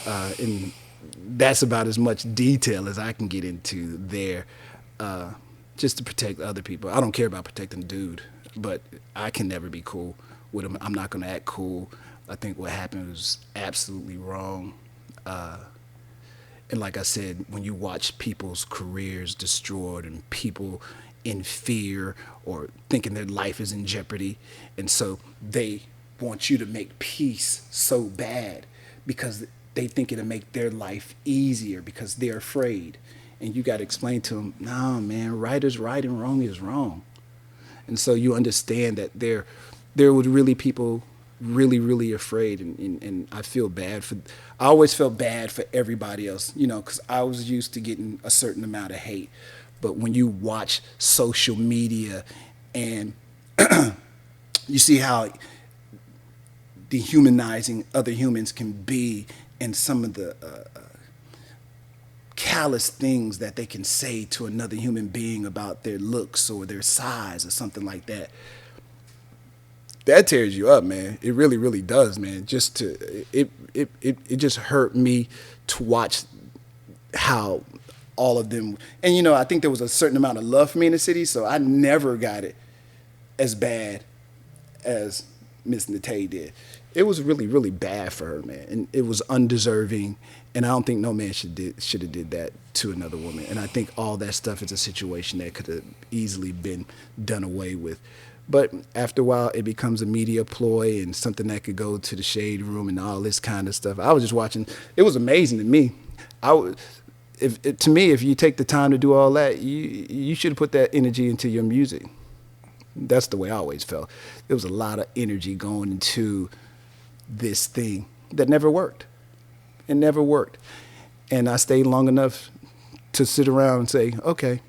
And that's about as much detail as I can get into there, just to protect other people. I don't care about protecting the dude, but I can never be cool with him. I'm not going to act cool. I think what happened was absolutely wrong. And like I said, when you watch people's careers destroyed and people in fear or thinking their life is in jeopardy, and so they want you to make peace so bad because they think it'll make their life easier because they're afraid. And you got to explain to them, no, man, right is right and wrong is wrong. And so you understand that there were really people really, really afraid. And I feel bad I always felt bad for everybody else, because I was used to getting a certain amount of hate. But when you watch social media and you see how dehumanizing other humans can be, and some of the callous things that they can say to another human being about their looks or their size or something like that. That tears you up, man. It really, really does, man. It just hurt me to watch how all of them, and I think there was a certain amount of love for me in the city, so I never got it as bad as Miss Nate did. It was really, really bad for her, man, and it was undeserving. And I don't think no man should have did that to another woman. And I think all that stuff is a situation that could have easily been done away with. But after a while, it becomes a media ploy and something that could go to the shade room and all this kind of stuff. I was just watching. It was amazing to me. To me, if you take the time to do all that, you should have put that energy into your music. That's the way I always felt. There was a lot of energy going into this thing that never worked. It never worked. And I stayed long enough to sit around and say, okay,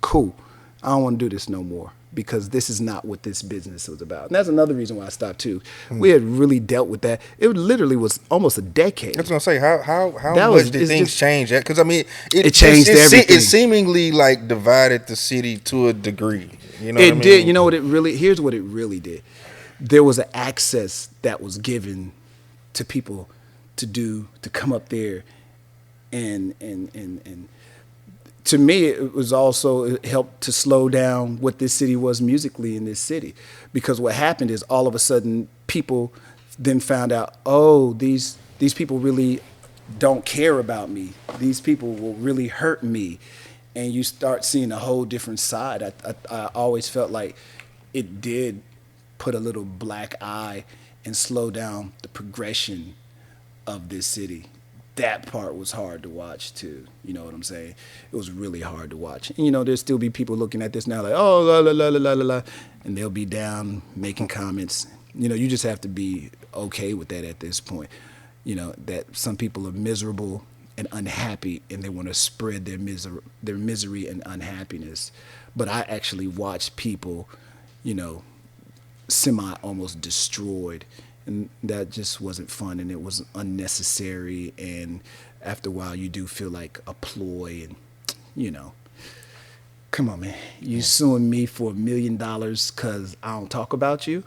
cool. I don't want to do this no more because this is not what this business was about. And that's another reason why I stopped too. We had really dealt with that. It literally was almost a decade. I was gonna say how much did things change? Because I mean, it changed everything. It seemingly like divided the city to a degree. You know, it did. You know what it really? Here's what it really did. There was an access that was given to people to come up there, and to me, it was also, it helped to slow down what this city was musically in this city. Because what happened is all of a sudden people then found out, oh, these people really don't care about me. These people will really hurt me. And you start seeing a whole different side. I always felt like it did put a little black eye and slow down the progression of this city. That part was hard to watch too. You know what I'm saying? It was really hard to watch. And there'll still be people looking at this now like, oh, la la la la la la, and they'll be down making comments. You just have to be okay with that at this point. That some people are miserable and unhappy, and they want to spread their misery and unhappiness. But I actually watched people, semi almost destroyed. And that just wasn't fun, and it was unnecessary. And after a while, you do feel like a ploy. And, come on, man. You suing me for $1 million because I don't talk about you?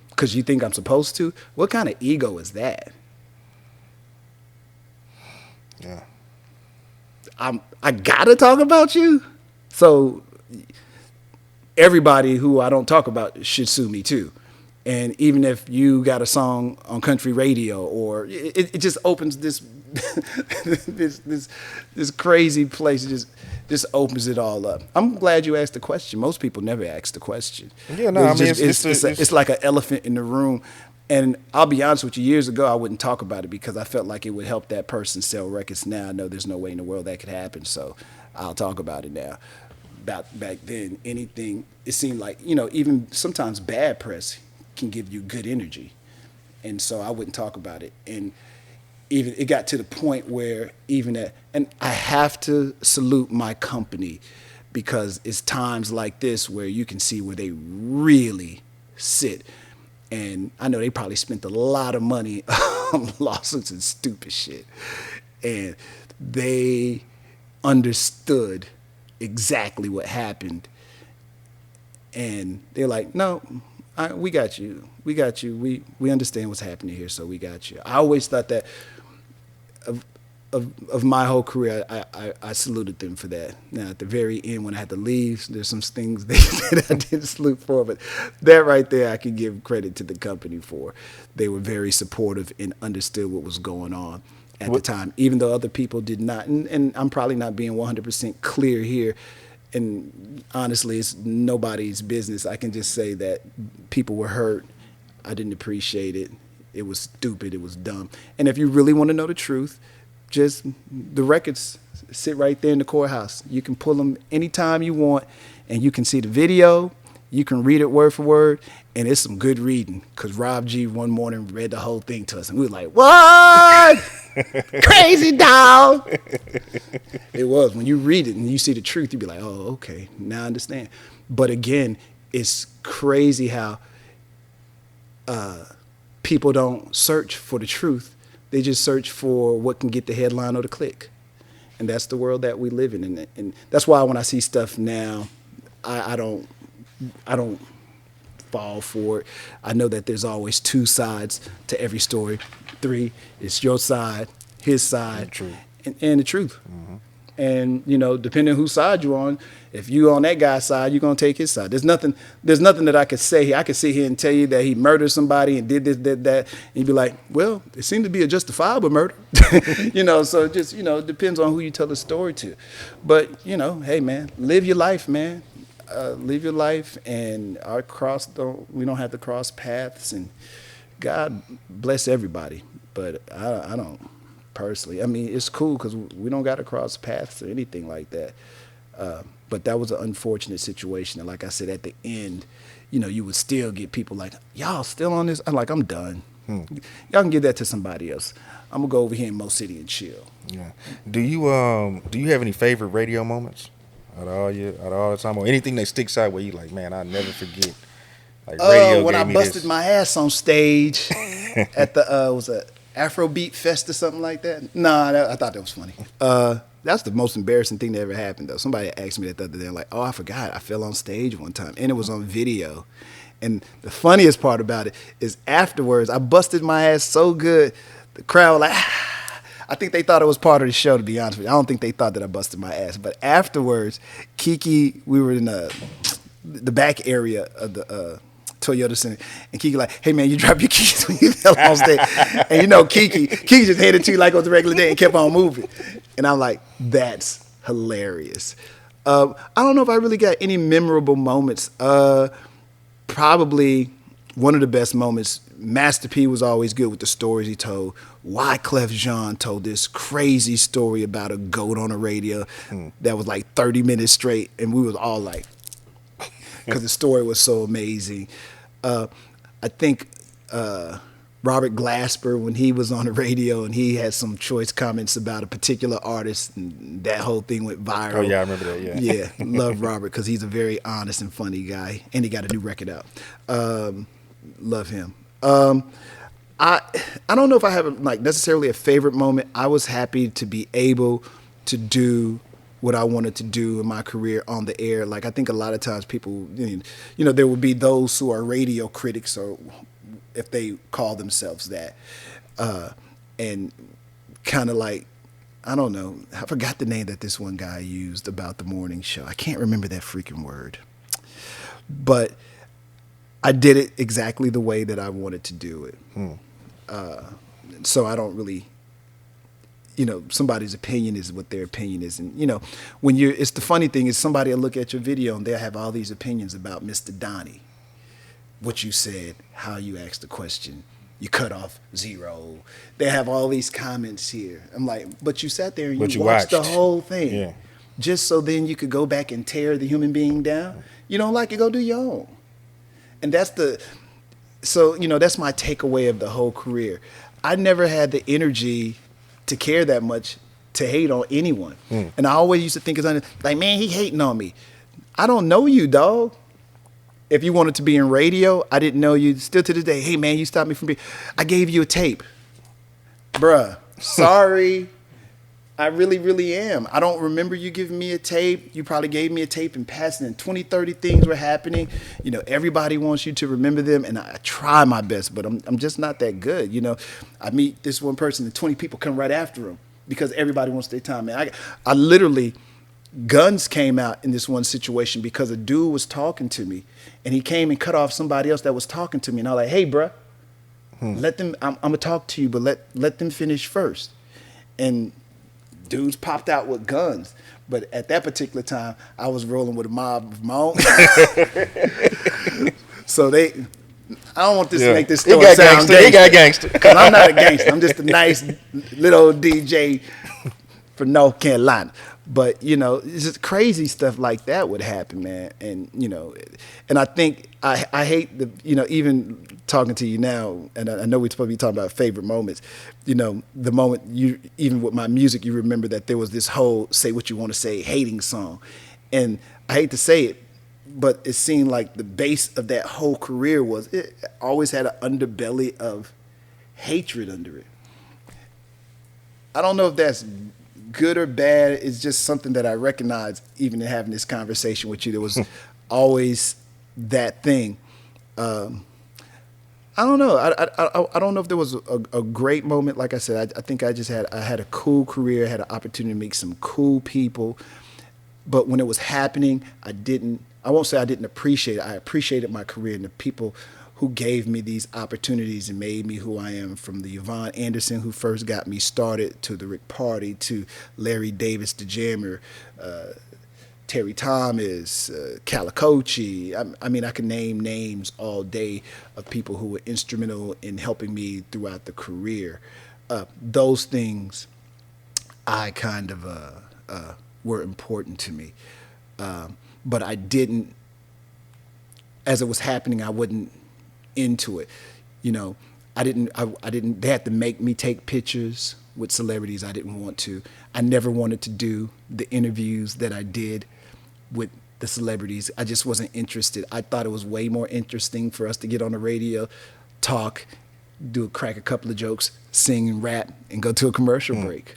Because you think I'm supposed to? What kind of ego is that? Yeah. I gotta talk about you? So everybody who I don't talk about should sue me too. And even if you got a song on country radio, or it just opens this this crazy place. It just opens it all up. I'm glad you asked the question. Most people never ask the question. Yeah, no, it's like an elephant in the room. And I'll be honest with you, years ago, I wouldn't talk about it because I felt like it would help that person sell records. Now I know there's no way in the world that could happen, so I'll talk about it now. Back then, anything, it seemed like, even sometimes bad press can give you good energy. And so I wouldn't talk about it. And even it got to the point where and I have to salute my company, because it's times like this where you can see where they really sit. And I know they probably spent a lot of money on lawsuits and stupid shit. And they understood exactly what happened, and they're like, no, we got you, we understand what's happening here, so we got you. I always thought that of my whole career, I saluted them for that. Now at the very end, when I had to leave, there's some things that I didn't salute for, but that right there I could give credit to the company for. They were very supportive and understood what was going on at the time, even though other people did not. And I'm probably not being 100% clear here. And honestly, it's nobody's business. I can just say that people were hurt. I didn't appreciate it. It was stupid. It was dumb. And if you really want to know the truth, just the records sit right there in the courthouse. You can pull them anytime you want, and you can see the video. You can read it word for word, and it's some good reading. Because Rob G one morning read the whole thing to us, and we were like, what? Crazy dog. It was. When you read it and you see the truth, you'd be like, oh, okay, now I understand. But again, it's crazy how people don't search for the truth. They just search for what can get the headline or the click. And that's the world that we live in. And that's why when I see stuff now, I don't fall for it. I know that there's always two sides to every story. 3, it's your side, his side, and the truth. Mm-hmm. And, depending on whose side you're on, if you're on that guy's side, you're going to take his side. There's nothing that I could say. I could sit here and tell you that he murdered somebody and did this, did that. And you'd be like, well, it seemed to be a justifiable murder. So it just, depends on who you tell the story to. But, hey, man, live your life, man. Live your life, and we don't have to cross paths. And God bless everybody. But I don't. Personally, I mean, it's cool because we don't got to cross paths or anything like that. But that was an unfortunate situation. And like I said, at the end, you would still get people like, y'all still on this? I'm like, I'm done. Y'all can give that to somebody else. I'm gonna go over here in Mo City and chill. Yeah. Do you have any favorite radio moments out of all the time, or anything that sticks out where you like, man, I'll never forget? Like radio when gave I me busted this. my ass on stage at the was a Afrobeat Fest or something like that. Nah, I thought that was funny. That's the most embarrassing thing that ever happened, though. Somebody asked me that the other day. I'm like, oh, I forgot. I fell on stage one time, and it was on video. And the funniest part about it is afterwards, I busted my ass so good, the crowd was like, ah. I think they thought it was part of the show, to be honest with you. I don't think they thought that I busted my ass. But afterwards, Kiki, we were in the back area of the Toyota Center, and Kiki like, hey man, you dropped your keys when you fell on stage. And Kiki just headed to you like on the regular day and kept on moving. And I'm like, that's hilarious. I don't know if I really got any memorable moments. Probably one of the best moments, Master P was always good with the stories he told. Wyclef Jean told this crazy story about a goat on the radio that was like 30 minutes straight, and we was all like, because the story was so amazing. I think Robert Glasper, when he was on the radio and he had some choice comments about a particular artist, and that whole thing went viral. Oh, yeah, I remember that, yeah. Yeah, love Robert because he's a very honest and funny guy, and he got a new record out. Love him. I don't know if I have necessarily a favorite moment. I was happy to be able to do what I wanted to do in my career on the air. Like, I think a lot of times people, there would be those who are radio critics, or if they call themselves that, and kind of like, I don't know, I forgot the name that this one guy used about the morning show. I can't remember that freaking word. But I did it exactly the way that I wanted to do it. So I don't really, somebody's opinion is what their opinion is. And, it's the funny thing is somebody will look at your video and they'll have all these opinions about Mr. Donnie. What you said, how you asked the question, you cut off 0. They have all these comments here. I'm like, but you sat there and you watched the whole thing. Yeah. Just so then you could go back and tear the human being down. You don't like it, go do your own. And that's that's my takeaway of the whole career. I never had the energy to care that much to hate on anyone. And I always used to think, like, man, he hating on me. I don't know you, dog. If you wanted to be in radio, I didn't know you. Still to this day, hey, man, you stopped me from being... I gave you a tape. Bruh, sorry. I really, really am. I don't remember you giving me a tape. You probably gave me a tape in passing, and 20, 30 things were happening. Everybody wants you to remember them, and I try my best, but I'm just not that good. I meet this one person, and 20 people come right after him because everybody wants their time. Man, I literally... Guns came out in this one situation because a dude was talking to me, and he came and cut off somebody else that was talking to me. And I was like, hey, bruh, let them, I'm going to talk to you, but let them finish first. And dudes popped out with guns. But at that particular time, I was rolling with a mob of my own. So I don't want this to make this story sound gangster. He got gangster. Because I'm not a gangster. I'm just a nice little DJ from North Carolina. But, it's just crazy stuff like that would happen, man. And, and I think I hate even talking to you now, and I know we're supposed to be talking about favorite moments, the moment even with my music, you remember that there was this whole say what you want to say hating song. And I hate to say it, but it seemed like the base of that whole career was it always had an underbelly of hatred under it. I don't know if that's good or bad. It's just something that I recognize even in having this conversation with you. There was always that thing. I don't know. I don't know if there was a great moment. Like I said, I think I had a cool career. I had an opportunity to meet some cool people. But when it was happening, I won't say I didn't appreciate it. I appreciated my career and the people who gave me these opportunities and made me who I am, from the Yvonne Anderson who first got me started, to the Rick Party, to Larry Davis, the Jammer, Terry Thomas, Calicochi. I mean, I can name names all day of people who were instrumental in helping me throughout the career. Those things I kind of were important to me. But I didn't, as it was happening, I wasn't into it. You know, I didn't, they had to make me take pictures with celebrities. I didn't want to. I never wanted to do the interviews that I did with the celebrities. I just wasn't interested. I thought it was way more interesting for us to get on the radio, talk, crack a couple of jokes, sing and rap, and go to a commercial break.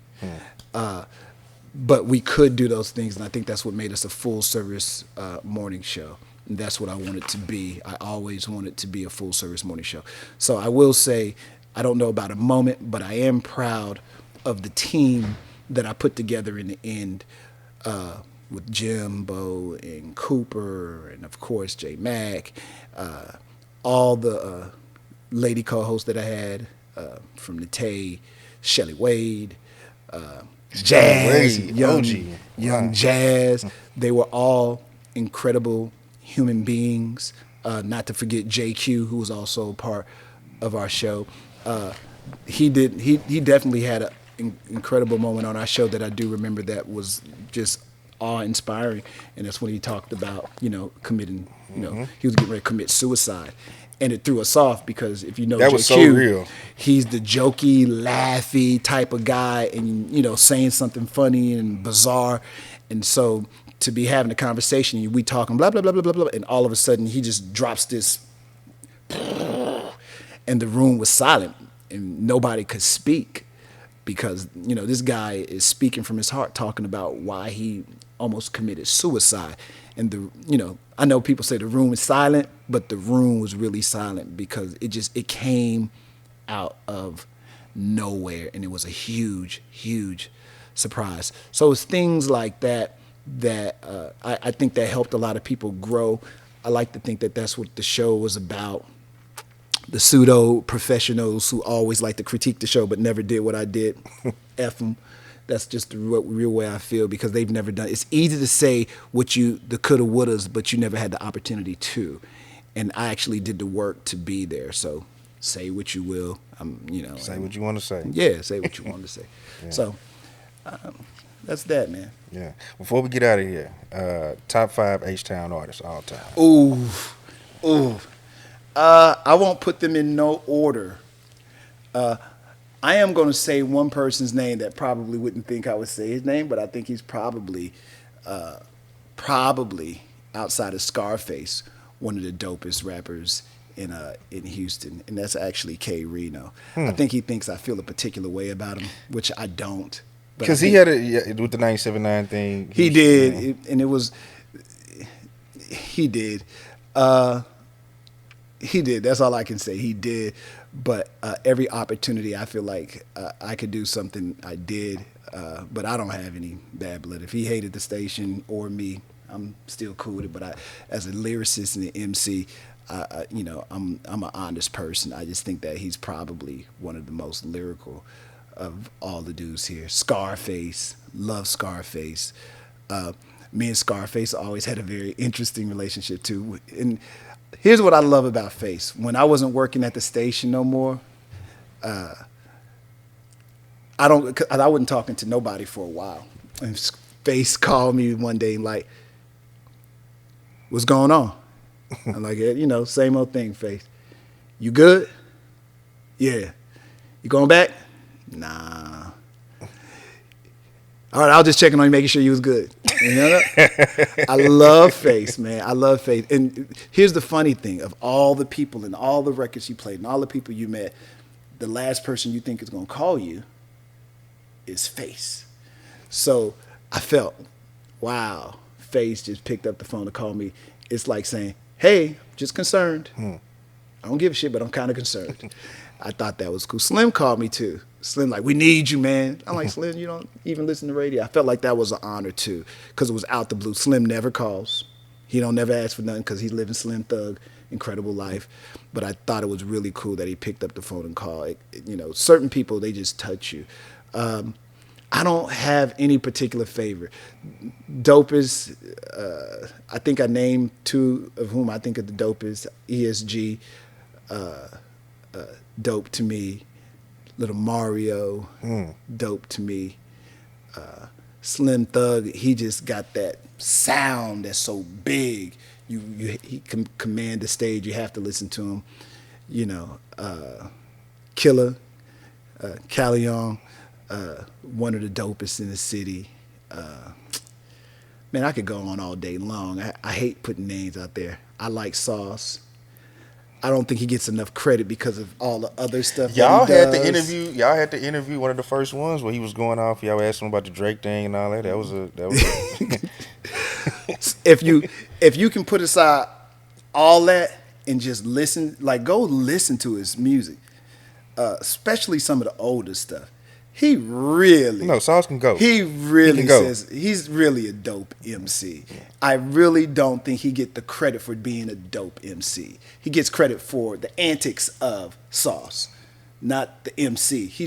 But we could do those things, and I think that's what made us a full-service morning show. And that's what I wanted to be. I always wanted to be a full-service morning show. So I will say, I don't know about a moment, but I am proud of the team that I put together in the end, with Jimbo and Cooper and, of course, J Mac, all the lady co-hosts that I had, from Trae, Shelly Wade, Jazz, young Jazz. They were all incredible human beings. Not to forget JQ, who was also part of our show. He definitely had an incredible moment on our show that I do remember that was just awe-inspiring, and that's when he talked about, committing, he was getting ready to commit suicide. And it threw us off because if you know that JQ, was so real. He's the jokey, laughy type of guy, and saying something funny and bizarre. And so to be having a conversation, and we talking blah blah blah blah blah blah, and all of a sudden he just drops this, and the room was silent, and nobody could speak because this guy is speaking from his heart, talking about why he almost committed suicide. And I know people say the room is silent, but the room was really silent because it came out of nowhere, and it was a huge, huge surprise. So it's things like that I think that helped a lot of people grow. I like to think that that's what the show was about. The pseudo professionals who always like to critique the show but never did what I did, F them. That's just the real way I feel, because they've never done. It's easy to say the coulda, wouldas, but you never had the opportunity to. And I actually did the work to be there. So say what you will. Say what you want to say. Yeah, say what you want to say. Yeah. So that's that, man. Yeah. Before we get out of here, top 5 H-Town artists all time. Ooh. I won't put them in no order. I am going to say one person's name that probably wouldn't think I would say his name, but I think he's probably outside of Scarface, one of the dopest rappers in Houston, and that's actually K. Reno. I think he thinks I feel a particular way about him, which I don't. Because he had with the 97.9 thing. He did, and it was. He did. He did. That's all I can say. He did. But every opportunity, I feel like I could do something, I did. But I don't have any bad blood. If he hated the station or me, I'm still cool with it. But as a lyricist and an MC, I'm an honest person. I just think that he's probably one of the most lyrical of all the dudes here. Scarface, love Scarface. Me and Scarface always had a very interesting relationship too. And here's what I love about Face. When I wasn't working at the station no more, I wasn't talking to nobody for a while. And Face called me one day and like, what's going on? I'm like, same old thing, Face. You good? Yeah. You going back? Nah. All right, I was just checking on you, making sure you was good. You know that? I love Face, man. I love Face. And here's the funny thing. Of all the people and all the records you played and all the people you met, the last person you think is going to call you is Face. So I felt, wow, Face just picked up the phone to call me. It's like saying, hey, just concerned. I don't give a shit, but I'm kind of concerned. I thought that was cool. Slim called me too. Slim like, we need you, man. I'm like, Slim, you don't even listen to radio. I felt like that was an honor too, because it was out the blue. Slim never calls. He don't never ask for nothing because he's living Slim Thug, incredible life. But I thought it was really cool that he picked up the phone and called. Certain people, they just touch you. I don't have any particular favorite. Dopest, I think I named two of whom I think are the dopest. ESG, dope to me. Little Mario, dope to me. Slim Thug, he just got that sound that's so big. He can command the stage. You have to listen to him. Killer, Callion, one of the dopest in the city. Man, I could go on all day long. I hate putting names out there. I like Sauce. I don't think he gets enough credit because of all the other stuff. Y'all had to interview. Y'all had to interview one of the first ones where he was going off. Y'all asked him about the Drake thing and all that. That was If you can put aside all that and just listen, like go listen to his music, especially some of the older stuff. He really Sauce can go. He really he can says he's really a dope MC. I really don't think he get the credit for being a dope MC. He gets credit for the antics of Sauce, not the MC. He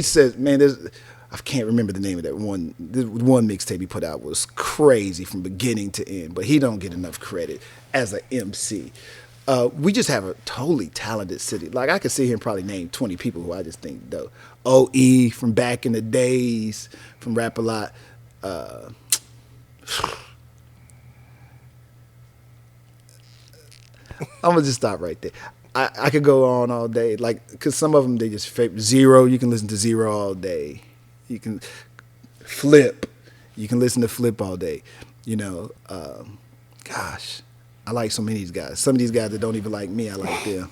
says, man, I can't remember the name of that one. The one mixtape he put out was crazy from beginning to end, but he don't get enough credit as an MC. We just have a totally talented city. Like I could sit here and probably name 20 people who I just think dope. OE from back in the days, from Rap a Lot. I'm gonna just stop right there. I could go on all day, like because some of them they just favorite. Zero. You can listen to Zero all day. You can Flip. You can listen to Flip all day. Gosh. I like so many of these guys. Some of these guys that don't even like me, I like them.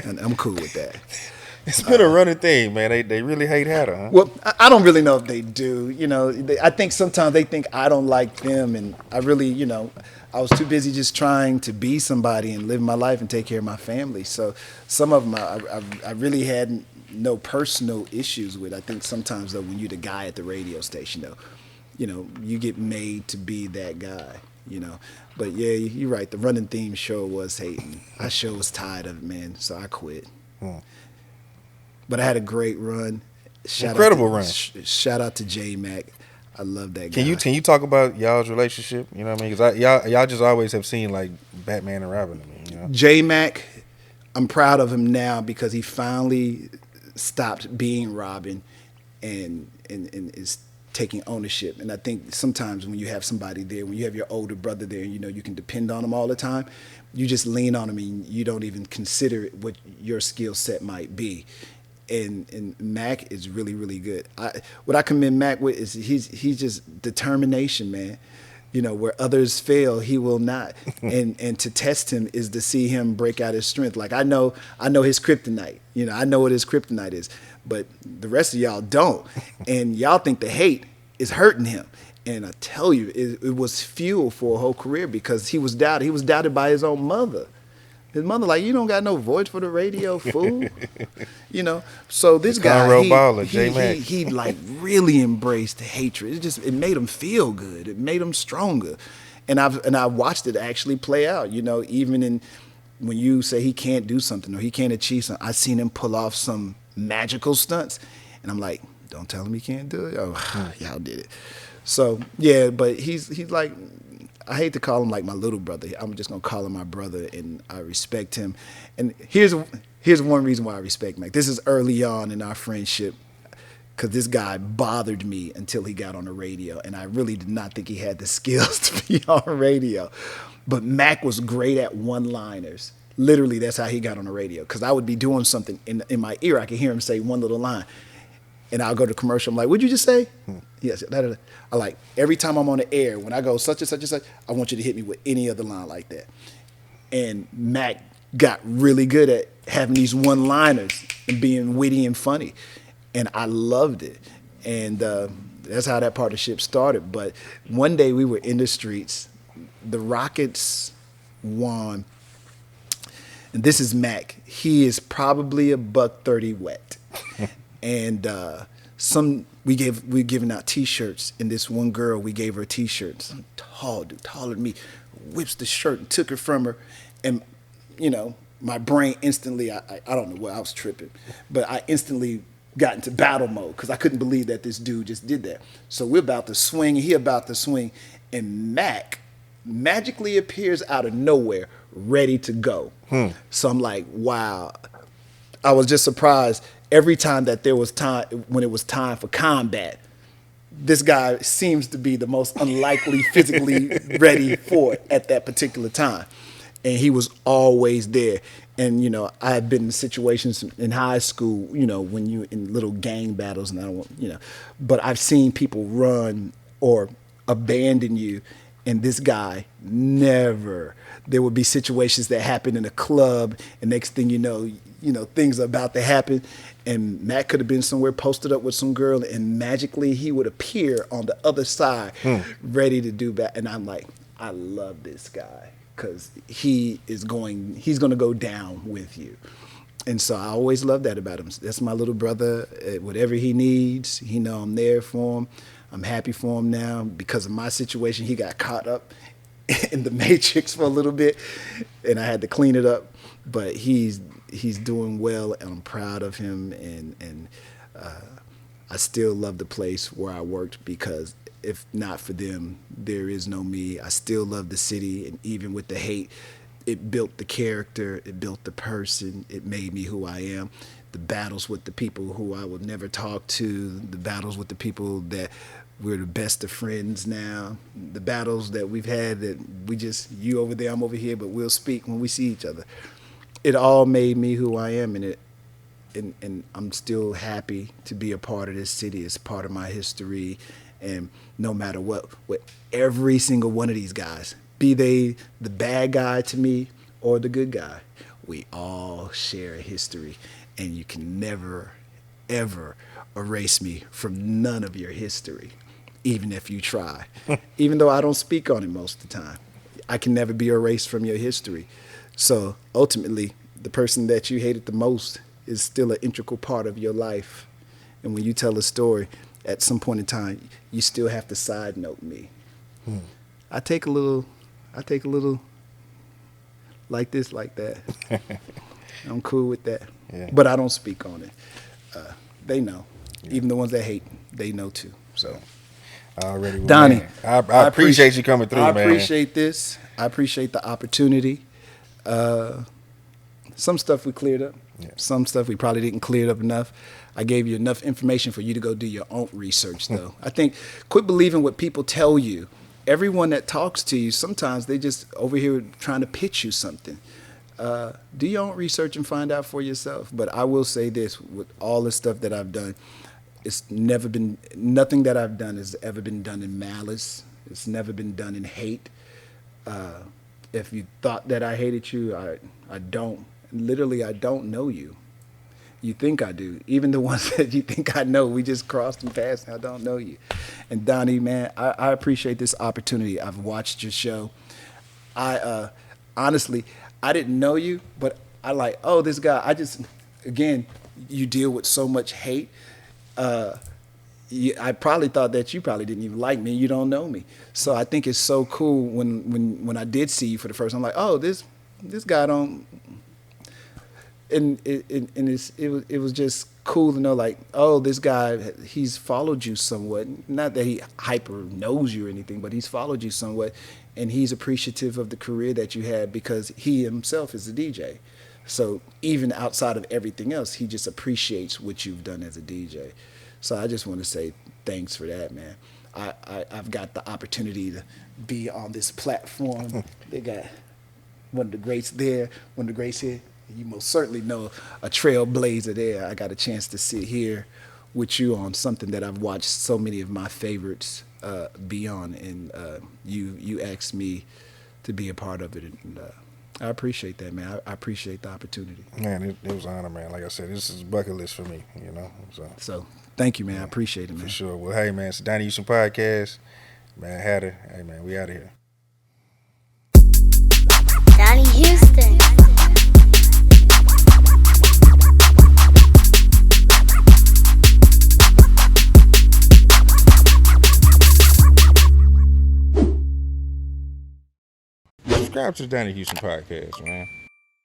And I'm cool with that. It's been a running thing, man. They really hate Hatta, huh? Well, I don't really know if they do. I think sometimes they think I don't like them, and I really, I was too busy just trying to be somebody and live my life and take care of my family. So some of them I really had no personal issues with. I think sometimes though, when you're the guy at the radio station, you get made to be that guy. But yeah, you're right. The running theme sure was hating. I sure was tired of it, man. So I quit. But I had a great run. Incredible run. Shout out to J Mac. I love that guy. Can you talk about y'all's relationship? You know what I mean? Because y'all just always have seen like Batman and Robin to me. J Mac, I'm proud of him now because he finally stopped being Robin and is taking ownership. And I think sometimes when you have somebody there, when you have your older brother there, and you can depend on him all the time, you just lean on him and you don't even consider what your skill set might be. And Mac is really, really good. What I commend Mac with is he's just determination, man. Where others fail, he will not. And to test him is to see him break out his strength. Like I know his kryptonite. I know what his kryptonite is. But the rest of y'all don't. And y'all think the hate is hurting him. And I tell you, it was fuel for a whole career because he was doubted. He was doubted by his own mother. His mother like, you don't got no voice for the radio, fool. So this guy, he like really embraced hatred. It made him feel good. It made him stronger. And I watched it actually play out, even when you say he can't do something or he can't achieve something, I seen him pull off some magical stunts. And I'm like, don't tell him he can't do it. Oh, y'all did it. So, yeah, but he's like, I hate to call him like my little brother. I'm just going to call him my brother, and I respect him. And here's one reason why I respect Mac. This is early on in our friendship because this guy bothered me until he got on the radio, and I really did not think he had the skills to be on radio. But Mac was great at one-liners. Literally, that's how he got on the radio because I would be doing something in my ear. I could hear him say one little line. and I'll go to commercial. I'm like, what'd you just say? Yes. Da, da, da. I like every time I'm on the air, when I go such and such and such, I want you to hit me with any other line like that. And Mac got really good at having these one-liners and being witty and funny, and I loved it. And that's how that partnership started. But one day we were in the streets. The Rockets won. And this is Mac. He is probably $130 wet. And we giving out T-shirts, and this one girl, we gave her a T-shirt. Some tall dude, taller than me, whips the shirt and took it from her. And, my brain instantly, I don't know what I was tripping, but I instantly got into battle mode because I couldn't believe that this dude just did that. So we're about to swing, he about to swing, and Mac magically appears out of nowhere, ready to go. So I'm like, wow. I was just surprised every time that there was time, when it was time for combat, this guy seems to be the most unlikely physically ready for it at that particular time. And he was always there. And, I had been in situations in high school, when you in little gang battles, and I don't want, but I've seen people run or abandon you. And this guy never. There would be situations that happen in a club, and next thing you know, things are about to happen. And Matt could have been somewhere posted up with some girl, and magically he would appear on the other side, ready to do that. And I'm like, I love this guy because he's going to go down with you. And so I always love that about him. That's my little brother. Whatever he needs, he know I'm there for him. I'm happy for him now because of my situation. He got caught up in the matrix for a little bit, and I had to clean it up. But he's doing well, and I'm proud of him. And I still love the place where I worked because if not for them, there is no me. I still love the city, and even with the hate, it built the character, it built the person, it made me who I am. The battles with the people who I would never talk to, the battles with the people that we're the best of friends now, the battles that we've had that we just, you over there, I'm over here, but we'll speak when we see each other. It all made me who I am, and I'm still happy to be a part of this city. It's part of my history, and no matter what every single one of these guys, be they the bad guy to me or the good guy, we all share a history, and you can never, ever erase me from none of your history, even if you try. Even though I don't speak on it most of the time, I can never be erased from your history. So ultimately, the person that you hated the most is still an integral part of your life. And when you tell a story, at some point in time, you still have to side note me. I take a little like this, like that. I'm cool with that. Yeah. But I don't speak on it. They know. Yeah. Even the ones that hate, they know too. So, already, Donnie, man, I appreciate you coming through, man. I appreciate this. I appreciate the opportunity. Some stuff we cleared up. Yeah. Some stuff we probably didn't clear it up enough. I gave you enough information for you to go do your own research, though. I think quit believing what people tell you. Everyone that talks to you, sometimes they just over here trying to pitch you something. Do your own research and find out for yourself. But I will say this, with all the stuff that I've done, it's never been, nothing that I've done has ever been done in malice. It's never been done in hate. If you thought that I hated you, I don't. Literally, I don't know you. You think I do. Even the ones that you think I know, we just crossed and passed, and I don't know you. And Donnie, man, I appreciate this opportunity. I've watched your show. Honestly, I didn't know you, but I like, oh, this guy, again, you deal with so much hate. I probably thought that you probably didn't even like me. You don't know me. So I think it's so cool when I did see you for the first time, I'm like, oh, this guy don't. And it was just cool to know, like, oh, this guy, he's followed you somewhat. Not that he hyper knows you or anything, but he's followed you somewhat, and he's appreciative of the career that you had because he himself is a DJ. So even outside of everything else, he just appreciates what you've done as a DJ. So I just want to say thanks for that, man. I've got the opportunity to be on this platform. They got one of the greats there, one of the greats here. You most certainly know a trailblazer there. I got a chance to sit here with you on something that I've watched so many of my favorites be on, and you asked me to be a part of it, and I appreciate that, man. I appreciate the opportunity. Man, it was an honor, man. Like I said, this is bucket list for me, you know. So thank you, man. I appreciate it, man. For sure. Well, hey, man, it's the Donnie Houston podcast. Man, Hatta. Hey, man, we out of here. Donnie Houston. Subscribe to the Donnie Houston podcast, man.